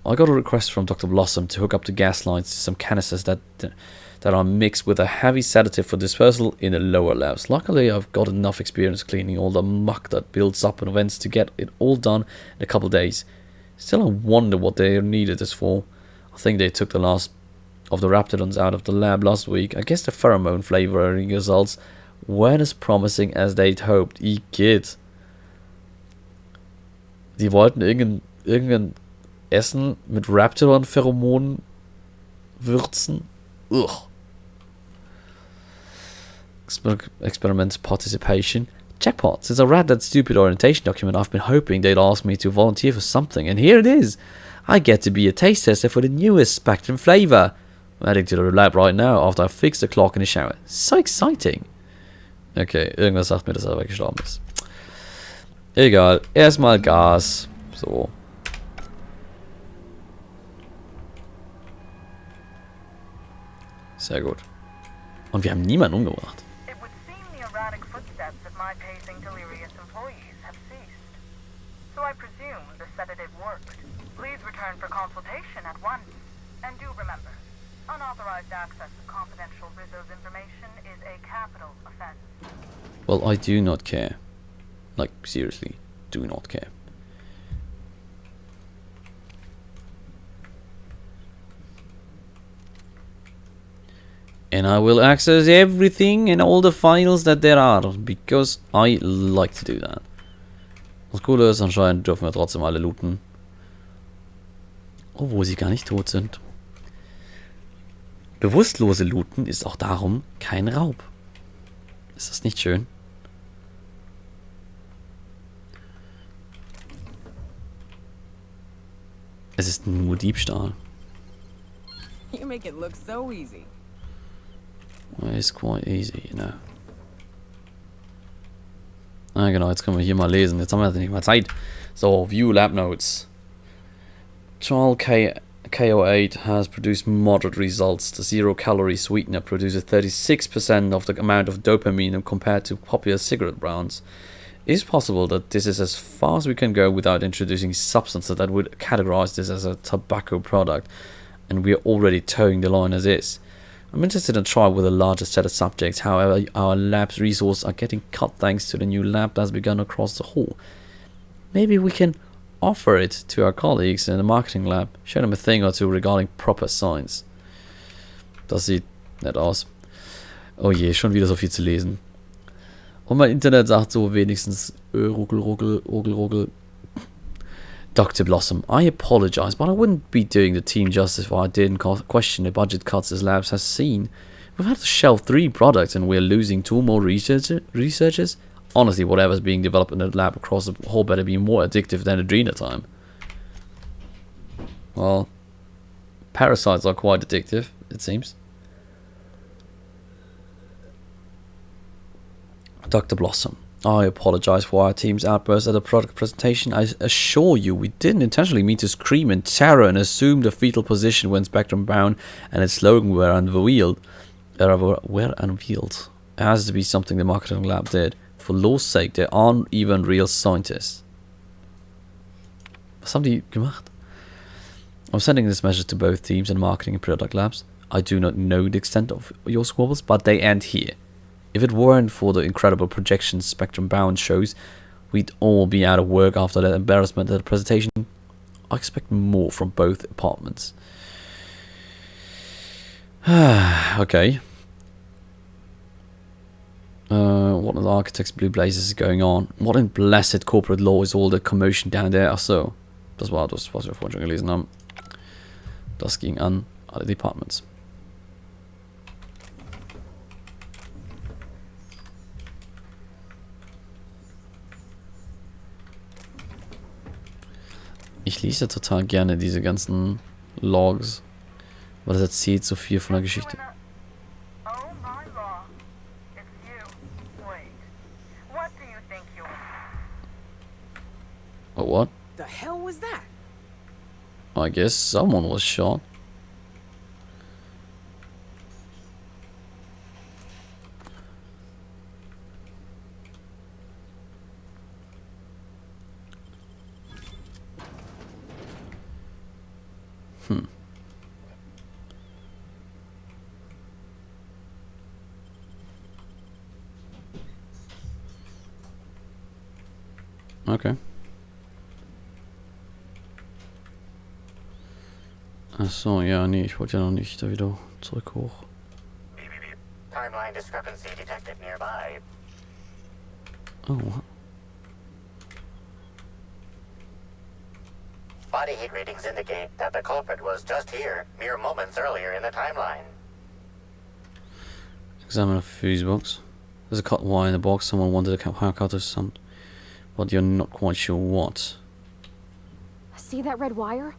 I got a request from Dr. Blossom to hook up the gas lines to some canisters that are mixed with a heavy sedative for dispersal in the lower labs. Luckily, I've got enough experience cleaning all the muck that builds up in vents to get it all done in a couple of days. Still, I wonder what they needed this for. I think they took the last of the Raptidons out of the lab last week. I guess the pheromone flavoring results weren't as promising as they'd hoped. Igitt. Die wollten irgendein Essen mit Raptidon-Pheromonen würzen. Ugh. Experiment participation. Jackpot. Since I read that stupid orientation document, I've been hoping they'd ask me to volunteer for something, and here it is. I get to be a taste tester for the newest Spectrum flavor. I'm heading to the lab right now after I fix the clock in the shower. So exciting. Okay, irgendwas sagt mir, dass er weggestorben ist. Egal, erstmal Gas. So. Sehr gut. Und wir haben niemanden umgebracht. Well, I do not care. Like, seriously, do not care. And I will access everything and all the files that there are, because I like to do that. Das Coole ist, anscheinend dürfen wir trotzdem alle looten. Obwohl sie gar nicht tot sind. Bewusstlose Looten ist auch darum kein Raub. Ist das nicht schön? Es ist nur Diebstahl. You make it look so easy. Well, it's quite easy, you know. Ah, genau, jetzt können wir hier mal lesen. Jetzt haben wir nicht mal Zeit. So, View Lab Notes. Trial KO8 has produced moderate results. The zero-calorie sweetener produces 36% of the amount of dopamine compared to popular cigarette brands. It is possible that this is as far as we can go without introducing substances that would categorize this as a tobacco product, and we are already towing the line as is. I'm interested in a trial with a larger set of subjects. However, our lab's resources are getting cut thanks to the new lab that's begun across the hall. Maybe we can offer it to our colleagues in the marketing lab, show them a thing or two regarding proper science. Das sieht nett aus. Oh je, schon wieder so viel zu lesen. Und mein Internet sagt so wenigstens ruckel, ruckel, ruckel, ruckel. Dr. Blossom, I apologize, but I wouldn't be doing the team justice if I didn't question the budget cuts this lab has seen. We've had to shelve 3 products and we're losing 2 more researchers. Honestly, whatever's being developed in the lab across the whole better be more addictive than Adrena time. Well, parasites are quite addictive, it seems. Dr. Blossom, I apologize for our team's outburst at the product presentation. I assure you we didn't intentionally mean to scream in terror and assume the fetal position when Spectrum Bound and its slogan were unveiled. It has to be something the marketing lab did. For law's sake, they aren't even real scientists. Was haben die gemacht? I'm sending this message to both teams in marketing and product labs. I do not know the extent of your squabbles, but they end here. If it weren't for the incredible projections Spectrum Bound shows, we'd all be out of work after that embarrassment at the presentation. I expect more from both departments. Okay. What in the architect's blue blazes is going on? What in blessed corporate law is all the commotion down there? Ach so, das war das, was wir vorhin schon gelesen haben. Das ging an alle Departments. Ich lese total gerne diese ganzen Logs, weil das erzählt so viel von der Geschichte. Oh, what? The hell was that? I guess someone was shot. Okay. Achso, ja, nee, ich wollte ja noch nicht da wieder zurück hoch. Timeline discrepancy detected nearby. Oh. Body heat readings indicate that the culprit was just here, mere moments earlier in the timeline. Examine a fuse box. There's a cut wire in the box. Someone wanted to hack out of some, but you're not quite sure what. See that red wire?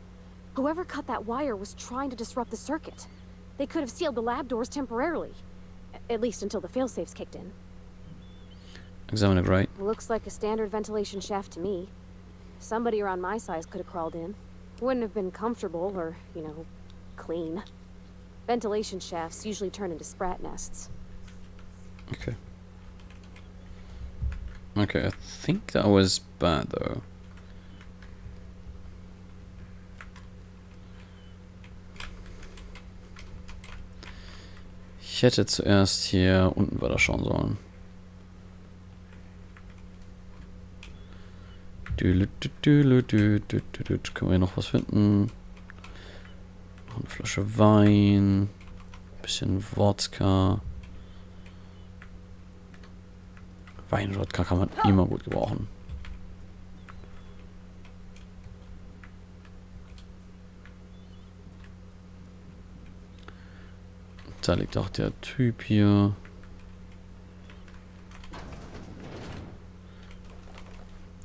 Whoever cut that wire was trying to disrupt the circuit. They could have sealed the lab doors temporarily. At least until the failsafes kicked in. Examine it right. Looks like a standard ventilation shaft to me. Somebody around my size could have crawled in. Wouldn't have been comfortable or, you know, clean. Ventilation shafts usually turn into sprat nests. Okay. Okay, I think that was bad though. Ich hätte zuerst hier unten weiter schauen sollen. Können wir hier noch was finden? Noch eine Flasche Wein. Bisschen Wodka. Wein und Wodka kann man immer gut gebrauchen. Da liegt auch der Typ hier.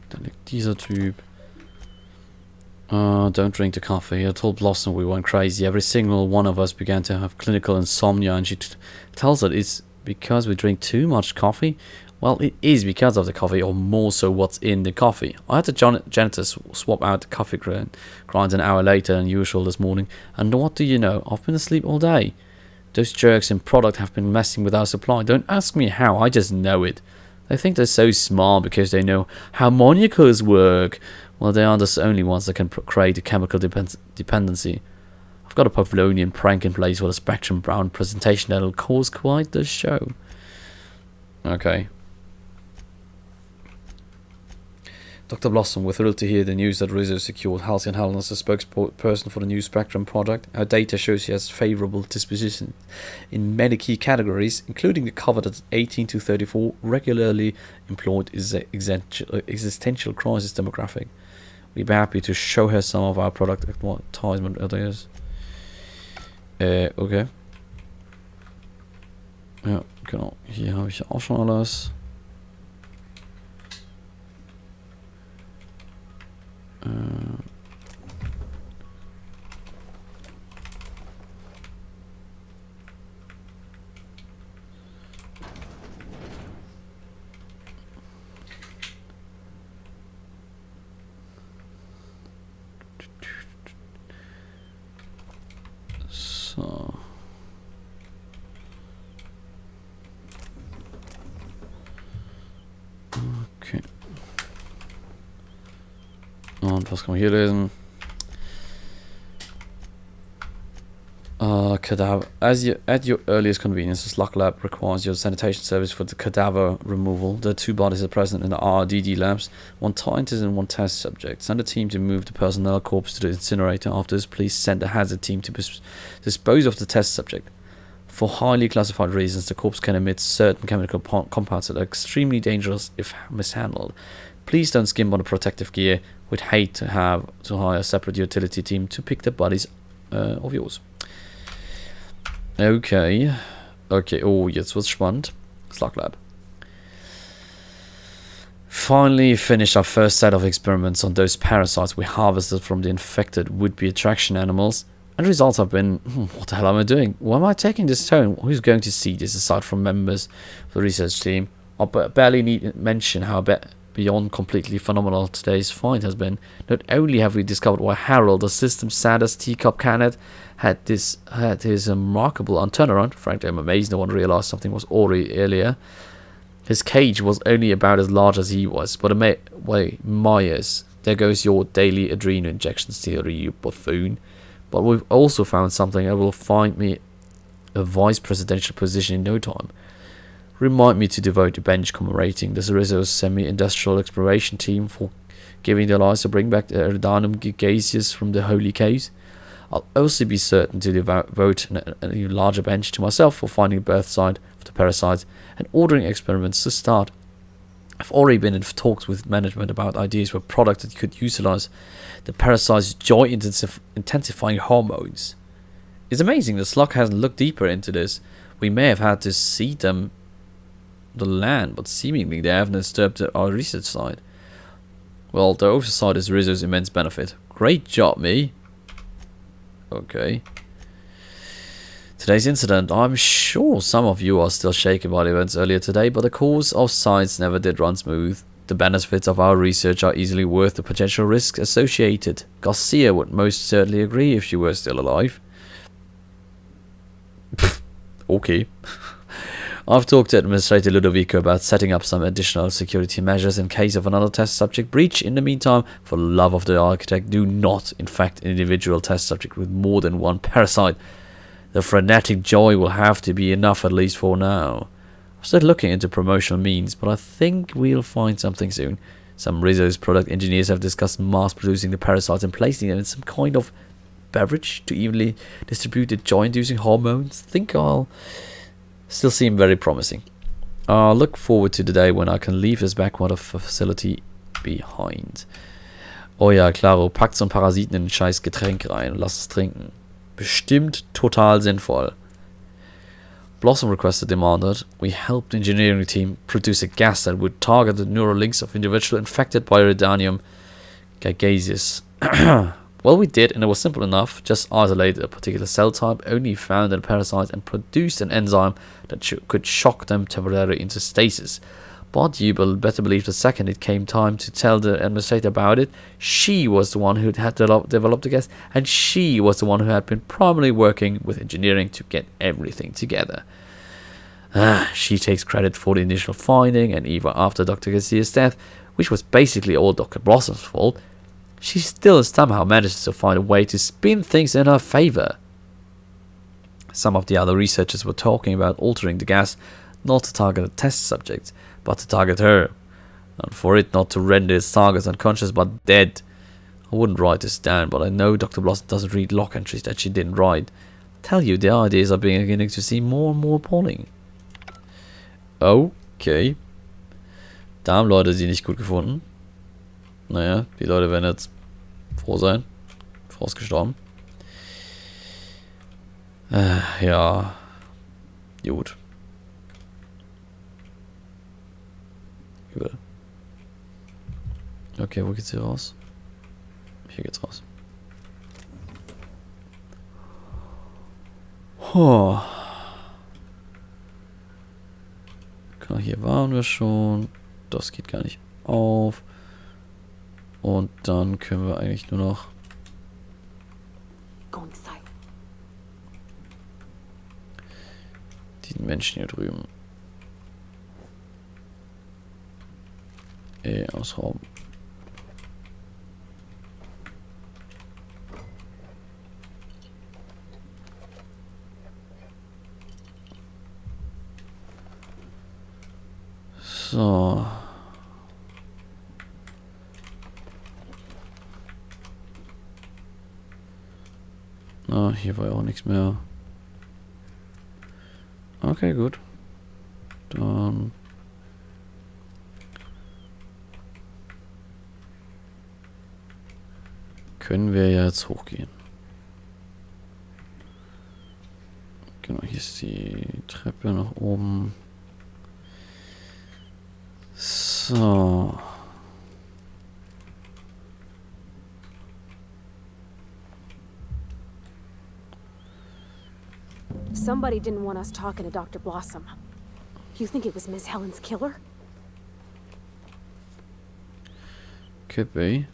Da liegt dieser Typ. Don't drink the coffee. I told Blossom we went crazy. Every single one of us began to have clinical insomnia, and she tells us it's because we drink too much coffee. Well, it is because of the coffee, or more so what's in the coffee. I had the janitor swap out the coffee grind an hour later than usual this morning, and what do you know? I've been asleep all day. Those jerks in product have been messing with our supply. Don't ask me how, I just know it. They think they're so smart because they know how molecules work. Well, they are the only ones that can create a chemical dependency. I've got a Pavlovian prank in place with a Spectrum Brown presentation that'll cause quite the show. Okay. Dr. Blossom, we're thrilled to hear the news that Rizzo secured Halcyon Helen as a spokesperson for the new Spectrum project. Our data shows she has favourable disposition in many key categories, including the coveted 18 to 34 regularly employed existential crisis demographic. We'd be happy to show her some of our product advertisement ideas. Okay. Ja, genau. Hier habe ich auch schon alles. So. Okay. Und was kann man hier lesen? Cadaver. At your earliest convenience, the Slug Lab requires your sanitation service for the cadaver removal. The two bodies are present in the RDD labs. One scientist and one test subject. Send a team to move the personnel corpse to the incinerator. After this, please send a hazard team to dispose of the test subject. For highly classified reasons, the corpse can emit certain chemical compounds that are extremely dangerous if mishandled. Please don't skimp on the protective gear. We'd hate to have to hire a separate utility team to pick the bodies of yours. Okay. Okay, oh, jetzt wird's spannend. Slug Lab. Finally finished our first set of experiments on those parasites we harvested from the infected would-be attraction animals. And the results have been, what the hell am I doing? Why am I taking this tone? Who's going to see this aside from members of the research team? I barely need to mention how beyond completely phenomenal today's find has been. Not only have we discovered why Harold, the system's saddest teacup candidate, had his remarkable turnaround. Frankly, I'm amazed no one realized something was already earlier. His cage was only about as large as he was. But Myers, there goes your daily adrenal injections theory, you buffoon. But we've also found something that will find me a vice presidential position in no time. Remind me to devote a bench commemorating the Rizzo's semi-industrial exploration team for giving their lives to bring back the Eridanos gaseous from the holy caves. I'll also be certain to devote a larger bench to myself for finding a birth site for the parasites and ordering experiments to start. I've already been in talks with management about ideas for products that could utilize the parasite's joy-intensifying hormones. It's amazing the Slug hasn't looked deeper into this. We may have had to seed them the land, but seemingly they haven't disturbed our research side. Well, the oversight is Rizzo's immense benefit. Great job, me. Okay. Today's incident. I'm sure some of you are still shaken by the events earlier today, but the course of science never did run smooth. The benefits of our research are easily worth the potential risks associated. Garcia would most certainly agree if she were still alive. Okay. I've talked to Administrator Ludovico about setting up some additional security measures in case of another test subject breach. In the meantime, for the love of the architect, do not infect an individual test subject with more than one parasite. The frenetic joy will have to be enough, at least for now. I'm still looking into promotional means, but I think we'll find something soon. Some Rizzo's product engineers have discussed mass producing the parasites and placing them in some kind of beverage to evenly distribute the joy-inducing hormones. Think I'll still seem very promising. I'll look forward to the day when I can leave this backwater facility behind. Oh ja, klaro, packt so einen Parasiten in ein scheiß Getränk rein und lasst es trinken. Bestimmt total sinnvoll. Blossom requested demanded we helped the engineering team produce a gas that would target the neural links of individuals infected by Eridanium gigaseous. Well, we did, and it was simple enough. Just isolated a particular cell type only found in parasites and produced an enzyme that could shock them temporarily into stasis. But you better believe the second it came time to tell the administrator about it, she was the one who had developed the gas, and she was the one who had been primarily working with engineering to get everything together. She takes credit for the initial finding, and even after Dr. Garcia's death, which was basically all Dr. Blossom's fault, she still somehow manages to find a way to spin things in her favor. Some of the other researchers were talking about altering the gas not to target a test subject, but to target her, and for it not to render its targets unconscious but dead. I wouldn't write this down, but I know Dr. Blossom doesn't read log entries that she didn't write. Tell you, the ideas are beginning to seem more and more appalling. Okay. Da haben Leute sie nicht gut gefunden. Naja, die Leute werden jetzt froh sein. Frau ist gestorben. Ja. Gut. Übel. Okay, wo geht's hier raus? Hier geht's raus. Oh. Hier waren wir schon. Das geht gar nicht auf. Und dann können wir eigentlich nur noch diesen Menschen hier drüben ausrauben. So. Ah, hier war ja auch nichts mehr. Okay, gut. Dann können wir jetzt hochgehen. Genau, hier ist die Treppe nach oben. So. Somebody didn't want us talking to Dr. Blossom. You think it was Miss Helen's killer? Could be.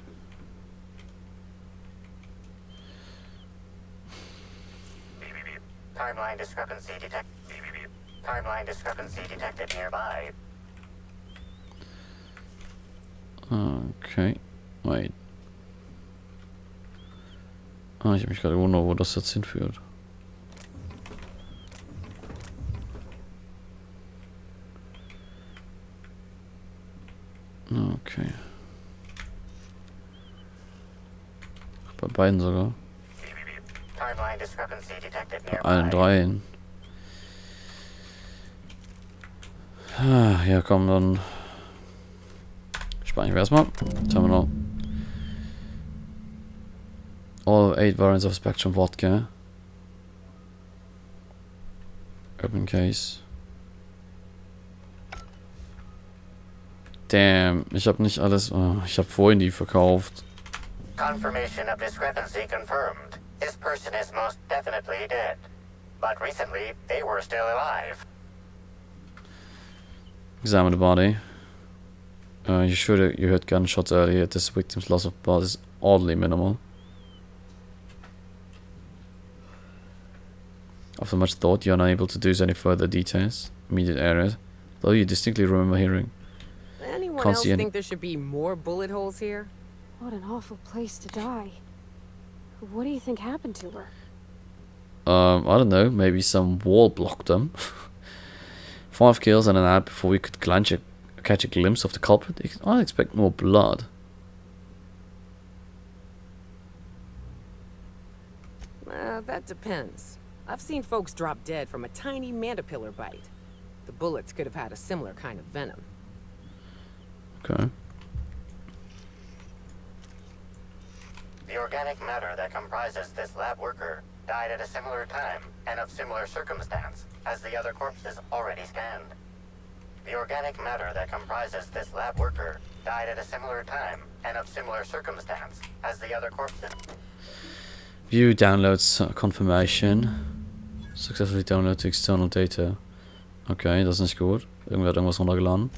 Timeline discrepancy detected nearby. Okay. Wait. Ah, ich habe mich gerade gewundert, wo das jetzt hinführt. Okay. Bei beiden sogar. Bei allen dreien. Ja, komm, dann speichern wir erstmal. Terminal. All 8 variants of Spectrum Vodka. Open case. Damn, ich habe nicht alles. Oh, ich habe vorhin die verkauft. Confirmation of discrepancy confirmed. This person is most definitely dead. But recently, they were still alive. Examine the body. You sure that you heard gunshots earlier? This victim's loss of blood is oddly minimal. After much thought, you are unable to deduce any further details. Immediate areas, though you distinctly remember hearing. Anyone else think there should be more bullet holes here? What an awful place to die. What do you think happened to her? I don't know. Maybe some wall blocked them. 5 kills and an ad before we could catch a glimpse of the culprit. I expect more blood. That depends. I've seen folks drop dead from a tiny mandipillar bite. The bullets could have had a similar kind of venom. Okay. The organic matter that comprises this lab worker died at a similar time and of similar circumstance as the other corpses already scanned. The organic matter that comprises this lab worker died at a similar time and of similar circumstance as the other corpses. View downloads confirmation. Successfully download to external data. Okay, das ist nicht gut. Irgendwer hat irgendwas runtergeladen.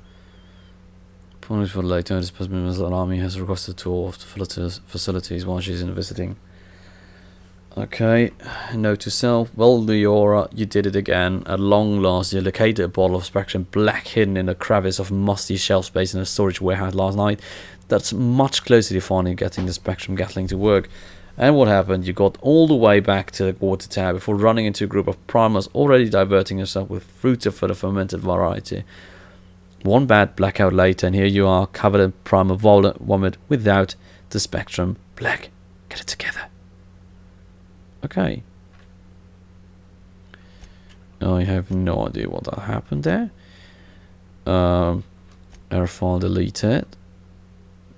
Point for later, this person army has requested a tour of the facilities while she's in visiting. Okay, note to self. Well, Leora, you did it again. At long last, you located a bottle of Spectrum Black hidden in a crevice of musty shelf space in a storage warehouse last night. That's much closer to finally getting the Spectrum Gatling to work. And what happened? You got all the way back to the water tower before running into a group of primers already diverting yourself with fruits of the fermented variety. One bad blackout later, and here you are, covered in primer vomit without the Spectrum Black. Get it together. Okay. I have no idea what that happened there. Error file deleted.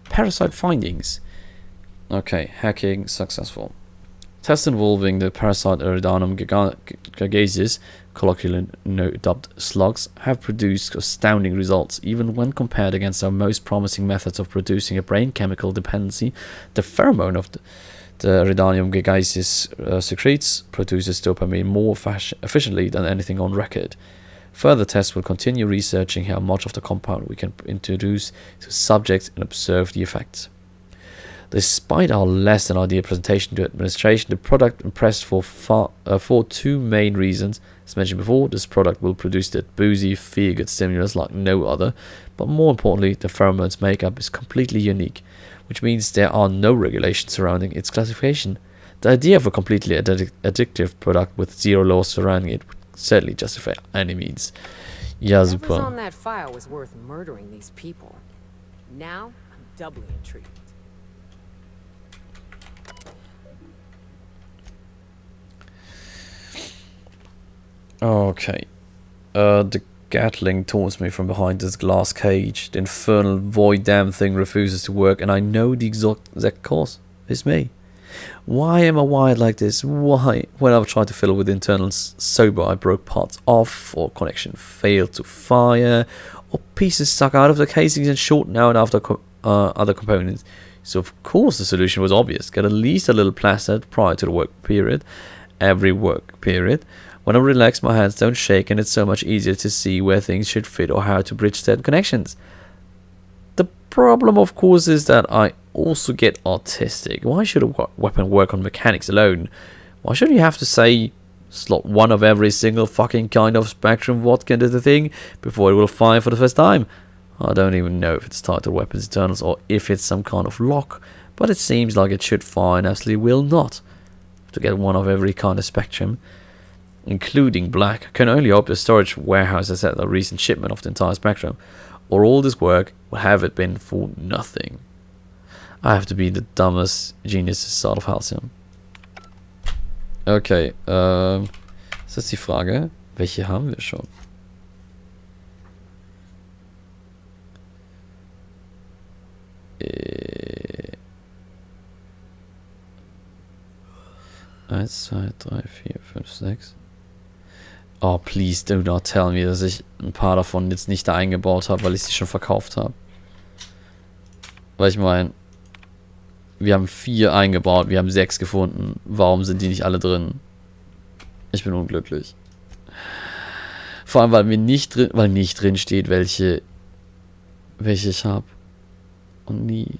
Parasite findings. Okay, hacking successful. Test involving the parasite Eridanos gigaceus, colloquially dubbed slugs, have produced astounding results. Even when compared against our most promising methods of producing a brain chemical dependency, the pheromone of the Eridanos gigaceus secretes produces dopamine more efficiently than anything on record. Further tests will continue researching how much of the compound we can introduce to subjects and observe the effects. Despite our less than ideal presentation to administration, the product impressed for 2 main reasons. As mentioned before, this product will produce that boozy, feel-good stimulus like no other, but more importantly, the pheromone's makeup is completely unique, which means there are no regulations surrounding its classification. The idea of a completely addictive product with 0 laws surrounding it would certainly justify any means. Ja, super. Whatever's on that file was worth murdering these people. Now, I'm doubly intrigued. Okay. The Gatling taunts me from behind this glass cage. The infernal void damn thing refuses to work, and I know the exact cause. It's me. Why am I wired like this? Why? When I've tried to fiddle with internals sober, I broke parts off, or connection failed to fire, or pieces stuck out of the casings and shortened out after other components. So of course the solution was obvious. Get at least a little plastered prior to the work period. Every work period. When I relax, my hands don't shake, and it's so much easier to see where things should fit or how to bridge certain connections. The problem, of course, is that I also get artistic. Why should a weapon work on mechanics alone? Why should you have to say, slot one of every single fucking kind of Spectrum vodka into the thing before it will fire for the first time? I don't even know if it's tied to weapons internals or if it's some kind of lock, but it seems like it should fire and absolutely will not. To get one of every kind of Spectrum, including black, I can only hope the storage warehouse has had a recent shipment of the entire Spectrum, or all this work will have it been for nothing. I have to be the dumbest genius out of Halcyon. Okay, ist jetzt die Frage, welche haben wir schon? Eins, 2, 3, 4, 5, 6. Oh, please do not tell me, dass ich ein paar davon jetzt nicht da eingebaut habe, weil ich sie schon verkauft habe. Weil ich meine, Wir haben 4 eingebaut, wir haben 6 gefunden. Warum sind die nicht alle drin? Ich bin unglücklich. Vor allem, weil nicht drin steht, welche ich habe. Und nie.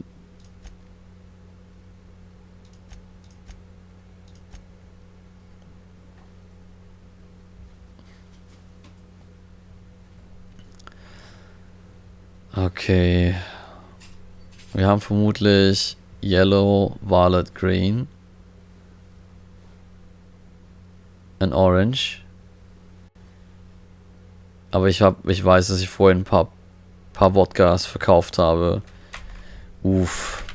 Okay. Wir haben vermutlich Yellow, Violet, Green. Und Orange. Aber ich weiß, dass ich vorhin ein paar Wodkas verkauft habe. Uff.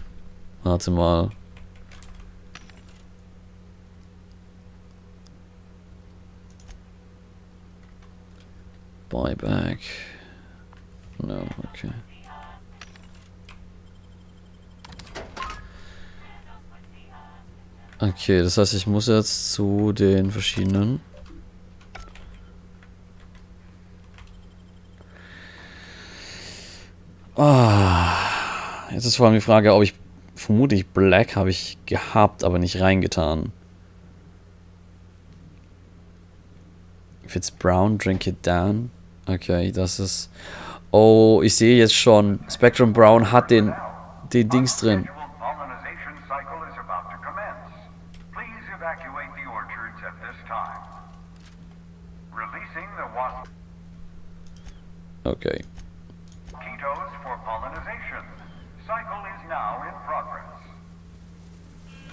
Warte mal. Buyback. No, okay. Okay, das heißt, ich muss jetzt zu den verschiedenen. Jetzt ist vor allem die Frage, ob ich vermutlich Black habe ich gehabt, aber nicht reingetan. If it's brown, drink it down. Okay, das ist... Oh, ich sehe jetzt schon. Spectrum Brown hat den Dings drin. Okay.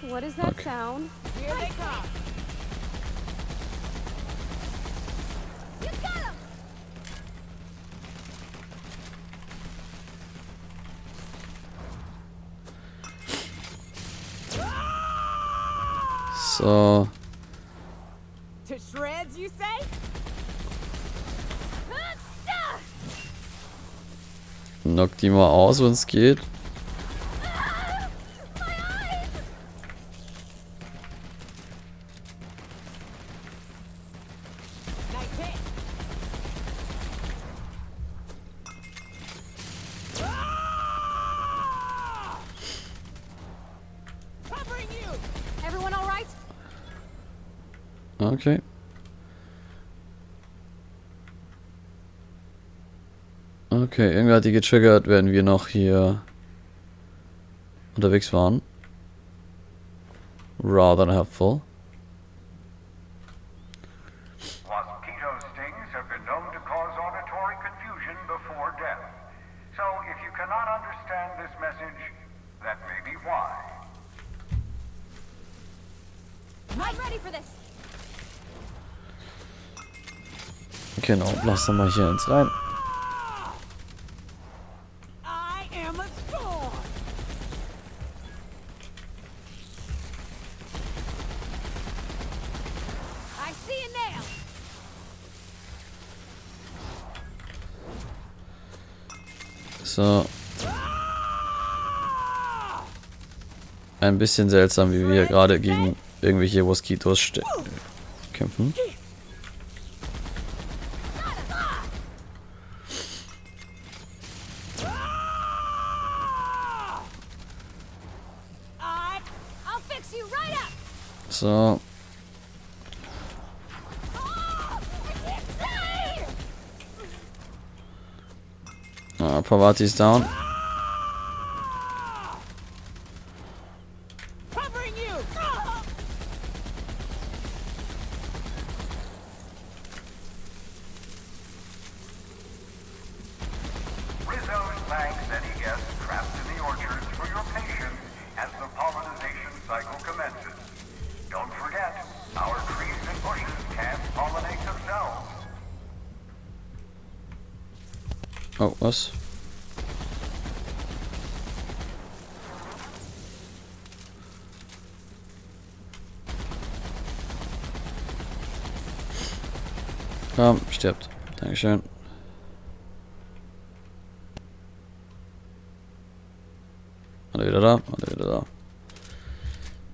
What is that sound? Here they come. You got him! So. To shreds, you say? Knock die mal aus, wenn es geht. Okay. Okay, irgendwer hat die getriggert, während wir noch hier unterwegs waren. Rather helpful. Mosquito stings have been known to cause auditory confusion before death. So if you cannot understand this message, that may be why. I'm ready for this. Genau, lass doch mal hier ins rein. So. Ein bisschen seltsam, wie wir gerade gegen irgendwelche Moskitos kämpfen. So. Ah, Pavati ist down. Oh, was? Komm, stirbt. Dankeschön. Alle wieder da, alle wieder da.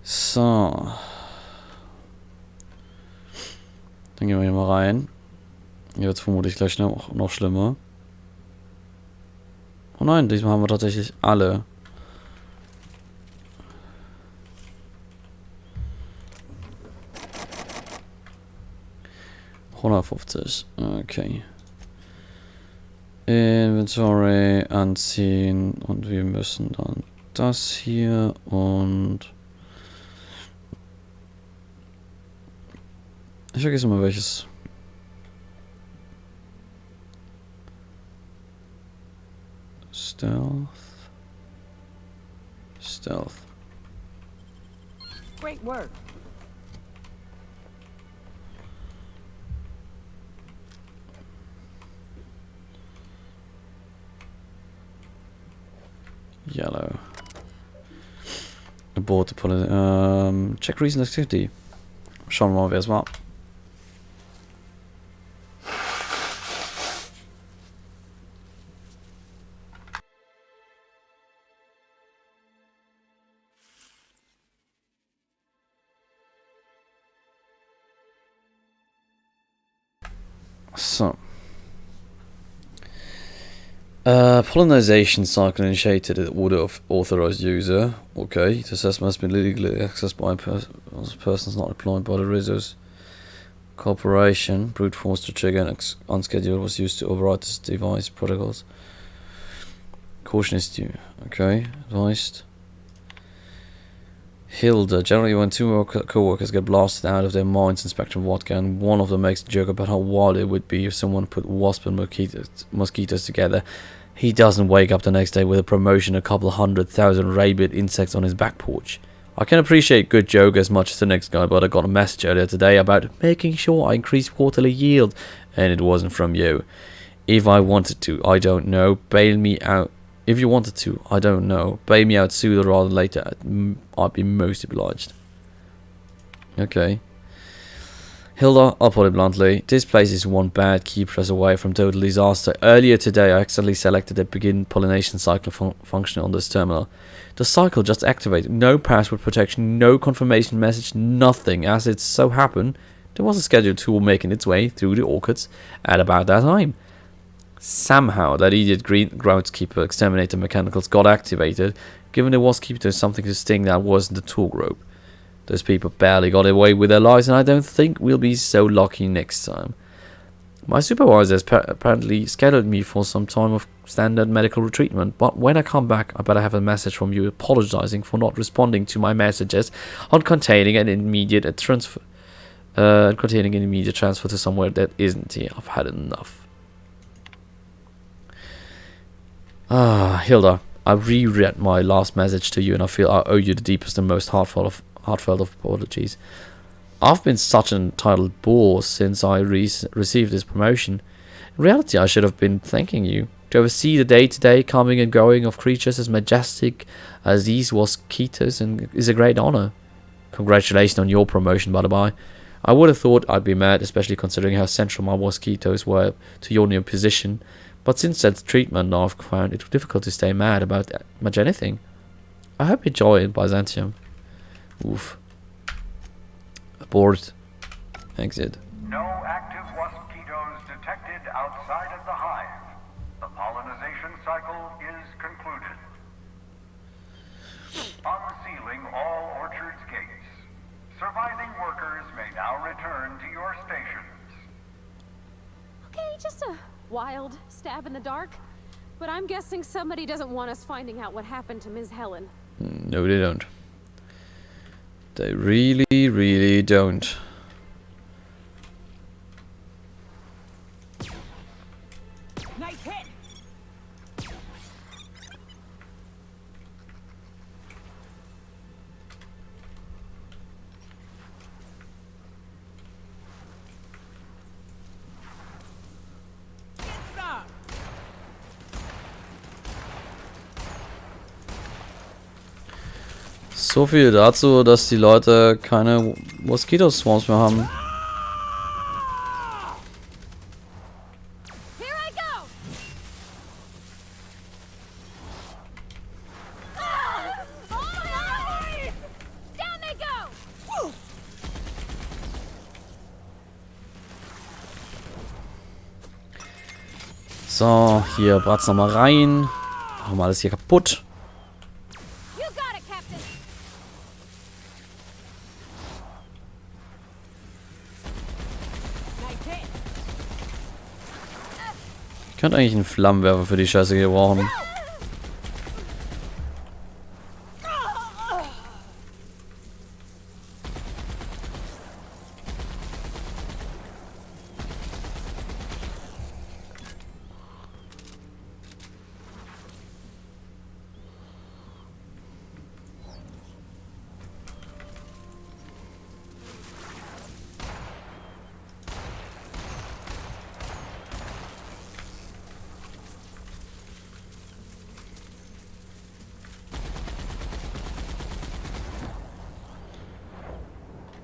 So. Dann gehen wir hier mal rein. Hier wird es vermutlich gleich noch schlimmer. Oh nein, diesmal haben wir tatsächlich alle. 150. Okay. Inventory anziehen und wir müssen dann das hier und ich vergesse mal welches. Stealth. Great work. Yellow. Abort the policy. Check recent activity. Schauen wir mal, wer es war. So. Pollination cycle initiated at order of authorized user. Okay, the assessment has been legally accessed by persons not employed by the Rizzo's Corporation. Brute force to trigger an unscheduled was used to override this device protocols. Caution is due. Okay, advised. Hilda. Generally, when two co-workers get blasted out of their minds in Spectrum Vodka, and one of them makes a joke about how wild it would be if someone put wasp and mosquitoes together, he doesn't wake up the next day with a promotion, a couple 100,000 rabid insects on his back porch. I can appreciate good joke as much as the next guy, but I got a message earlier today about making sure I increase quarterly yield, and it wasn't from you. If I wanted to, I don't know, bail me out. If you wanted to, I don't know, bail me out sooner rather than later, I'd be most obliged. Okay. Hilda, I'll put it bluntly, this place is one bad key press away from total disaster. Earlier today, I accidentally selected the begin pollination cycle function on this terminal. The cycle just activated, no password protection, no confirmation message, nothing. As it so happened, there was a scheduled tool making its way through the orchids at about that time. Somehow, that idiot groundskeeper exterminator mechanicals got activated, giving the wasp-keeper something to sting that wasn't the tool rope. Those people barely got away with their lives, and I don't think we'll be so lucky next time. My supervisor has apparently scheduled me for some time of standard medical treatment, but when I come back, I better have a message from you apologizing for not responding to my messages on containing an immediate transfer to somewhere that isn't here. I've had enough. Hilda, I reread my last message to you, and I feel I owe you the deepest and most heartfelt of apologies. I've been such an entitled bore since I received this promotion. In reality, I should have been thanking you. To oversee the day-to-day coming and going of creatures as majestic as these mosquitoes is a great honor. Congratulations on your promotion, by the by. I would have thought I'd be mad, especially considering how central my mosquitoes were to your new position. But since that treatment, I've found it difficult to stay mad about much anything. I hope you enjoy it, Byzantium. Oof. Abort. Exit. No active mosquitoes detected outside of the hive. The pollination cycle is concluded. Unsealing all orchards gates. Surviving workers may now return to your stations. Okay, just a wild stab in the dark, but I'm guessing somebody doesn't want us finding out what happened to Ms. Helen. No, they don't. They really, really don't. Nice hit. So viel dazu, dass die Leute keine Mosquito-Swarms mehr haben. So, hier bratzen wir mal rein. Machen wir alles hier kaputt. könnte eigentlich einen Flammenwerfer für die Scheiße gebrauchen.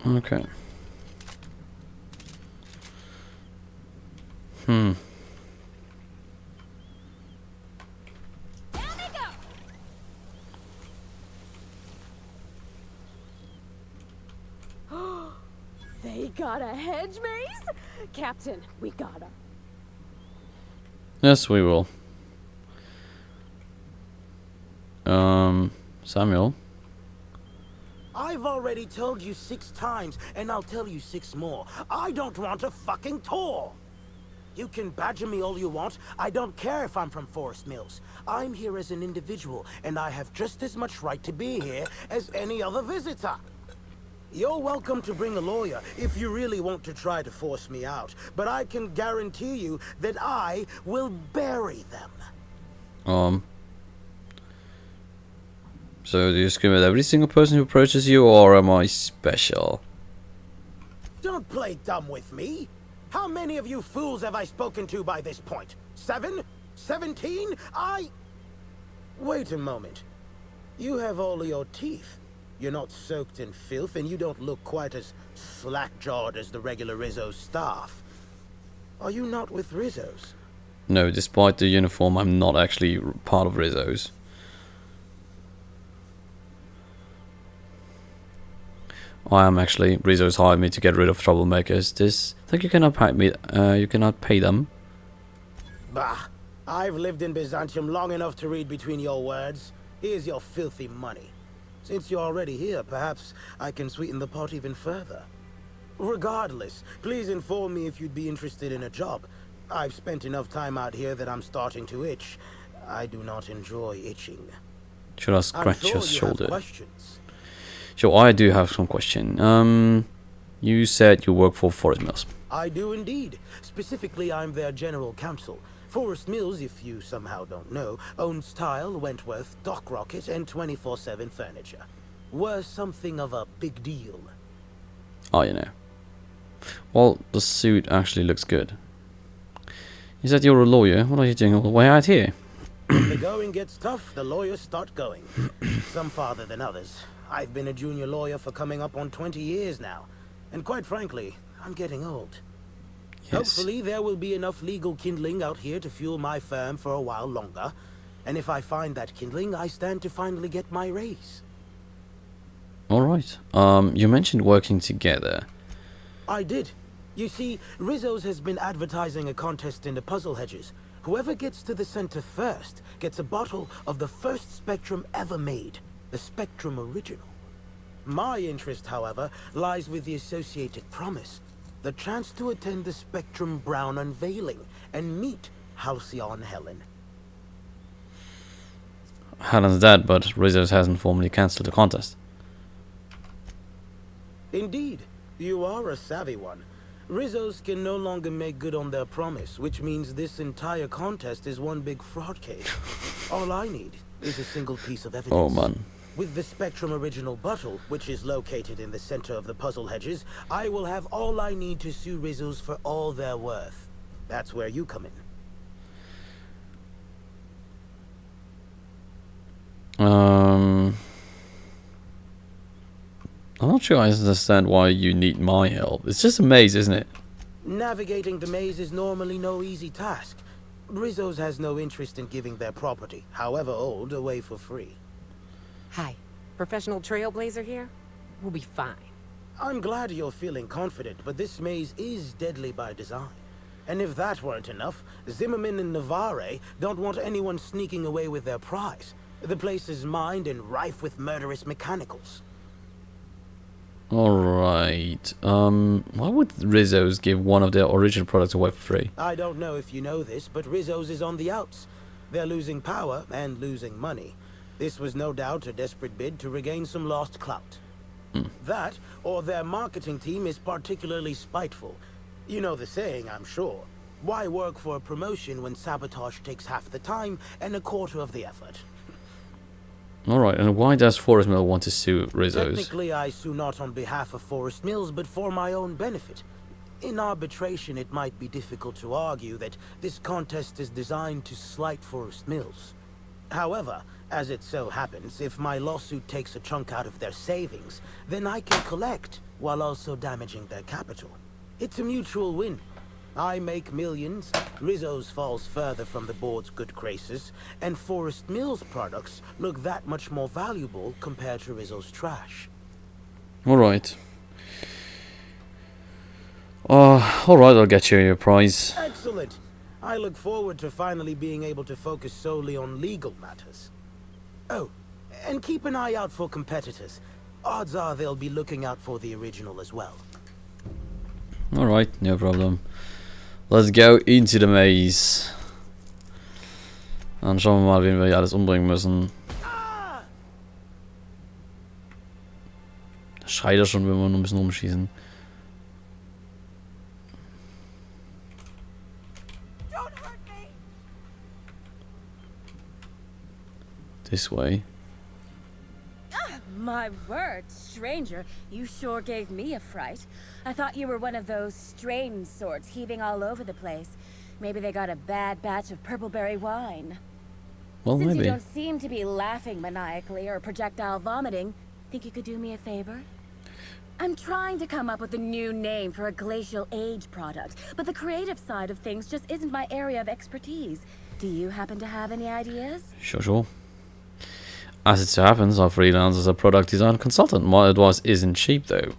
Okay. They got a hedge maze? Captain, we gotta. Yes, we will. Samuel. I've already told you 6 times, and I'll tell you 6 more. I don't want a fucking tour! You can badger me all you want. I don't care if I'm from Forest Mills. I'm here as an individual, and I have just as much right to be here as any other visitor. You're welcome to bring a lawyer if you really want to try to force me out, but I can guarantee you that I will bury them. So do you scream at every single person who approaches you, or am I special? Don't play dumb with me. How many of you fools have I spoken to by this point? 7? 17? Wait a moment. You have all your teeth. You're not soaked in filth, and you don't look quite as slack-jawed as the regular Rizzo's staff. Are you not with Rizzo's? No, despite the uniform, I'm not actually part of Rizzo's. I am actually. Rizzo's hired me to get rid of troublemakers. Think you cannot pay me? You cannot pay them. Bah! I've lived in Byzantium long enough to read between your words. Here's your filthy money. Since you're already here, perhaps I can sweeten the pot even further. Regardless, please inform me if you'd be interested in a job. I've spent enough time out here that I'm starting to itch. I do not enjoy itching. Should I scratch your shoulder? You have questions. So I do have some question. You said you work for Forest Mills. I do indeed. Specifically, I'm their general counsel. Forest Mills, if you somehow don't know, owns Teil, Wentworth, Dock Rocket, and 24/7 Furniture. We're something of a big deal. Oh, you know. Well, the suit actually looks good. You said you're a lawyer. What are you doing all the way out here? When the going gets tough, the lawyers start going. Some farther than others. I've been a junior lawyer for coming up on 20 years now. And quite frankly, I'm getting old. Yes. Hopefully there will be enough legal kindling out here to fuel my firm for a while longer. And if I find that kindling, I stand to finally get my raise. Alright. You mentioned working together. I did. You see, Rizzo's has been advertising a contest in the puzzle hedges. Whoever gets to the center first gets a bottle of the first Spectrum ever made. The Spectrum Original. My interest, however, lies with the associated promise. The chance to attend the Spectrum Brown unveiling and meet Halcyon Helen. Helen's dead, but Rizzo's hasn't formally cancelled the contest. Indeed, you are a savvy one. Rizzo's can no longer make good on their promise, which means this entire contest is one big fraud case. All I need is a single piece of evidence. Oh man. With the Spectrum Original bottle, which is located in the center of the puzzle hedges, I will have all I need to sue Rizzo's for all they're worth. That's where you come in. I'm not sure I understand why you need my help. It's just a maze, isn't it? Navigating the maze is normally no easy task. Rizzo's has no interest in giving their property, however old, away for free. Hi. Professional trailblazer here? We'll be fine. I'm glad you're feeling confident, but this maze is deadly by design. And if that weren't enough, Zimmerman and Navarre don't want anyone sneaking away with their prize. The place is mined and rife with murderous mechanicals. Alright. Why would Rizzo's give one of their original products away for free? I don't know if you know this, but Rizzo's is on the outs. They're losing power and losing money. This was no doubt a desperate bid to regain some lost clout. That, or their marketing team is particularly spiteful. You know the saying, I'm sure. Why work for a promotion when sabotage takes half the time and a quarter of the effort? Alright, and why does Forest Mill want to sue Rizzo's? Technically, I sue not on behalf of Forest Mills, but for my own benefit. In arbitration, it might be difficult to argue that this contest is designed to slight Forest Mills. However, as it so happens, if my lawsuit takes a chunk out of their savings, then I can collect, while also damaging their capital. It's a mutual win. I make millions, Rizzo's falls further from the board's good graces, and Forest Mills products look that much more valuable compared to Rizzo's trash. Alright. Alright, I'll get you your prize. Excellent. I look forward to finally being able to focus solely on legal matters. Oh, and keep an eye out for competitors. Odds are they'll be looking out for the original as well. Alright, no problem. Let's go into the maze. Dann schauen wir mal, wen wir hier alles umbringen müssen. Da schreit er schon, wenn wir nur ein bisschen rumschießen. This way. My word, stranger, you sure gave me a fright. I thought you were one of those strange sorts heaving all over the place. Maybe they got a bad batch of purpleberry wine. Well, Since maybe. you don't seem to be laughing maniacally or projectile vomiting, think you could do me a favor? I'm trying to come up with a new name for a glacial age product, but the creative side of things just isn't my area of expertise. Do you happen to have any ideas? Sure. As it so happens, I freelance as a product design consultant. My advice isn't cheap, though.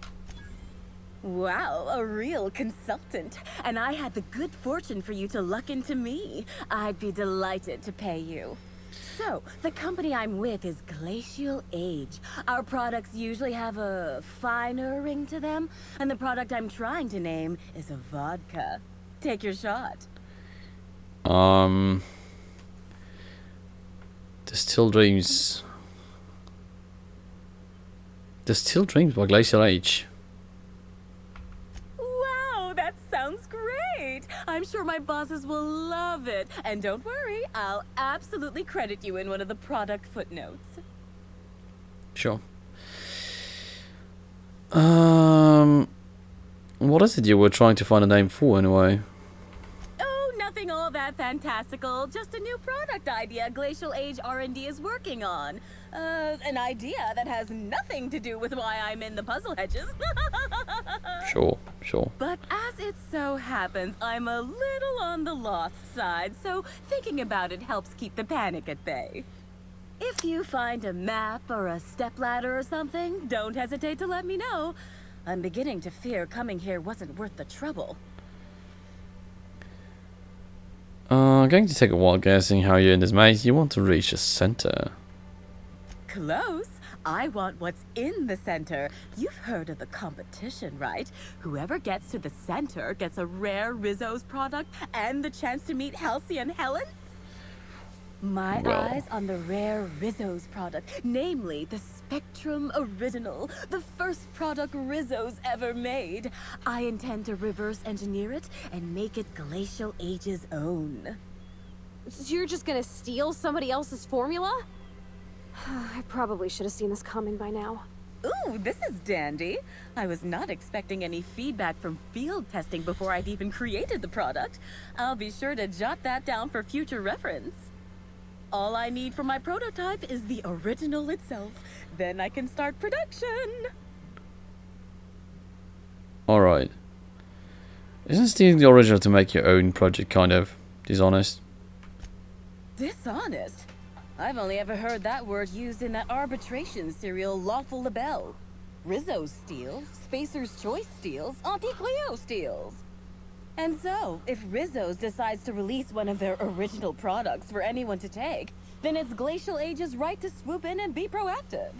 Wow, a real consultant. And I had the good fortune for you to luck into me. I'd be delighted to pay you. So, the company I'm with is Glacial Age. Our products usually have a finer ring to them, and the product I'm trying to name is a vodka. Take your shot. Distill Dreams. Distill Dreams by Glacial Age. Wow, that sounds great. I'm sure my bosses will love it. And don't worry, I'll absolutely credit you in one of the product footnotes. Sure. What is it you were trying to find a name for, anyway? Oh, nothing all that fantastical. Just a new product idea Glacial Age R&D is working on. An idea that has nothing to do with why I'm in the puzzle hedges. Sure. But as it so happens, I'm a little on the lost side, so thinking about it helps keep the panic at bay. If you find a map or a stepladder or something, don't hesitate to let me know. I'm beginning to fear coming here wasn't worth the trouble. I'm going to take a while guessing how you're in this maze. You want to reach the center. Close. I want what's in the center. You've heard of the competition, right? Whoever gets to the center gets a rare Rizzo's product and the chance to meet Halcyon Helen? My eyes on the rare Rizzo's product, namely the Spectrum Original, the first product Rizzo's ever made. I intend to reverse engineer it and make it Glacial Age's own. So you're just gonna steal somebody else's formula? I probably should have seen this coming by now. Ooh, this is dandy. I was not expecting any feedback from field testing before I'd even created the product. I'll be sure to jot that down for future reference. All I need for my prototype is the original itself. Then I can start production. Alright. Isn't stealing the original to make your own project kind of dishonest? Dishonest? I've only ever heard that word used in that arbitration serial Lawful Labelle. Rizzo steals, Spacer's Choice steals, Auntie Cleo steals. And so, if Rizzo's decides to release one of their original products for anyone to take, then it's Glacial Age's right to swoop in and be proactive.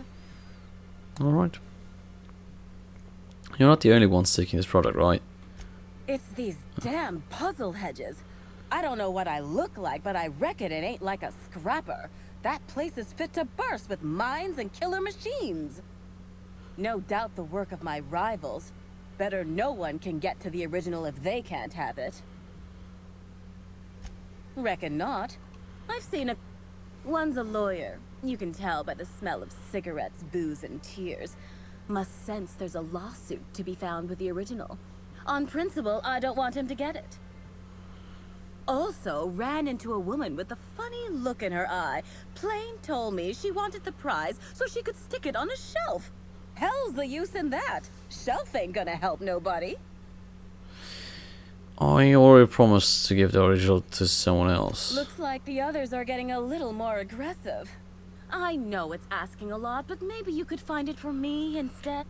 Alright. You're not the only one seeking this product, right? It's these damn puzzle hedges. I don't know what I look like, but I reckon it ain't like a scrapper. That place is fit to burst with mines and killer machines. No doubt the work of my rivals. Better no one can get to the original if they can't have it. Reckon not. I've seen a... One's a lawyer. You can tell by the smell of cigarettes, booze, and tears. Must sense there's a lawsuit to be found with the original. On principle, I don't want him to get it. Also ran into a woman with a funny look in her eye. Plain told me she wanted the prize so she could stick it on a shelf. Hell's the use in that. Shelf ain't gonna help nobody. I already promised to give the original to someone else. Looks like the others are getting a little more aggressive. I know it's asking a lot, but maybe you could find it for me instead.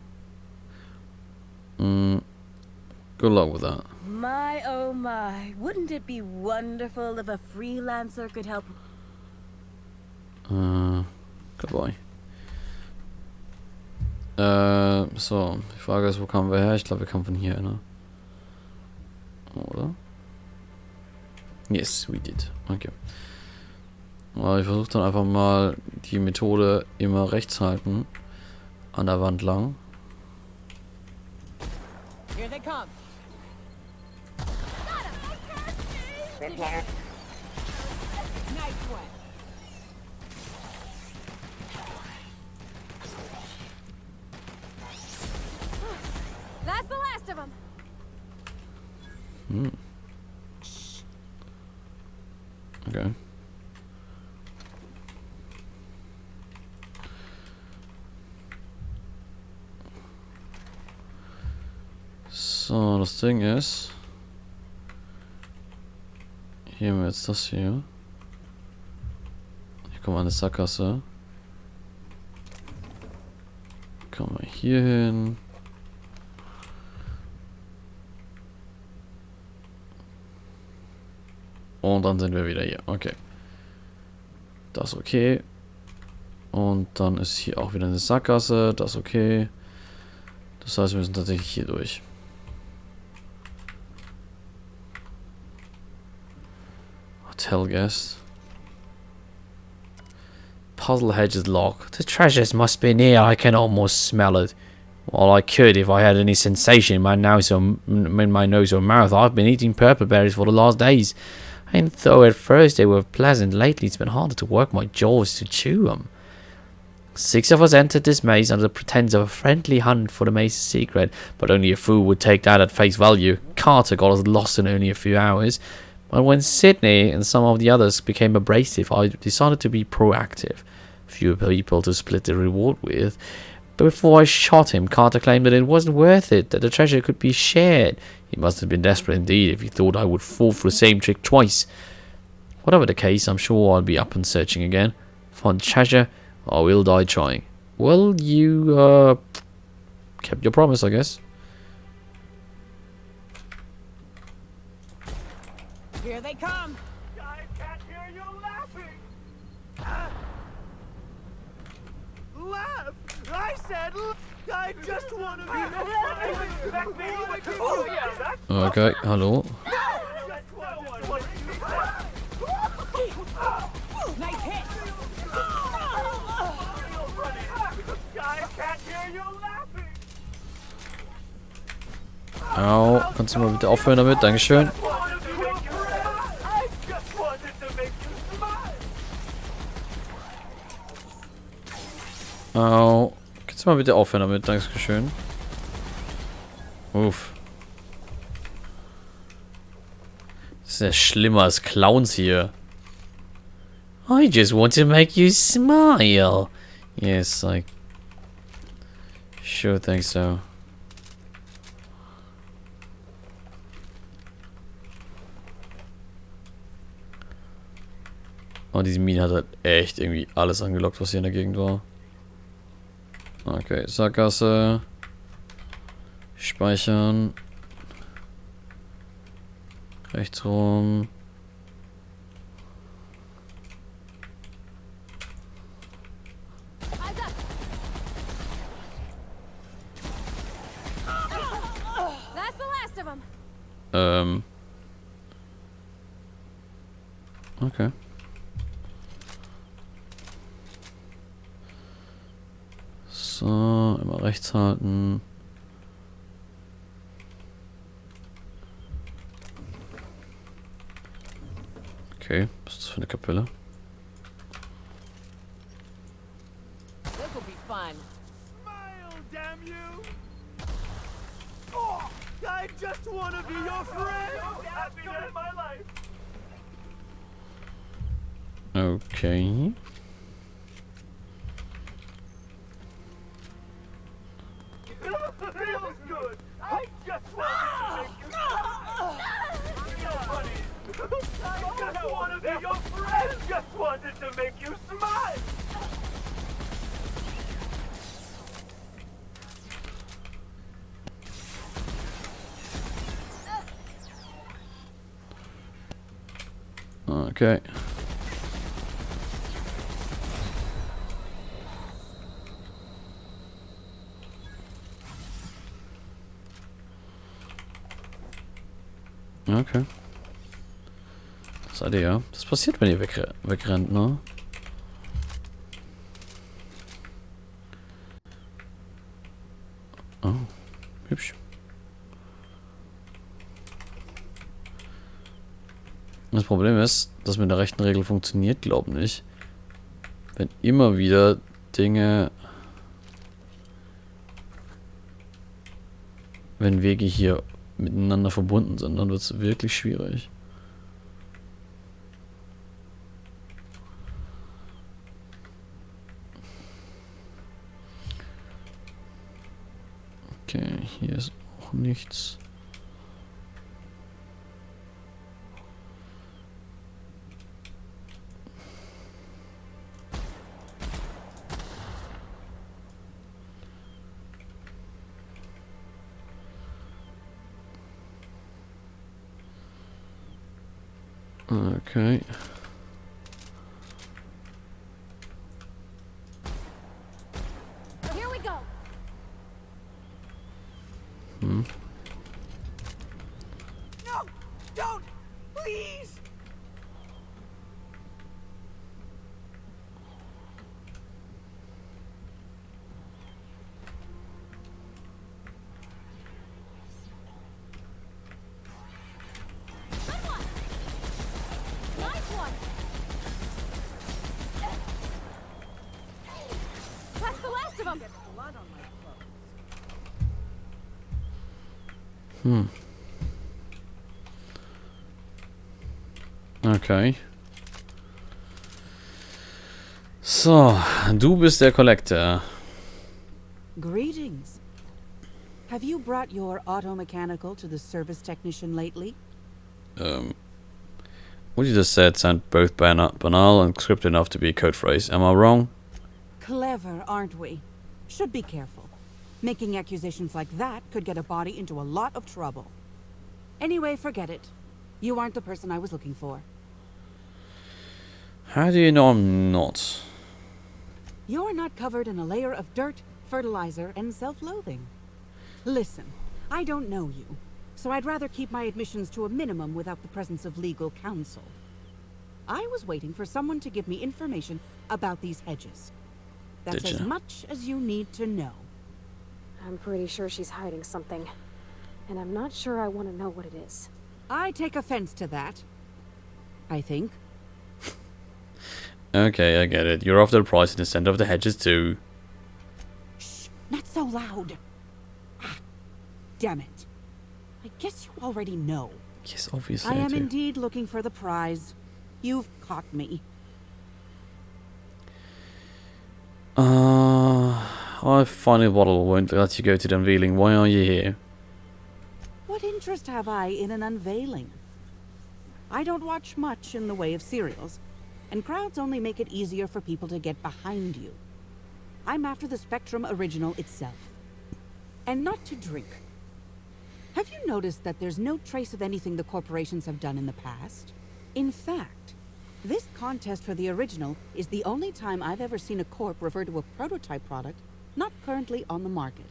Good luck with that. My oh my, wouldn't it be wonderful if a freelancer could help? Goodbye. So, die Frage ist, wo kamen wir her? Ich glaube, wir kamen von hier, ne? Oder? Yes, we did. Okay. Ich versuche dann einfach mal die Methode immer rechts halten. An der Wand lang. Here they come. Repair. Nice one. That's the last of them. Okay. So, das Ding ist... Hier haben wir jetzt das hier. Hier kommen wir an eine Sackgasse. Kommen wir hier hin. Und dann sind wir wieder hier. Okay. Das ist okay. Und dann ist hier auch wieder eine Sackgasse. Das ist okay. Das heißt, wir müssen tatsächlich hier durch. Hotel guest. Puzzle hedge is locked. The treasures must be near. I can almost smell it. Well, I could if I had any sensation in my nose or mouth. I've been eating purple berries for the last days. And though at first they were pleasant, lately it's been harder to work my jaws to chew them. 6 of us entered this maze under the pretense of a friendly hunt for the maze's secret, but only a fool would take that at face value. Carter got us lost in only a few hours. But when Sydney and some of the others became abrasive, I decided to be proactive. Fewer people to split the reward with. But before I shot him, Carter claimed that it wasn't worth it, that the treasure could be shared. He must have been desperate indeed if he thought I would fall for the same trick twice. Whatever the case, I'm sure I'll be up and searching again. Find treasure, or I will die trying. Well, you, kept your promise, I guess. Here they come. I can't hear you laughing. Laugh! I said I just want to be Okay, hallo. Nice hit. I can't hear you laughing. Au, kannst du mal bitte aufhören damit? Dankeschön. Au. Kannst du mal bitte aufhören damit? Dankeschön. Uff. Das ist ja schlimmer als Clowns hier. I just want to make you smile. Yes, I sure think so. Oh, diese Mine hat halt echt irgendwie alles angelockt, was hier in der Gegend war. Okay, Sackgasse. Speichern. Rechts rum. Okay. So, immer rechts halten. Okay, was ist das für eine Kapelle? This will be fun. Smile, damn you! Oh, I just want to be your friend! Happy day of my life! Okay. Feels good! I just want to make you smile! So funny! I just want to be your friend! Just wanted to make you smile! Okay. Okay. Seid ihr ja. Das passiert, wenn ihr wegrennt, ne? Oh, hübsch. Das Problem ist, das mit der rechten Regel funktioniert, glaube ich, nicht. Wenn immer wieder Dinge... Wenn Wege hier miteinander verbunden sind, dann wird es wirklich schwierig. Okay, hier ist auch nichts. Okay. Here we go. Hm. No! Don't! Please! Nice one. That's the last of them. Hm. Okay. So, du bist der Collector. Greetings. Have you brought your auto mechanical to the service technician lately? What you just said sound both banal and scripted enough to be a code phrase. Am I wrong? Clever, aren't we? Should be careful. Making accusations like that could get a body into a lot of trouble. Anyway, forget it. You aren't the person I was looking for. How do you know I'm not? You're not covered in a layer of dirt, fertilizer, and self-loathing. Listen, I don't know you, so I'd rather keep my admissions to a minimum without the presence of legal counsel. I was waiting for someone to give me information about these hedges. That's as much as you need to know. I'm pretty sure she's hiding something. And I'm not sure I want to know what it is. I take offense to that. I think. Okay, I get it. You're after the price in the center of the hedges too. Shh, not so loud. Ah, damn it. I guess you already know. Yes, obviously I am do. indeed looking for the prize. You've caught me. I finally bottle won't let you go to the unveiling. Why are you here? What interest have I in an unveiling? I don't watch much in the way of serials, and crowds only make it easier for people to get behind you. I'm after the Spectrum original itself. And not to drink. Have you noticed that there's no trace of anything the corporations have done in the past? In fact, this contest for the original is the only time I've ever seen a corp refer to a prototype product not currently on the market.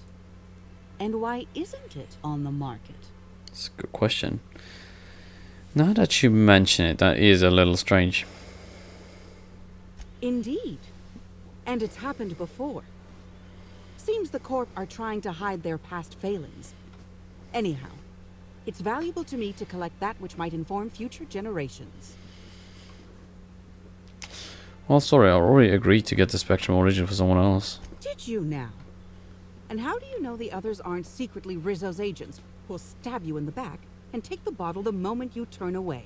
And why isn't it on the market? That's a good question. Now that you mention it, that is a little strange. Indeed. And it's happened before. Seems the Corp are trying to hide their past failings. Anyhow, it's valuable to me to collect that which might inform future generations. Well, sorry, I already agreed to get the Spectrum origin for someone else. Did you now? And how do you know the others aren't secretly Rizzo's agents who'll stab you in the back and take the bottle the moment you turn away?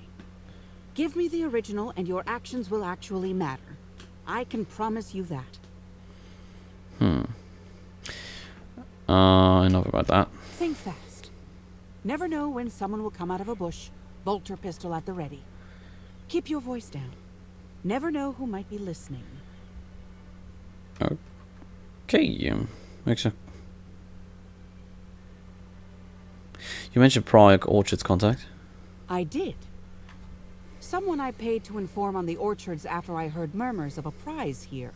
Give me the original and your actions will actually matter. I can promise you that. Enough about that. Think fast. Never know when someone will come out of a bush, bolt or pistol at the ready. Keep your voice down. Never know who might be listening. Okay, makes sense. You mentioned Prague Orchard's contact. I did. Someone I paid to inform on the orchards after I heard murmurs of a prize here.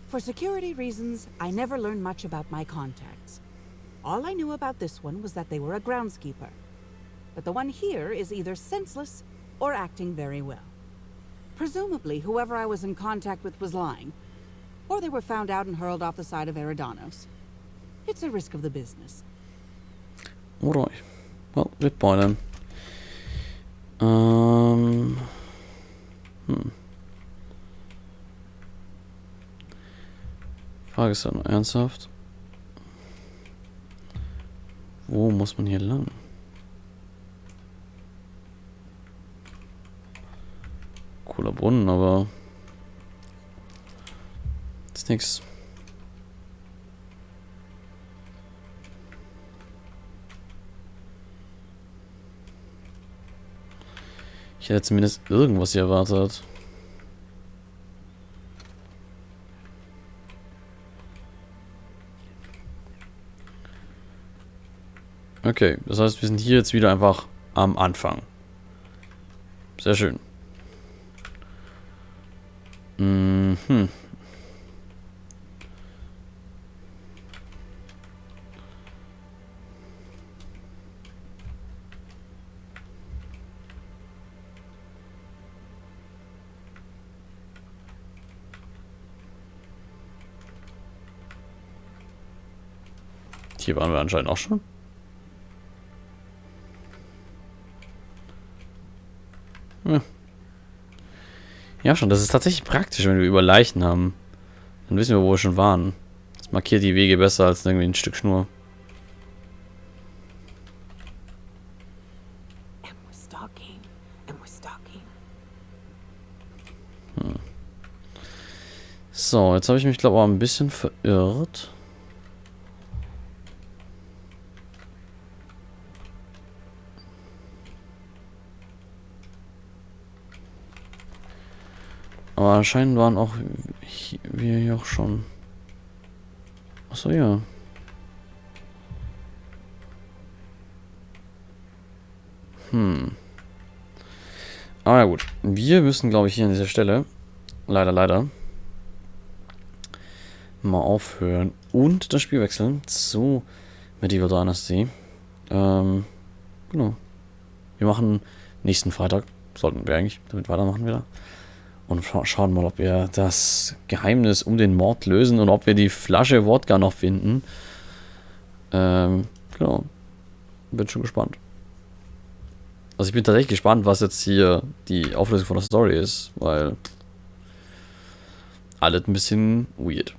For security reasons, I never learned much about my contacts. All I knew about this one was that they were a groundskeeper. But the one here is either senseless or acting very well. Presumably, whoever I was in contact with was lying. Or they were found out and hurled off the side of Eridanos. It's a risk of the business. Alright. Well, goodbye then. Frage ist dann ernsthaft. Wo muss man hier lang? Cooler Brunnen, aber ist nix. Ich hätte zumindest irgendwas hier erwartet. Okay, das heißt, wir sind hier jetzt wieder einfach am Anfang. Sehr schön. Hier waren wir anscheinend auch schon. Ja, schon. Das ist tatsächlich praktisch, wenn wir über Leichen haben. Dann wissen wir, wo wir schon waren. Das markiert die Wege besser als irgendwie ein Stück Schnur. So, jetzt habe ich mich, glaube ich, auch ein bisschen verirrt. Aber anscheinend waren auch wir hier auch schon. Achso, ja. Aber ja gut. Wir müssen, glaube ich, hier an dieser Stelle leider mal aufhören und das Spiel wechseln zu Medieval Dynasty. Genau. Wir machen nächsten Freitag, sollten wir eigentlich damit weitermachen wieder. Und schauen mal, ob wir das Geheimnis um den Mord lösen und ob wir die Flasche Wodka noch finden. Genau. Bin schon gespannt. Also ich bin tatsächlich gespannt, was jetzt hier die Auflösung von der Story ist, weil alles ein bisschen weird.